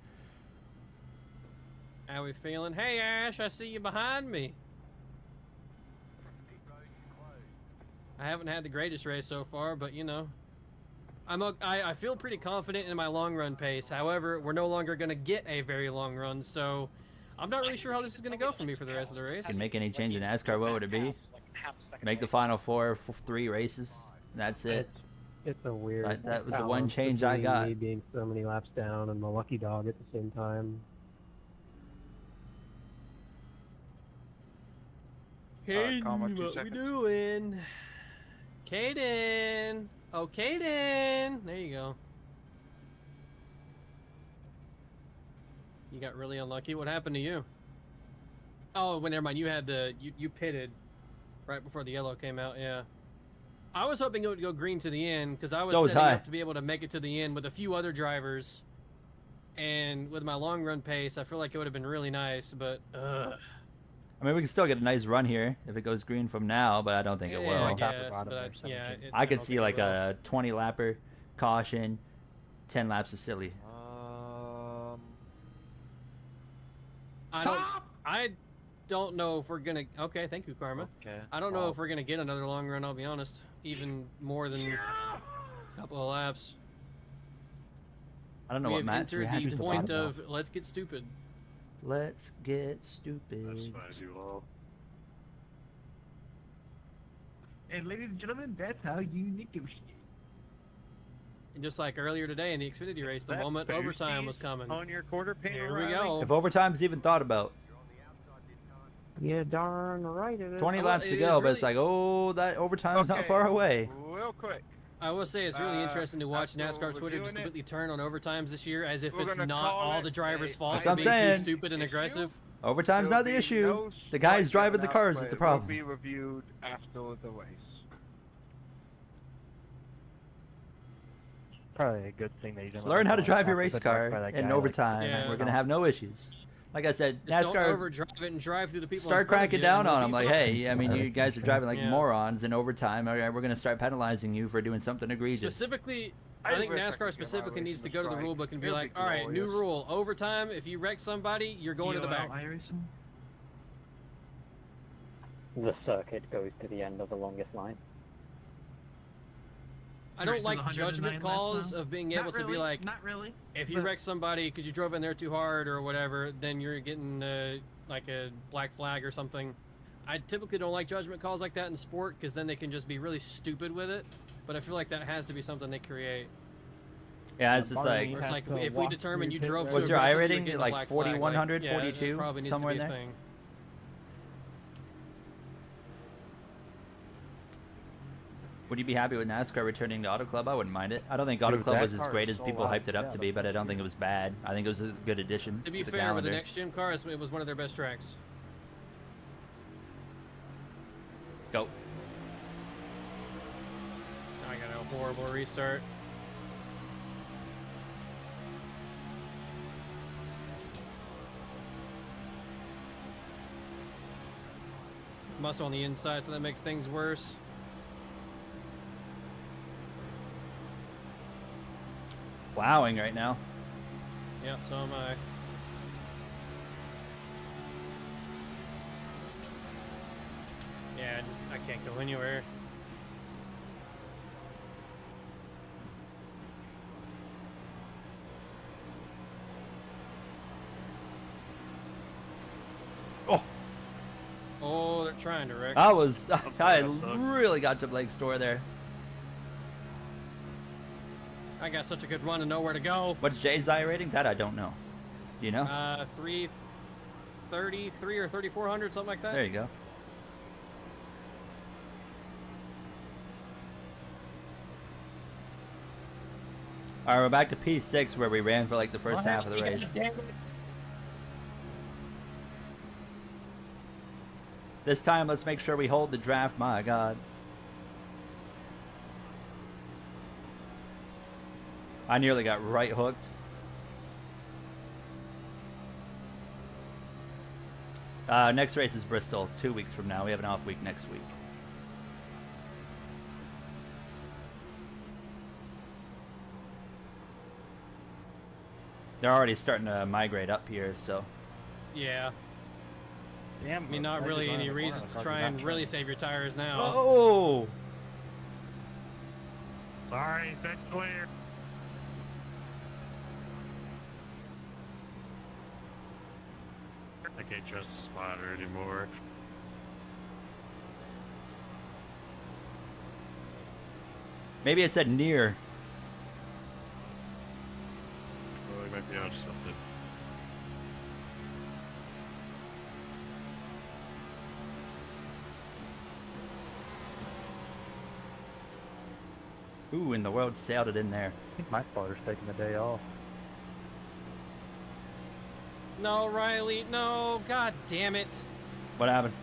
How we feeling? Hey Ash, I see you behind me. I haven't had the greatest race so far, but you know, I feel pretty confident in my long run pace. However, we're no longer going to get a very long run, so I'm not really sure how this is going to go for me for the rest of the race. Can make any change in NASCAR, what would it be? Make the final 3 races. That's it. It's a weird. That was the one balance change I between got. Me being so many laps down and the lucky dog at the same time. Hey, Karma, 2 what we seconds. doing? Kaden! Oh, Kaden! There you go. You got really unlucky. What happened to you? Oh, well, never mind. You had you pitted right before the yellow came out. Yeah. I was hoping it would go green to the end because I was setting up to be able to make it to the end with a few other drivers. And with my long run pace, I feel like it would have been really nice, but I mean, we can still get a nice run here if it goes green from now, but I don't think it will. I guess, but I could see like a 20 lapper caution, 10 laps of silly. I don't know if we're gonna. Okay, thank you, Karma. Okay. I don't know if we're gonna get another long run. I'll be honest, even more than a couple of laps. I don't know we what have Matt's entered reaction the to point that. of let's get stupid. Let's get stupid. And ladies and gentlemen, that's how you negotiate. And just like earlier today in the Xfinity race, the That moment boost overtime was coming. on your quarter pane. Here we go. If overtime's even thought about. Yeah, darn right it is. 20 Well, laps it to is go, but really- it's like, oh, that overtime's not far away. Real quick. I will say it's really interesting to watch after NASCAR Twitter just reviewing it, completely turn on overtimes this year, as if we're it's gonna not call all it the drivers' a- fault That's for what I'm being saying. too stupid and aggressive. Overtime's There'll not the be issue. no The guys spike driving the given cars out, is the but it will problem. be reviewed after the race. Probably a good thing that you didn't Learn how to drive your after race the truck car by that in guy, overtime. Yeah. and we're going to have no issues. Like I said, Just don't NASCAR, overdrive it and drive through the people. start in front of cracking you down and on we'll them. be Like, fine. hey, I mean, you guys are driving like Yeah. morons in overtime. All right, we're going to start penalizing you for doing something egregious. Specifically, I I think wish I could NASCAR get specifically my needs to race go to the strike. rule book and be It'll like, be all right, new glorious. rule, overtime, if you wreck somebody, you're going to the back. The circuit goes to the end of the longest line. I don't versus like 109 judgment laps calls now? of being Not able to really, be like, not really. if you but- wreck somebody because you drove in there too hard or whatever, then you're getting like a black flag or something. I typically don't like judgment calls like that in sport because then they can just be really stupid with it. But I feel like that has to be something they create. Yeah, it's just Barney like, Or it's has like to if we walk determine through you pit drove road. too what's your I aggressively, you're rating? getting a Like black flag. 4100, yeah, that 42, probably needs somewhere to be in a there? thing. Would you be happy with NASCAR returning to Auto Club? I wouldn't mind it. I don't think Auto Dude, Club that was as car great is as so people loud. hyped it up Yeah, to be, but I that's don't think it was bad. I think it was a good addition To be the fair, calendar. with the next gen cars, it was one of their best tracks. Go. I got a horrible restart. Muscle on the inside, so that makes things worse. Plowing right now. Yep, so am I. Yeah, I can't go anywhere. Oh. Oh, they're trying to wreck. I really got to Blake's store there. I got such a good run and nowhere to go. What's Jay's I rating? That I don't know. Do you know? 333 or 3400, something like that. There you go. All right, we're back to P6 where we ran for like the first half of the race. This time, let's make sure we hold the draft. My God. I nearly got right hooked. Next race is Bristol, 2 weeks from now. We have an off week next week. They're already starting to migrate up here, so. Yeah. Damn. I mean, not really any reason to try and really save your tires now. Oh! Sorry, that's clear. I can't trust the spotter anymore. Maybe it said near. Oh, he might be onto something. Ooh, and the world sailed it in there. I think my spotter's taking the day off. No, Riley, no, god damn it. What happened?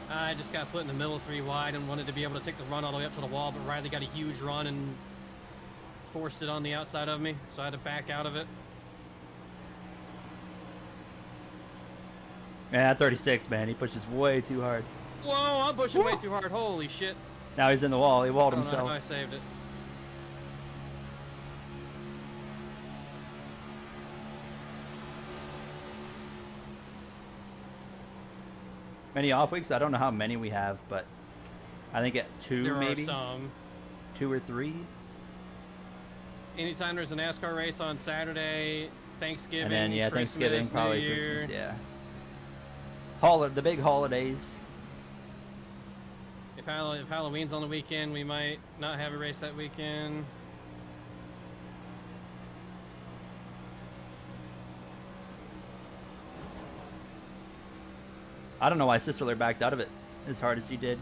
I just got put in the middle 3 wide and wanted to be able to take the run all the way up to the wall, but Riley got a huge run and forced it on the outside of me, so I had to back out of it. Yeah, 36, man. He pushes way too hard. Whoa, I'm pushing way too hard. Holy shit. Now he's in the wall. He walled I don't know how himself. I saved it. Many off weeks? I don't know how many we have, but I think at 2 There maybe. are some. 2 or 3. Anytime there's a NASCAR race on Saturday, Thanksgiving, And then, yeah, Christmas, Thanksgiving, New probably Year. Christmas, yeah. The big holidays. If Halloween's on the weekend, we might not have a race that weekend. I don't know why Sisterler backed out of it as hard as he did.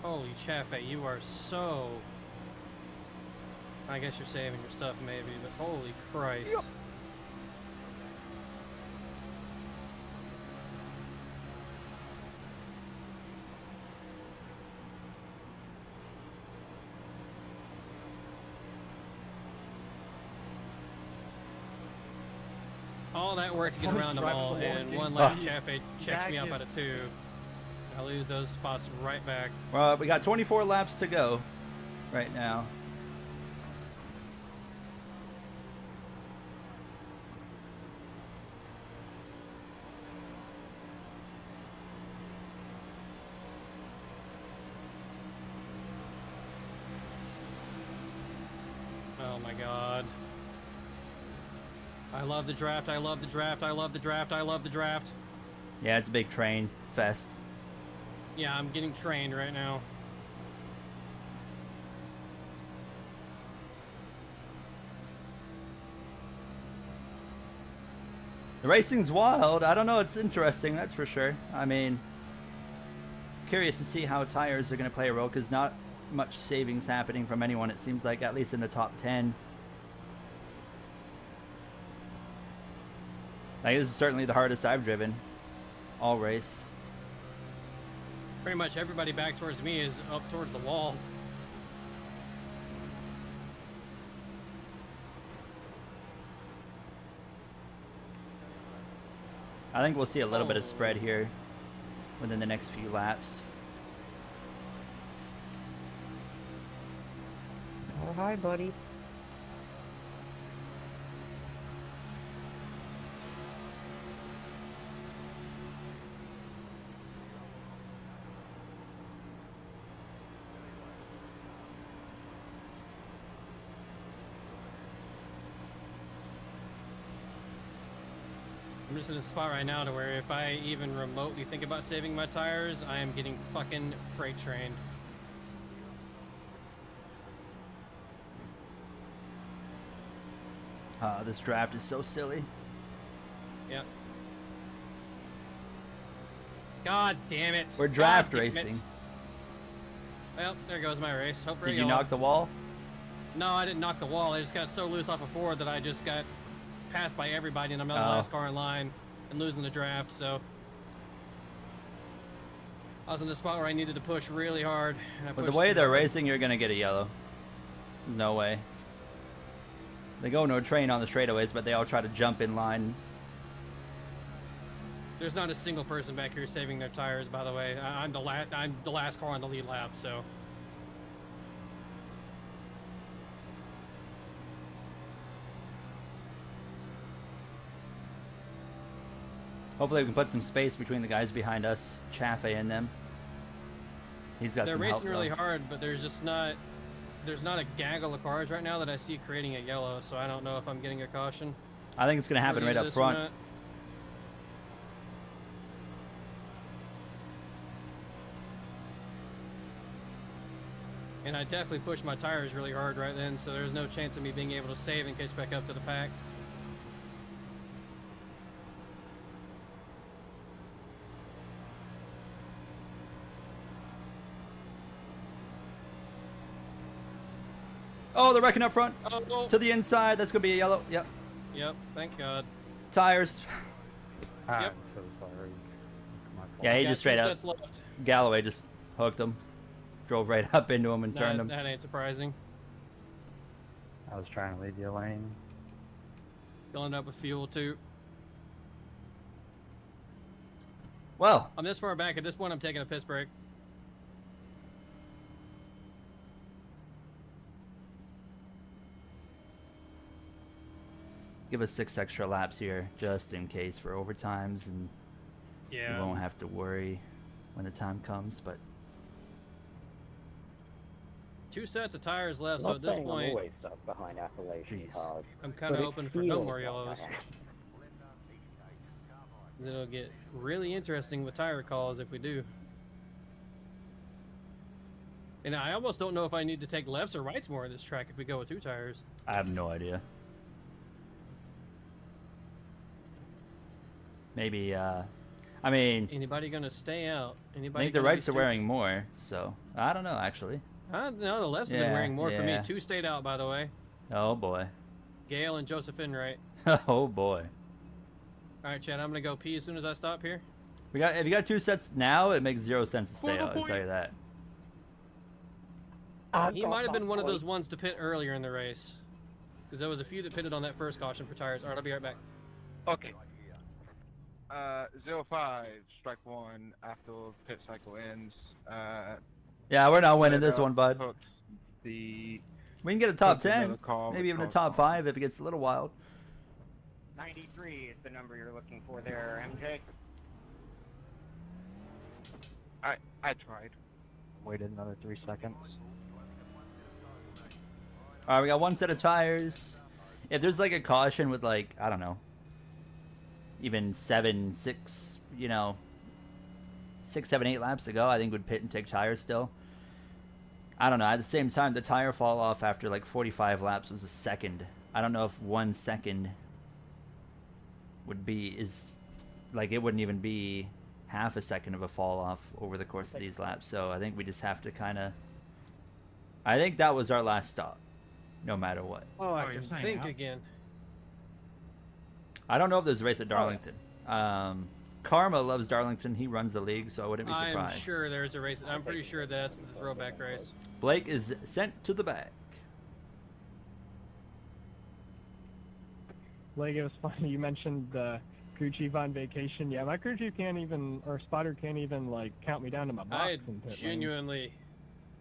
Holy Chaffee, you are so... I guess you're saving your stuff maybe, but holy Christ. Yep. All that work to get around them all, and one lap Chaffee checks me up out of 2. I lose those spots right back. Well, we got 24 laps to go right now. Oh my god. I love the draft, I love the draft, I love the draft, I love the draft. Yeah, it's a big train fest. Yeah, I'm getting trained right now. The racing's wild. I don't know. It's interesting, that's for sure. I mean, curious to see how tires are going to play a role because not much savings happening from anyone, it seems like, at least in the top 10. Like, this is certainly the hardest I've driven all race. Pretty much everybody back towards me is up towards the wall. I think we'll see a little bit of spread here within the next few laps. Oh, hi, buddy. I'm just in a spot right now to where if I even remotely think about saving my tires, I am getting fucking freight trained. This draft is so silly. Yep. God damn it. We're draft God damn it. racing. Well, there goes my race. Hope for a Did you yellow. knock the wall? No, I didn't knock the wall. I just got so loose off of forward that I just got passed by everybody, and I'm not the last car in line and losing the draft. So I was in a spot where I needed to push really hard. And I But the pushed way too they're hard. racing, you're going to get a yellow. There's no way. They go no train on the straightaways, but they all try to jump in line. There's not a single person back here saving their tires, by the way. I'm the last car on the lead lap, so. Hopefully we can put some space between the guys behind us, Chaffee and them. He's got They're some racing help, really though. hard, but there's not a gaggle of cars right now that I see creating a yellow, so I don't know if I'm getting a caution. I think it's going to happen right up front. And I definitely pushed my tires really hard right then, so there's no chance of me being able to save and catch back up to the pack. Oh, they're wrecking up front. Oh. To the inside. That's going to be a yellow. Yep. Yep, thank God. Tires. Yep. So sorry. Yeah, he Got just straight 2 up. sets left. Galloway just hooked him. Drove right up into him and turned him. That ain't surprising. I was trying to leave your lane. Filling up with fuel too. Well, I'm this far back. At this point, I'm taking a piss break. give us 6 extra laps here just in case for overtimes, and yeah, we won't have to worry when the time comes. But 2 sets of tires left, so at this point, I'm always stuck behind Appalachian cars. I'm kind of hoping for no more yellows. It'll get really interesting with tire calls if we do. And I almost don't know if I need to take lefts or rights more on this track if we go with 2 tires. I have no idea. Maybe, I mean... Anybody gonna stay out? Anybody? I think the rights are wearing more, so... I don't know, actually. No, the lefts have been wearing more for me. 2 stayed out, by the way. Oh, boy. Gail and Josephine Wright. Oh, boy. Alright, Chad, I'm gonna go pee as soon as I stop here. If you got 2 sets now, it makes 0 sense to stay out, I'll tell you that. He might have been one of those ones to pit earlier in the race. Because there was a few that pitted on that first caution for tires. Alright, I'll be right back. Okay. 05, strike 1 after pit cycle ends. Yeah, we're not winning this one, bud. We can get a top 10, maybe even a top 5 if it gets a little wild. 93 is the number you're looking for there, MJ. I tried. Waited another 3 seconds. All right, we got one set of tires. If there's like a caution with like, I don't know, even 7, 6, you know, 6, 7, 8 laps to go, I think we'd pit and take tires still. I don't know. At the same time, the tire fall off after like 45 laps was a second. I don't know if 1 second would be it wouldn't even be half a second of a fall off over the course of these laps. So I think we just have to kind of. I think that was our last stop, no matter what. Oh, I can think again. I don't know if there's a race at Darlington. Karma loves Darlington. He runs the league, so I wouldn't be surprised. I'm sure there's a race. I'm pretty sure that's the throwback race. Blake is sent to the back. Blake, it was funny. You mentioned the crew chief on vacation. Yeah, my crew chief can't even, or spotter can't even, like, count me down to my box. I in pit lane. genuinely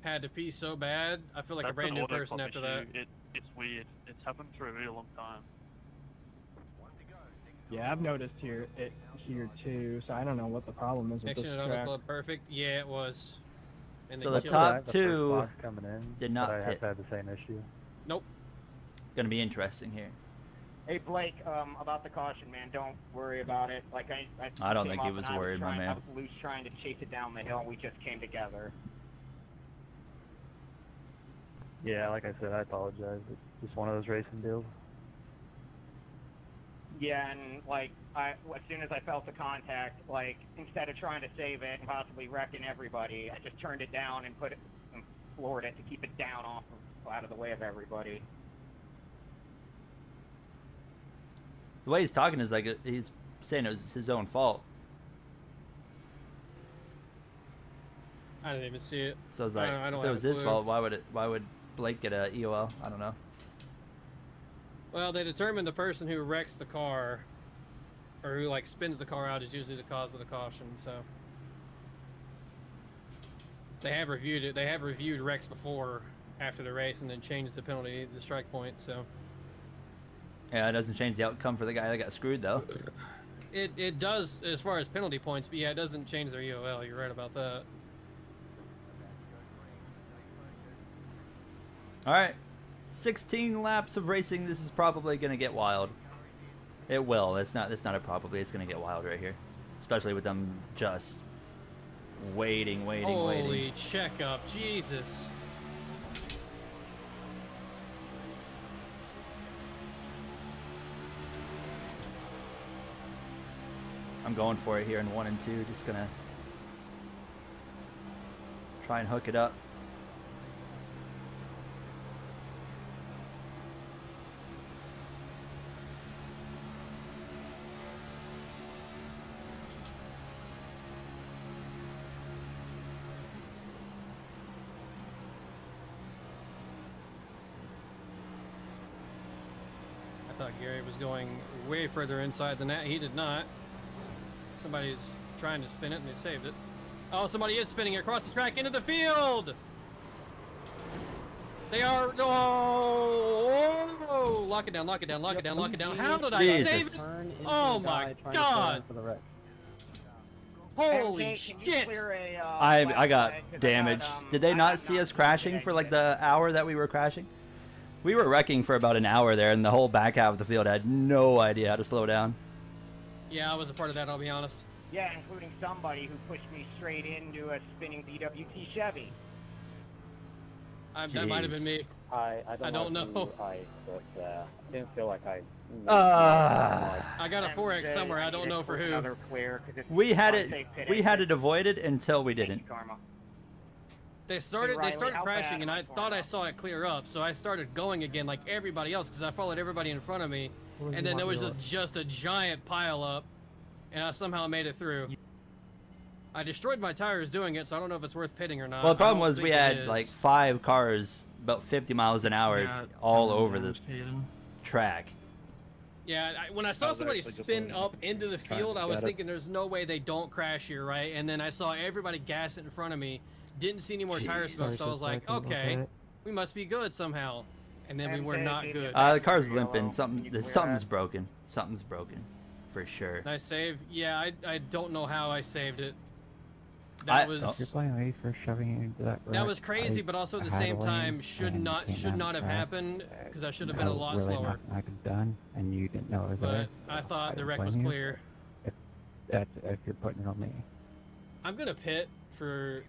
had to pee so bad. I feel like a brand new person after that. It's weird. It's happened for a really long time. Yeah, I've noticed here too, so I don't know what the problem is with Mixing this it on the track. club perfect. Yeah, it was. And So they the killed top it. The first two box coming in, did not but I pit. have had the same issue. Nope. Gonna be interesting here. Hey Blake, about the caution, man, don't worry about it. Like I don't came think he up was and I worried, my trying, man. I was loose trying to chase it down the hill, and we just came together. Yeah, like I said, I apologize. It's just one of those racing deals. Yeah, and like as soon as I felt the contact, like instead of trying to save it and possibly wrecking everybody, I just turned it down and floored it to keep it down out of the way of everybody. The way he's talking is like he's saying it was his own fault. I didn't even see it. So it's like, I don't if it have was a his clue. fault, why would Blake get a EOL? I don't know. Well, they determined the person who wrecks the car, or who like spins the car out, is usually the cause of the caution. So they have reviewed it. They have reviewed wrecks before, after the race, and then changed the penalty, the strike point. So Yeah, it doesn't change the outcome for the guy that got screwed though. it does as far as penalty points, but yeah, it doesn't change their EOL. You're right about that. All right, 16 laps of racing. This is probably gonna get wild. It will. It's not a probably. It's gonna get wild right here, especially with them just waiting. Holy checkup, Jesus! I'm going for it here in 1 and 2. Just gonna try and hook it up. I thought Gary was going way further inside than that. He did not. Somebody's trying to spin it and they saved it. Oh, somebody is spinning it across the track into the field! They are... Oh! Lock it down, lock it down, lock it down, lock it down. How did I save it? Oh my god! Holy shit! I got damaged. Did they not see us crashing for like the hour that we were crashing? We were wrecking for about an hour there, and the whole back half of the field had no idea how to slow down. Yeah, I was a part of that, I'll be honest. Yeah, including somebody who pushed me straight into a spinning BWT Chevy. That might have been me. I don't know. But I didn't feel like I. I got a 4X somewhere. I don't know for who. We had it avoided until we didn't. They started crashing, and I thought I saw it clear up, so I started going again like everybody else because I followed everybody in front of me, and then there was just a giant pile up, and I somehow made it through. I destroyed my tires doing it, so I don't know if it's worth pitting or not. Well, the problem was we had like 5 cars about 50 miles an hour all over the track. Yeah, when I saw somebody spin up into the field, I was thinking there's no way they don't crash here, right? And then I saw everybody gas it in front of me. Didn't see any more tire smoke, so I was like, okay, we must be good somehow. And then we were not good. The car's limping. Something's broken. Something's broken, for sure. Did I save? Yeah, I don't know how I saved it. That was You're blaming me for shoving you into that wreck. that was crazy, but also at the same time should and not came down have the track. happened because I should have been a lot really slower. nothing I could have done, and you didn't know it was there. But I thought the didn't wreck blame was you. clear. If you're putting it on me. I'm gonna pit for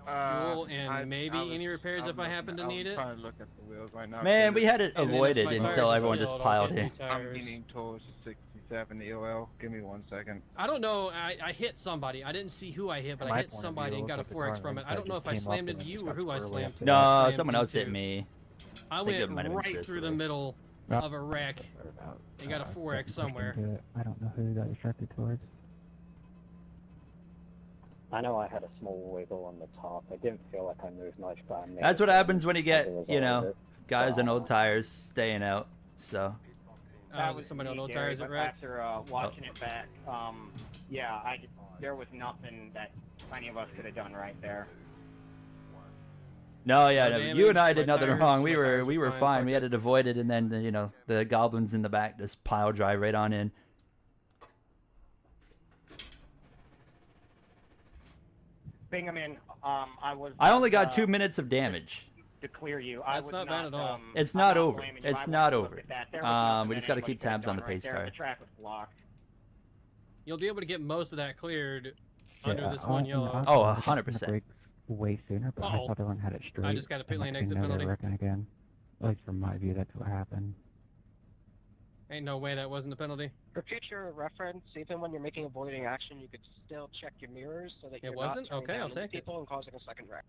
fuel and maybe any repairs if I happen to need it. I'm trying to look at the wheels right now. Man, we had it And then if avoided my tires until are everyone just filled, piled I'll get in. new tires. I'm leaning towards 67 EOL. Give me 1 second. I don't know. I hit somebody. I didn't see who I hit, but I hit somebody and got a 4X from it. I don't know if I slammed into you or who I slammed to. No, someone else hit me. I think it went might have been right through the middle of a wreck and got a 4X somewhere. I don't know who that was directed towards. I know I had a small wiggle on the top. I didn't feel like I moved much, but I made That's what happens when you get, it was you all know, of it. guys on old tires staying out. So. That was somebody on old Gary, tires at but wrecked. after watching it back, yeah, there was nothing that any of us could have done right there. No, yeah, No no, you damage, and I my did nothing tires- wrong. my We tires were are fine. fine. We had it avoided, and then you know the goblins in the back just pile drive right on in. Bingaman, I only got 2 minutes of damage. to clear you. That's not bad at all. It's I'm not over. blaming you. It's I not went to over. look at that. There was nothing We that just got to anybody keep could have tabs on the done right pace there. car. The track was blocked. You'll be able to get most of that cleared under Yeah, this one I yellow. Oh, was gonna 100%. brake way sooner, but I Uh-oh. thought everyone had it straight. I just got a pit and lane next exit thing you know, penalty. they're wrecking again. At least from my view, that's what happened. Ain't no way that wasn't a penalty. For future reference, even when you're making avoiding action, you could still check your mirrors so that you're wasn't? not turning Okay, I'll down into take it. people and causing a second wreck.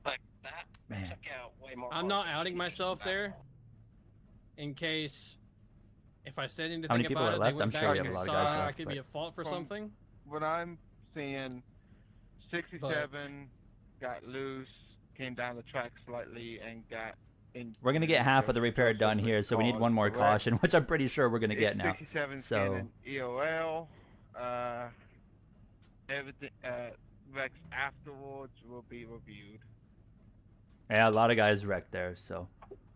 Like that Man. took out way more. I'm cars not than outing you myself back. there. In case, if I said anything How many people about are it, left? they went I'm back sure we and have a lot of saw guys I left, could but- be at fault for From- something. What I'm seeing, 67 got loose, came down the track slightly, and got in. We're gonna get half of the repair done here, so we need one more caution, which I'm pretty sure we're gonna get now. 67 So. getting EOL. Everything. Wrecks afterwards will be reviewed. Yeah, a lot of guys wrecked there. So.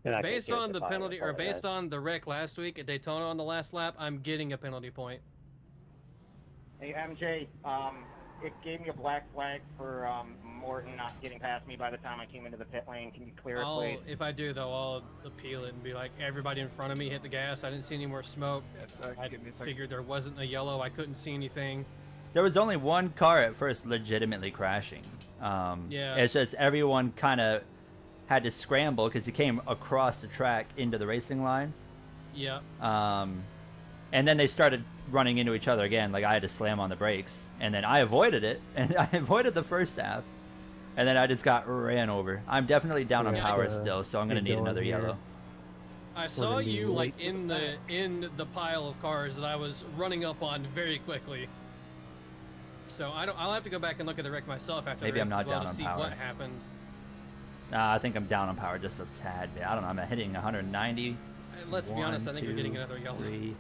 Based on the penalty, or based on the wreck last week at Daytona on the last lap, I'm getting a penalty point. Hey, MJ, it gave me a black flag for Morton not getting past me by the time I came into the pit lane. Can you clear it, please? If I do though, I'll appeal it and be like, everybody in front of me hit the gas. I didn't see any more smoke. I give me a second. figured there wasn't a yellow. I couldn't see anything. There was only one car at first legitimately crashing. Yeah. It's just everyone kind of had to scramble because he came across the track into the racing line. Yeah. And then they started running into each other again. Like I had to slam on the brakes, and then I avoided it, and I avoided the first half, and then I just got ran over. I'm definitely down on Yeah, power still, so I'm gonna need another yellow. I saw you like in the pile of cars that I was running up on very quickly. So I'll have to go back and look at the wreck myself after Maybe the I'm race not as well down to on see power. what happened. I think I'm down on power just a tad bit. I don't know. I'm hitting 190. Let's be honest. I think we're getting another yellow. 3.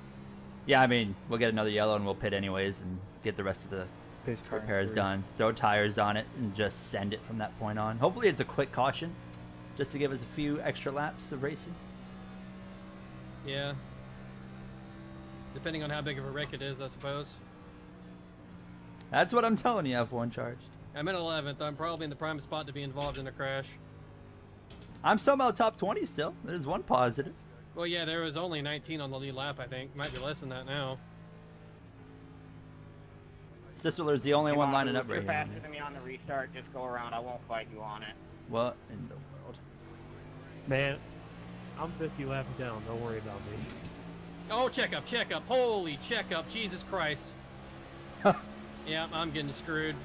Yeah, I mean, we'll get another yellow and we'll pit anyways and get the rest of the repairs done. Throw tires on it and just send it from that point on. Hopefully it's a quick caution just to give us a few extra laps of racing. Yeah. Depending on how big of a wreck it is, I suppose. That's what I'm telling you, F1 charged. I'm in 11th. I'm probably in the prime spot to be involved in a crash. I'm somehow top 20 still. There's one positive. Well, yeah, there was only 19 on the lead lap, I think. Might be less than that now. Sisler's the only one lining up If you're right here. faster than me on the restart, just go around. I won't fight you on it. What in the world? Man, I'm 50 laps down. Don't worry about me. Oh, checkup. Holy checkup. Jesus Christ. Yeah, I'm getting screwed.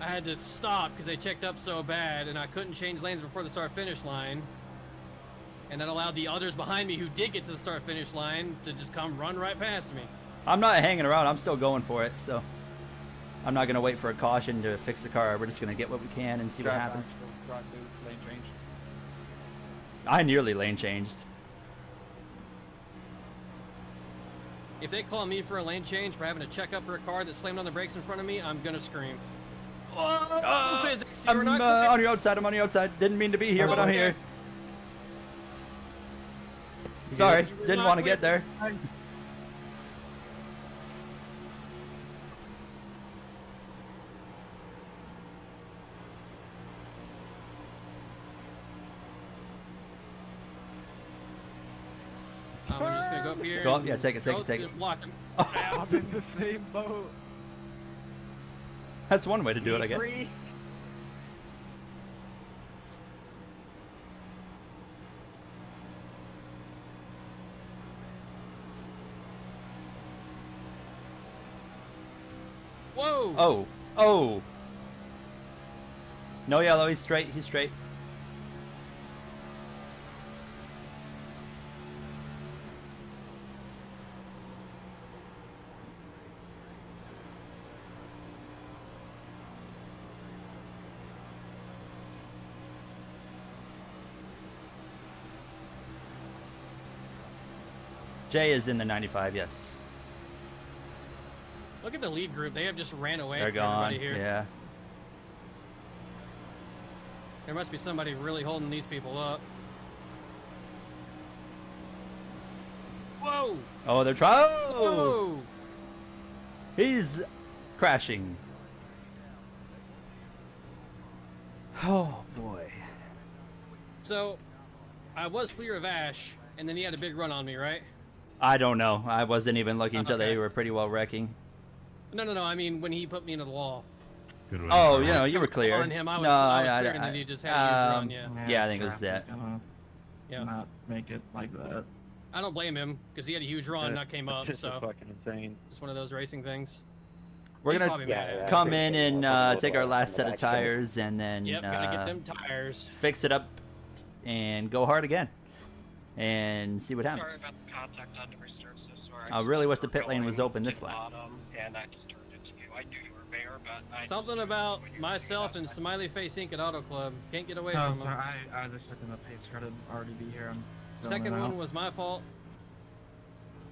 I had to stop because they checked up so bad, and I couldn't change lanes before the start-finish line. And that allowed the others behind me who did get to the start-finish line to just come run right past me. I'm not hanging around. I'm still going for it, so I'm not going to wait for a caution to fix the car. We're just going to get what we can and see what happens. Lane change. I nearly lane changed. If they call me for a lane change for having to check up for a car that slammed on the brakes in front of me, I'm gonna scream. Physics, you're I'm not on your outside. I'm on your outside. Didn't mean to be here, but I'm here. Sorry, didn't want to get there. Go up here. Go up, and yeah, take it, take go it, take it. Block him. I'm in the same boat. That's one way to do it, I guess. Whoa! Oh, oh. No yellow, he's straight, he's straight. Jay is in the 95, yes. Look at the lead group. They have just ran away They're from gone, everybody here. yeah. There must be somebody really holding these people up. Whoa! Oh, they're trying. Whoa! He's crashing. Oh, boy. So, I was clear of Ash, and then he had a big run on me, right? I don't know. I wasn't even looking until they Okay. were pretty well wrecking. No, I mean, when he put me into the wall. Good one. Oh, you know, you were clear. On him, I was clear, and then he just had a huge run, yeah. Yeah, I think it was that. Yeah. Not make it like that. I don't blame him, because he had a huge run, and I came up, This so. is fucking insane. Just one of those racing things. We're He's gonna probably mad at me. come in and take our last set of tires and then Yep, gotta get them tires. fix it up and go hard again and see what Sorry happens. about the contact on the restart, so sorry. I really wish the pit lane was open this lap. Bottom, and I just turned it to you. I knew you were there, but I Something about myself and Smiley Face Inc. at Auto Club. Can't get away Oh, from them. sorry, I was just looking at the pace car to already be here. I'm filling Second it one out. was my fault.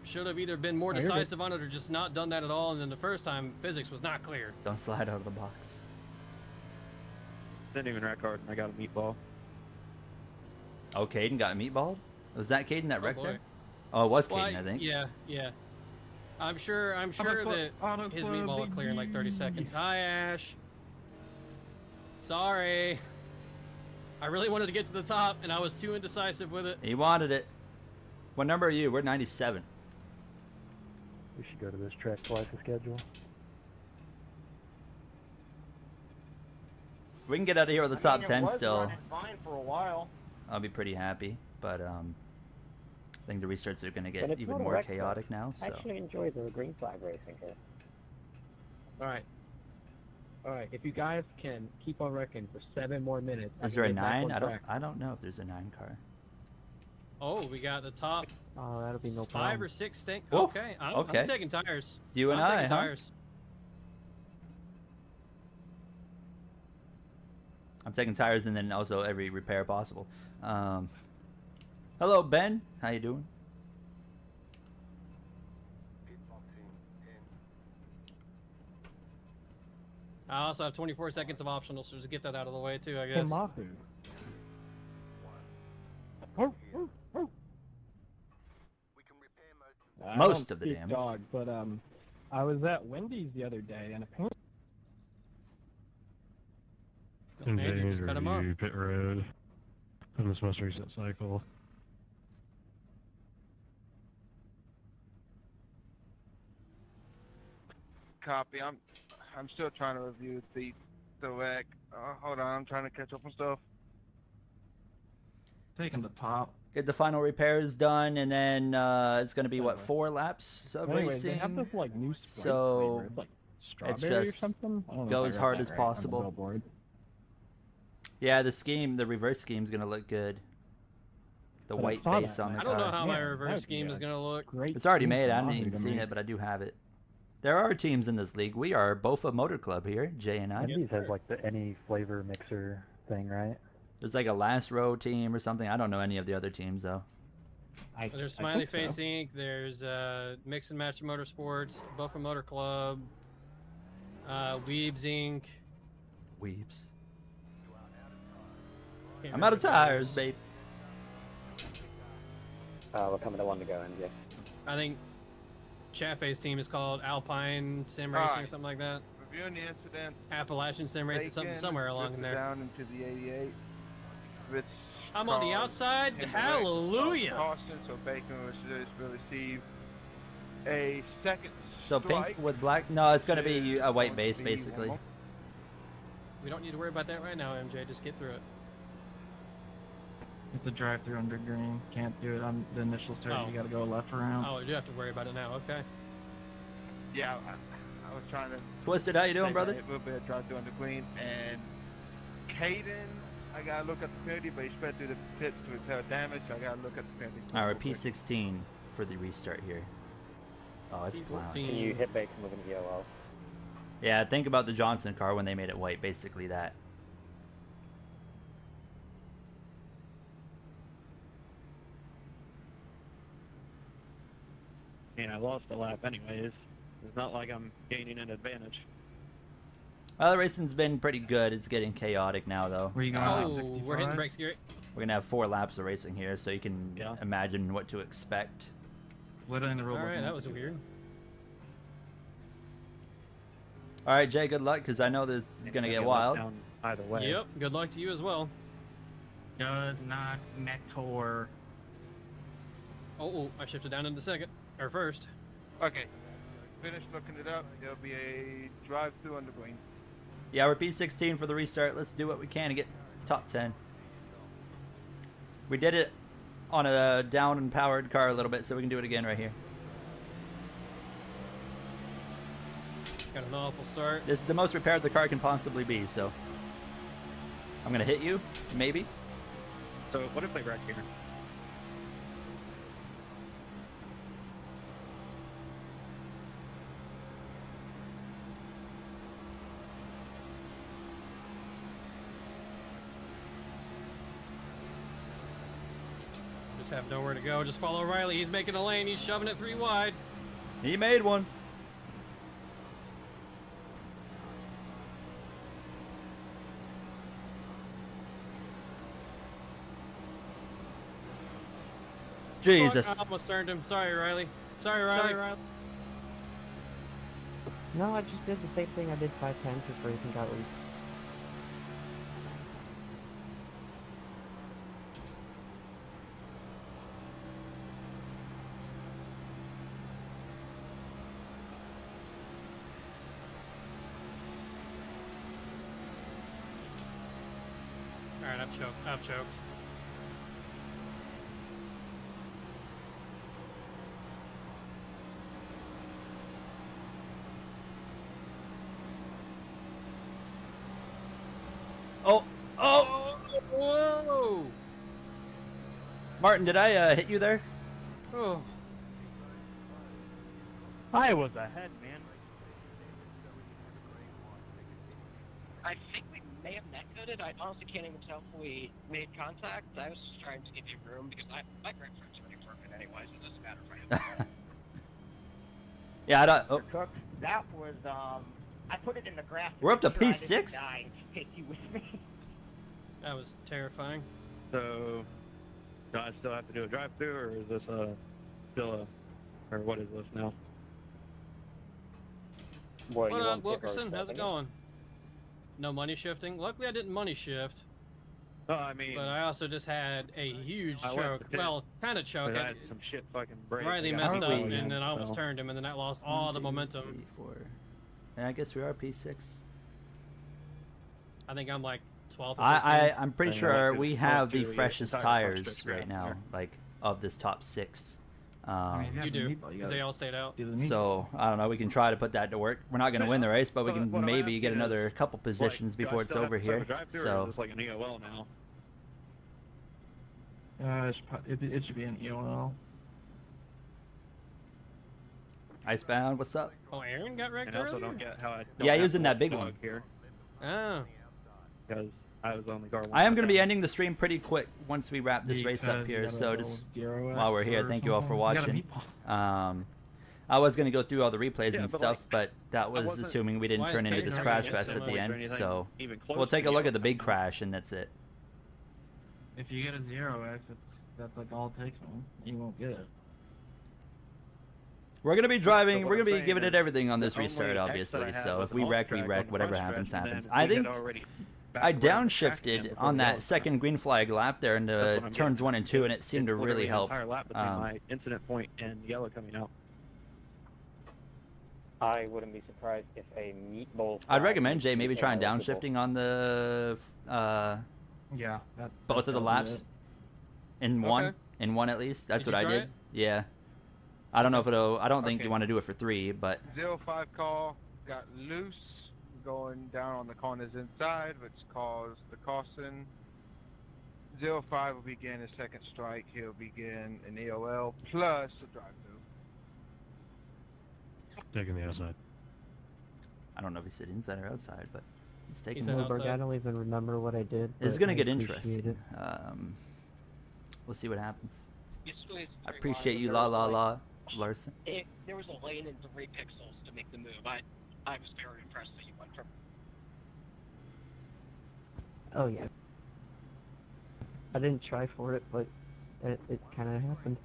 Should have either been more Oh, you're good. decisive on it or just not done that at all. And then the first time, physics was not clear. Don't slide out of the box. Didn't even wreck hard, and I got a meatball. Oh, Caden got a meatball? Was that Caden that wrecked boy. there? Oh, it was Well, Caden, I think. Yeah. I'm sure that his meatball will clear in like 30 seconds. Hi, Ash. Sorry. I really wanted to get to the top, and I was too indecisive with it. He wanted it. What number are you? We're 97. We should go to this track twice the schedule. We can get out of here with the top 10 was still. running fine for a while. I'll be pretty happy, but I think the restarts are going to But get it's even not a more wreck, though. chaotic now. I So actually enjoy the green flag racing here. Alright, if you guys can keep on wrecking for 7 more minutes. is I there a can get back 9? on track. I don't know if there's a 9 car. Oh, we got the top Oh, that'll be no 5 problem. or 6 stink. Oof. Okay, I'm taking tires. It's you and I'm I, taking huh? tires. I'm taking tires and then also every repair possible. Hello, Ben. How you doing? I also have 24 seconds of optional, so just get that out of the way too, I Hey, guess. Mahu. I Most don't of the speak damage. Dog, but I was at Wendy's the other day, and apparently Man, you just cut him off. Review, pit road. On this most recent cycle. Copy. I'm still trying to review the wreck. Hold on, I'm trying to catch up on stuff. Taking the top. Get the final repairs done, and then it's going to be, what, 4 laps of anyways, they have racing? this like new Sprite So, flavor. It's like it's strawberry or just something. I don't know go if I as read hard that as right on the possible. billboard. Yeah, the reverse scheme is going to look good. The But I white saw base that, on the I car. don't know how my Yeah, reverse that'd scheme be is a gonna look. Great It's already scheme made. for I haven't Mahu even to seen make. it, but I do have it. There are teams in this league. We are both a motor club here, Jay and I. Wendy's has like the any flavor mixer thing, right? There's like a last row team or something. I don't know any of the other teams though. There's Smiley Face Inc. There's Mix and Match Motorsports, Buffer Motor Club, Weebs Inc. Weebs. Can't I'm out of remember tires, those. babe. We're coming to 1 to go, and yeah. I think Chaffee's team is called Alpine Sim Racing or Alright. something like that. Reviewing the incident. Appalachian Sim Racing, somewing Bacon somewhere along in drifted there. down into the 88. With I'm on the cause outside. him to Hallelujah. Caution, so Bacon will receive a second So strike. pink with black? No, it's going to be a white base, basically. We don't need to worry about that right now, MJ. Just get through it. It's a drive-through under green. Can't do it on the initial start. Oh. You gotta go left around. Oh, you do have to worry about it now. Okay. Yeah, I was trying to. Twisted, how you doing, take brother? A little bit of drive through under green, and Caden, I gotta look at the penalty, but he sped through the pits to repair damage. I gotta look at the penalty. All right, P16 for the restart here. Oh, it's plowing. Can you hit Bacon with an EOL? Yeah, think about the Johnson car when they made it white. Basically that. I mean, I lost a lap anyways. It's not like I'm gaining an advantage. Well, the racing's been pretty good. It's getting chaotic now, though. Where you going? Oh, we're hitting brakes, Gary. We're gonna have 4 laps of racing here, so you can imagine what to expect. Literally in the rule. All right, that was weird. All right, Jay. Good luck, because I know this is gonna get wild. Either way. Yep. Good luck to you as well. Does not matter. Oh, I shifted down into second or first. Okay, finish looking it up. There'll be a drive through under green. Yeah, we're P16 for the restart. Let's do what we can to get top 10. We did it on a down and powered car a little bit, so we can do it again right here. Got an awful start. This is the most repaired the car can possibly be, so I'm gonna hit you, maybe. So what if they wreck here? Just have nowhere to go. Just follow Riley. He's making a lane. He's shoving it 3 wide. He made one. Jesus. I almost turned him. Sorry, Riley. Sorry, Riley. No, I just did the same thing I did 5 times before you got leaked. Alright, I've choked. I've choked. Oh! Whoa! Martin, did I hit you there? Oh. I was ahead, man. I think we may have netcoded. I honestly can't even tell if we made contact. I was just trying to give you room because my grapefruit's already broken anyway, so it doesn't matter for him. Yeah, I don't. Oh. Cook, that was I put it in the graph. We're up to make sure I P6? didn't die and take you with me. That was terrifying. So, do I still have to do a drive-through, or is this still a, or what is this now? What up, Wilkerson? How's it going? No money shifting. Luckily, I didn't money shift. Oh, I mean, but I also just had a huge I went choke. to pit, Well, kind of choke. I had some shit fucking break. Riley I got messed up, stuck, and then I almost so. turned him, and then I lost all the momentum. 1, 2, 3, 4. Yeah, I guess we are P6. I think I'm like 12th. I'm pretty Yeah, sure like we it's have close the to freshest tire tires punch right around now, here. like of this top 6. You do, because they all stayed out. So I don't know. We can try to put that to work. We're not going to win the race, but we can what I'm maybe get asking another couple positions do I before it's still have over to have a here. drive-through, or So is this like an EOL now? It should be an EOL. Icebound, what's up? Oh, Aaron got wrecked And I also earlier? don't get how I don't Yeah, he have was in that big dog one. here Oh. because I was on the car. I am going to be ending the stream pretty quick once we wrap this race up Because you here. got a So little just gyro while we're here, or thank you all for something. You got a watching. I was going to go through all the replays Yeah, and but, stuff, like, but that was wasn't- assuming we didn't Why is turn into Caden this having crash it fest so at the much? end. Anything So even close we'll take to a look the at the big EOL. crash, and that's it. If you get a 0x, that's like all it takes, man. You won't get it. We're gonna be driving. what We're I'm gonna be saying giving is it everything on the this only restart, X that I obviously. had So was if we an wreck, we alt track wreck. on the Whatever front happens, stretch, and happens. then I we had think already I downshifted on that second green flag lap there into turns 1 and 2, and it seemed to really help. Entire lap between my incident point and yellow coming out. I wouldn't be surprised if a meatball. I'd recommend Jay maybe trying downshifting on the Yeah. both of the laps in one at least. That's Did what you I try did. it? Yeah. I don't know if it'll. I don't think you Okay. want to do it for 3, but 05 car got loose going down on the corners inside, which caused the caution. 05 will begin his second strike. He'll begin an EOL plus a drive-through. Taking the outside. I don't know if he said inside or outside, but he's taking. said the outside. I don't even remember what I did. It's but gonna I get appreciate interesting. it. We'll see what happens. It's really I very appreciate wide, you, but la there la was, la, Larson. There was a lane and 3 pixels to make the move. I was very impressed that you went from. Oh yeah. I didn't try for it, but it kind of happened.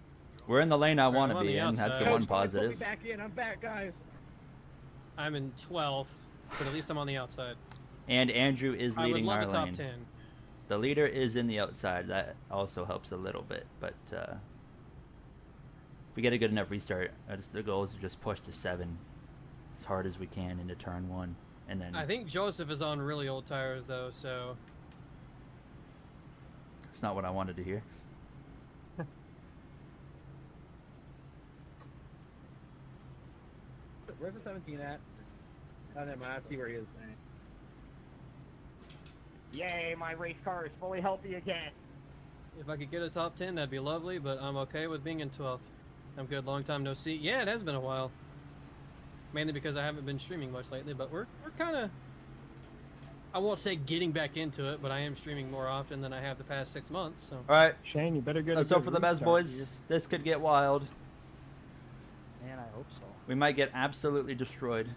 We're in the lane I Alright, want I'm to on be the in. That's the outside. one Coach, put me positive. back in. I'm back, guys. I'm in 12th, but at least I'm on the outside. And Andrew is I would leading love our a top lane. 10. The leader is in the outside. That also helps a little bit, but if we get a good enough restart, the goal is to just push to 7 as hard as we can into turn 1, and then I think Joseph is on really old tires though, so it's not what I wanted to hear. Where's the 17 at? Oh, never mind. I see where he is. Yay, my race car is fully healthy again. if I could get a top 10, that'd be lovely. But I'm okay with being in 12th. I'm good. Long time no see. Yeah, it has been a while. Mainly because I haven't been streaming much lately. But we're kind of. I won't say getting back into it, but I am streaming more often than I have the past 6 months. So. All right. Shane, you better get. Let's hope for the best, boys. This could get wild. Man, I hope so. We might get absolutely destroyed.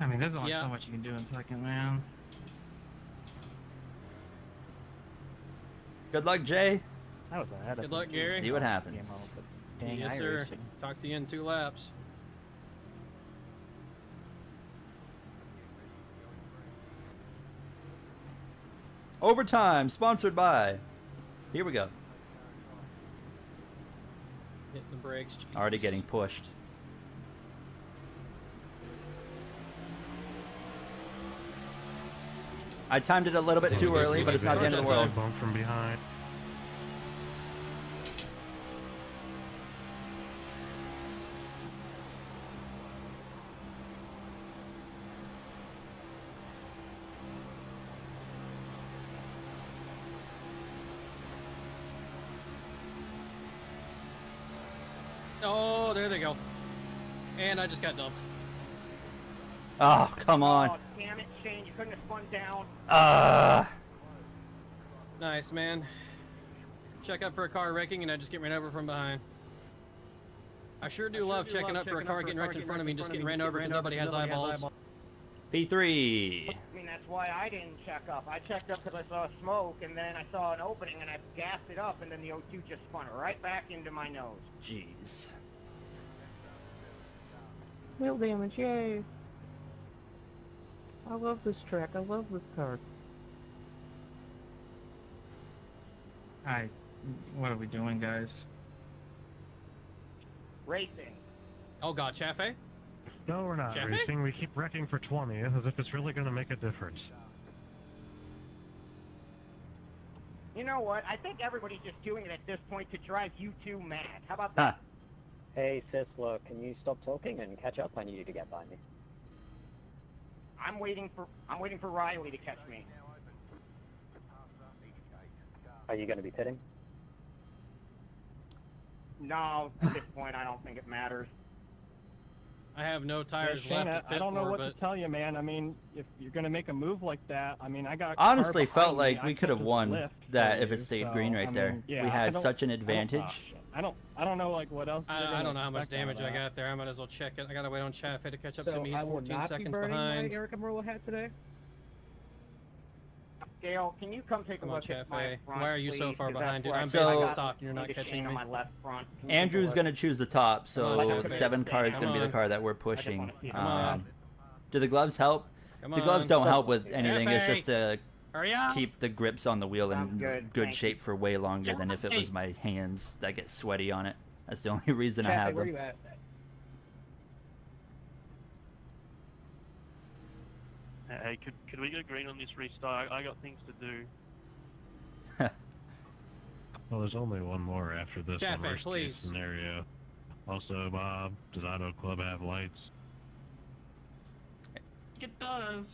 I mean, there's only so much you can do in second, man. Good luck, Jay. That was a Good luck, Gary. See what happens. Dang, Yes, sir. Talk to you in 2 laps. Overtime, sponsored by. Here we go. Hit the brakes. Jesus. Already getting pushed. I timed it a little bit too early, but it's not the end of the world. Bump from behind. Oh, there they go. And I just got dumped. Oh, come on. Oh, damn it, Shane, you couldn't have spun down. Nice, man. Check up for a car wrecking, and I just get ran over from behind. I sure do love checking up for a car getting wrecked in front of me and just getting ran over because nobody has eyeballs. P3. I mean, that's why I didn't check up. I checked up because I saw smoke, and then I saw an opening, and I gassed it up, and then the O2 just spun right back into my nose. Jeez. Wheel damage, yay! I love this track, I love this car. Alright, what are we doing, guys? Racing. Oh god, Chaffee? No, we're not Jeffy? racing. We keep wrecking for 20th as if it's really going to make a difference. You know what? I think everybody's just doing it at this point to drive you two mad. How about that? Hey, Sisla, can you stop talking and catch up? I need you to get by me. I'm waiting for Riley to catch me. Are you going to be pitting? No, at this point, I don't think it matters. I have no tires Shane, left to pit I don't know for, what but to tell you, man. I mean, if you're gonna make a move like that, I mean, I got. a Honestly, car felt behind me. like I we could have just won lift that for if you, it stayed so, green right I there. mean, yeah, We I had don't- such an I don't- advantage. I don't know like what else. they're I gonna don't know how much expect out of damage I that. got there. I might as well check it. I gotta wait on Chaffee to catch up to So me. He's I will 14 not be seconds burning behind. my Erica Merle hat today. Gail, can you come take a Come on, look at my Chaffee. front, Why are you so please? far 'Cause that's behind, dude? where I I'm think I basically got stopped and you're not the catching Shane on me. my left front. Can you take a Andrew's look? going to choose the top, so Come on, the Chaffee. 7 car is Come going to be the on. car that we're I just pushing. wanna see it. Come on. Do the gloves help? Come The gloves on. don't help with anything. It's Chaffee. just a Hurry up! keep the grips on the wheel in Sounds good, thank shape for way longer than if it was my hands that get sweaty on it. That's the only reason I Cafe, have where them. you at? Hey, could we go green on this restart? I got things to do. Well, there's only one more after this Cafe, one, worst please. case scenario. Also, Bob, does Auto Club have lights? It does.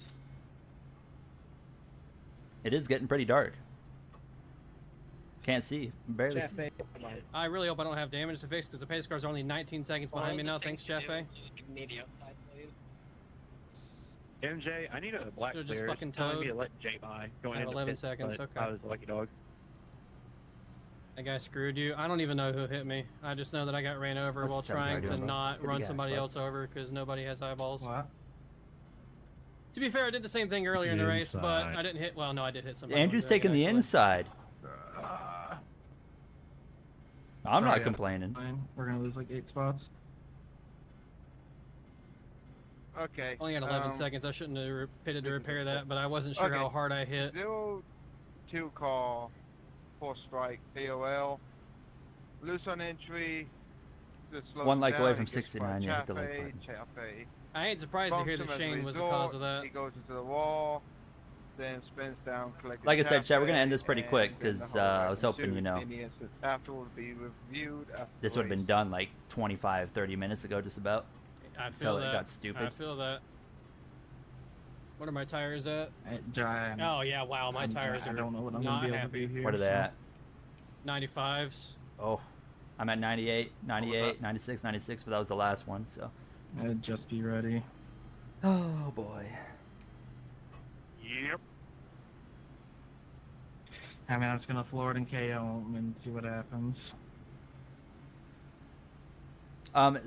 It is getting pretty dark. Can't see. Barely see. Cafe. I really hope I don't have damage to fix because the pace cars are only 19 seconds behind me now. Thanks, Jaffe. Media outside, please. MJ, I need a black Should've just clear. fucking It's telling me towed. to let Jay by. I Going have into 11 pit, seconds, but okay. I was a lucky dog. That guy screwed you. I don't even know who hit me. I just know that I got ran over What's while the second trying guy to doing, bro? not Hit the run gas, somebody bud. else over because nobody has eyeballs. What? To be fair, I did the same thing earlier in the The race, but inside. I didn't hit. Well, no, I did hit somebody. Andrew's on the taking the actually. inside. I'm not yeah. complaining. Fine. We're gonna lose like 8 spots. Okay. Only had 11 seconds. I shouldn't have pitted to repair that, but I wasn't sure Okay. how hard I hit. 0-2 call, 4 strike, POL. Loose on entry. Just slows One him like down, away he from gets 69, you hit the like Chafe, button. Chafe. I ain't surprised to hear Bumps that him as Shane a was the result. cause of that. He goes into the wall, then spins down, collects Like I said, Chad, we're gonna Chafe, end this pretty and quick then the 'cause, whole I was weapon hoping, you suit. know, Any instance after will be reviewed after This the would have been race. done like 25, 30 minutes ago, just about. I Until feel it that. got stupid. I feel that. What are my tires at? Giant. Oh yeah, wow, my tires are I don't know what I'm not gonna be able happy. to do here. What are they so- at? 95s. Oh, I'm at 98, 98, 96, 96, but that was the last one, so. Just be ready. Oh boy. Yep. I mean, I'm just gonna floor it and KO him and see what happens.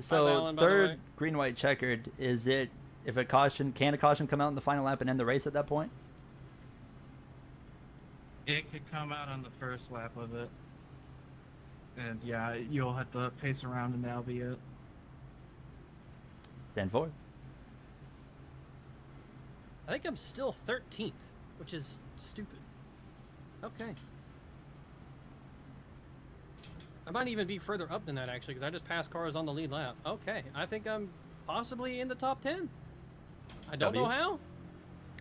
So Alan, by the way. third green white checkered, is it if a caution can a caution come out in the final lap and end the race at that point? It could come out on the first lap of it. And yeah, you'll have to pace around and that'll be it. 10-4. I think I'm still 13th, which is stupid. Okay. I might even be further up than that, actually, because I just passed cars on the lead lap. Okay, I think I'm possibly in the top 10. I don't know how.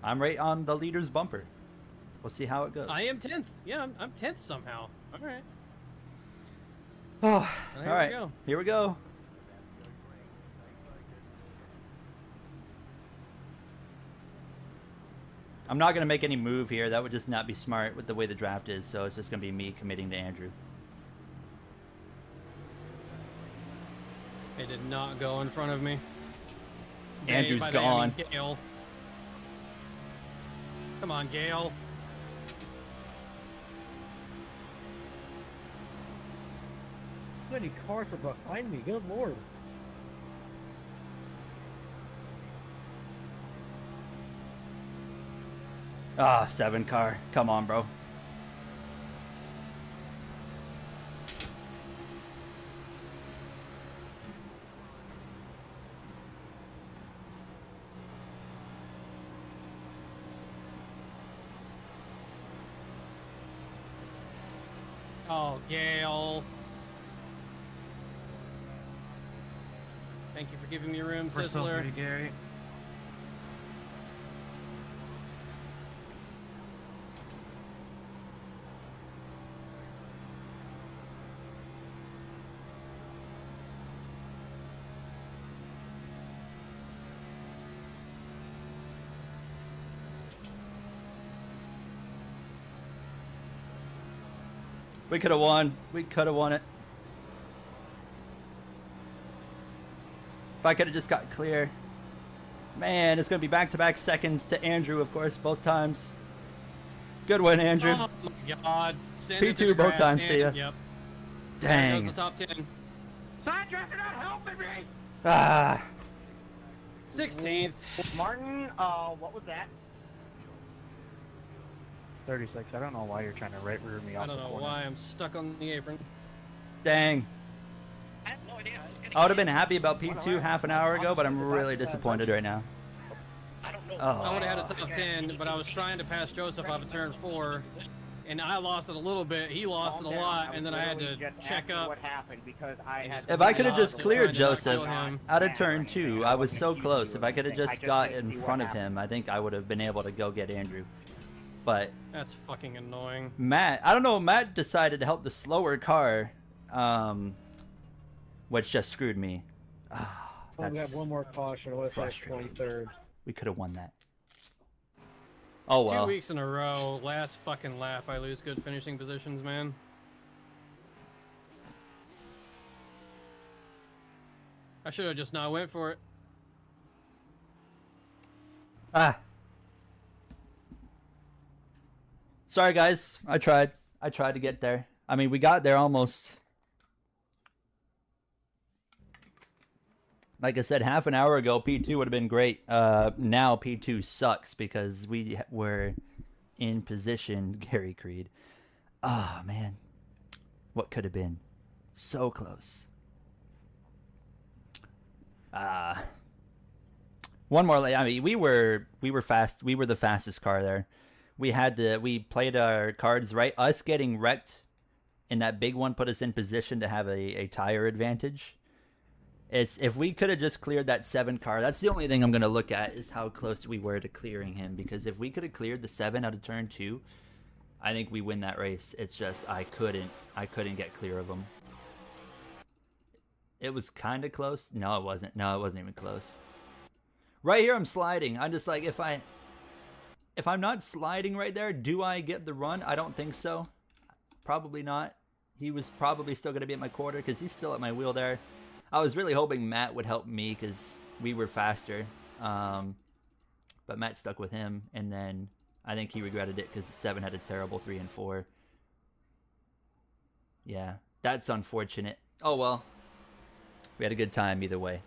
I'm right on the leader's bumper. We'll see how it goes. I am 10th. Yeah, I'm 10th somehow. All right. Oh, Well, all here we right. go. Here we go. I'm not going to make any move here. That would just not be smart with the way the draft is, so it's just going to be me committing to Andrew. It did not go in front of me. Andrew's By that, I mean gone. Gale. Come on, Gale. How many cars are behind me? Good lord. Ah, 7 car. Come on, bro. Oh, Gale. Thank you for giving me room, We're still Sisler. pretty Gary. We could have won. We could have won it. If I could have just got clear. Man, it's going to be back-to-back seconds to Andrew, of course, both times. Good win, Andrew. Oh my God! Send it to P2 the both grass, times to man. you. Yep. There Dang. goes the top 10. Sidetrack, you're not helping me! Ah. 16th. Martin, what was that? 36. I don't know why you're trying to right rear me I off don't the know corner. why I'm stuck on the apron. Dang. I have no idea. I would have been happy about P2 half an hour ago, but I'm really disappointed right now. I don't know I would have had a top 10, but I was trying to pass Joseph off of turn 4, and I lost it a little bit. He lost it a lot, and then I had to check up. What happened because I had. If I could have just cleared Joseph him. out of turn 2, I was so close. If I could have just got in front of him, I think I would have been able to go get Andrew. But that's fucking annoying. Matt, I don't know. Matt decided to help the slower car, which just screwed me. We have one more caution. Let's say 23rd. We could have won that. Oh well. 2 weeks in a row, last fucking lap, I lose good finishing positions, man. I should have just not went for it. Sorry, guys. I tried to get there. I mean, we got there almost. Like I said, half an hour ago, P2 would have been great. Now P2 sucks because we were in position. Gary Creed. Ah, man. What could have been? So close. One more. I mean, we were fast. We were the fastest car there. We played our cards right. Us getting wrecked in that big one put us in position to have a tire advantage. If we could have just cleared that 7 car, that's the only thing I'm going to look at is how close we were to clearing him. Because if we could have cleared the 7 out of turn 2, I think we win that race. It's just I couldn't get clear of him. It was kind of close. No, it wasn't. No, it wasn't even close. Right here, I'm sliding. I'm just like, if I'm not sliding right there, do I get the run? I don't think so. Probably not. He was probably still going to be at my quarter because he's still at my wheel there. I was really hoping Matt would help me because we were faster. But Matt stuck with him, and then I think he regretted it because the 7 had a terrible 3 and 4. Yeah, that's unfortunate. Oh well. We had a good time either way.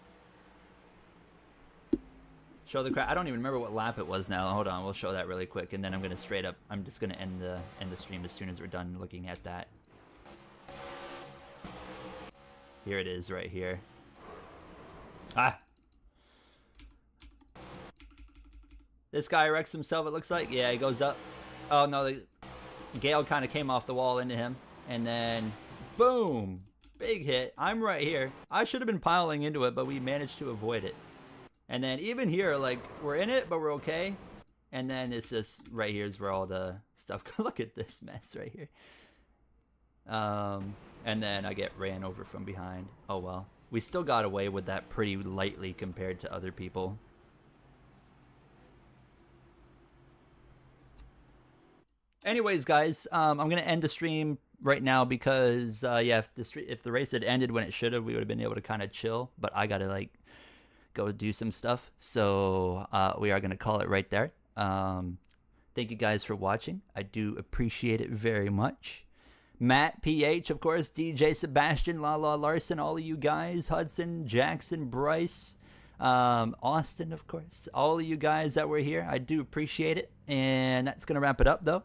Show the crowd. I don't even remember what lap it was now. Hold on, we'll show that really quick, and then I'm gonna straight up. I'm just gonna end the stream as soon as we're done looking at that. Here it is, right here. This guy wrecks himself. It looks like. Yeah, he goes up. Oh no, the Gale kind of came off the wall into him, and then boom, big hit. I'm right here. I should have been piling into it, but we managed to avoid it. And then even here, like, we're in it, but we're okay. And then it's just right here is where all the stuff. Look at this mess right here. And then I get ran over from behind. Oh well. We still got away with that pretty lightly compared to other people. Anyways, guys, I'm gonna end the stream right now because yeah, if the race had ended when it should have, we would have been able to kind of chill. But I gotta like go do some stuff, so we are gonna call it right there. Thank you guys for watching. I do appreciate it very much. Matt, PH, of course, DJ Sebastian, Kyle Larson, all of you guys, Hudson, Jackson, Bryce, Austin, of course, all of you guys that were here. I do appreciate it, and that's gonna wrap it up though.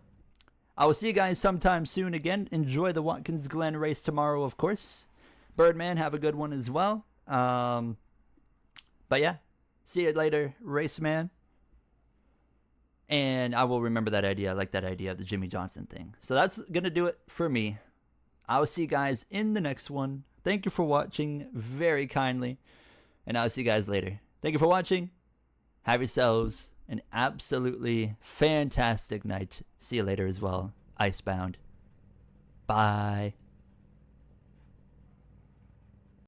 I will see you guys sometime soon again. Enjoy the Watkins Glen race tomorrow, of course. Birdman, have a good one as well. But yeah, see you later, Raceman. And I will remember that idea. I like that idea of the Jimmy Johnson thing. So that's going to do it for me. I will see you guys in the next one. Thank you for watching very kindly. And I'll see you guys later. Thank you for watching. Have yourselves an absolutely fantastic night. See you later as well. Icebound. Bye.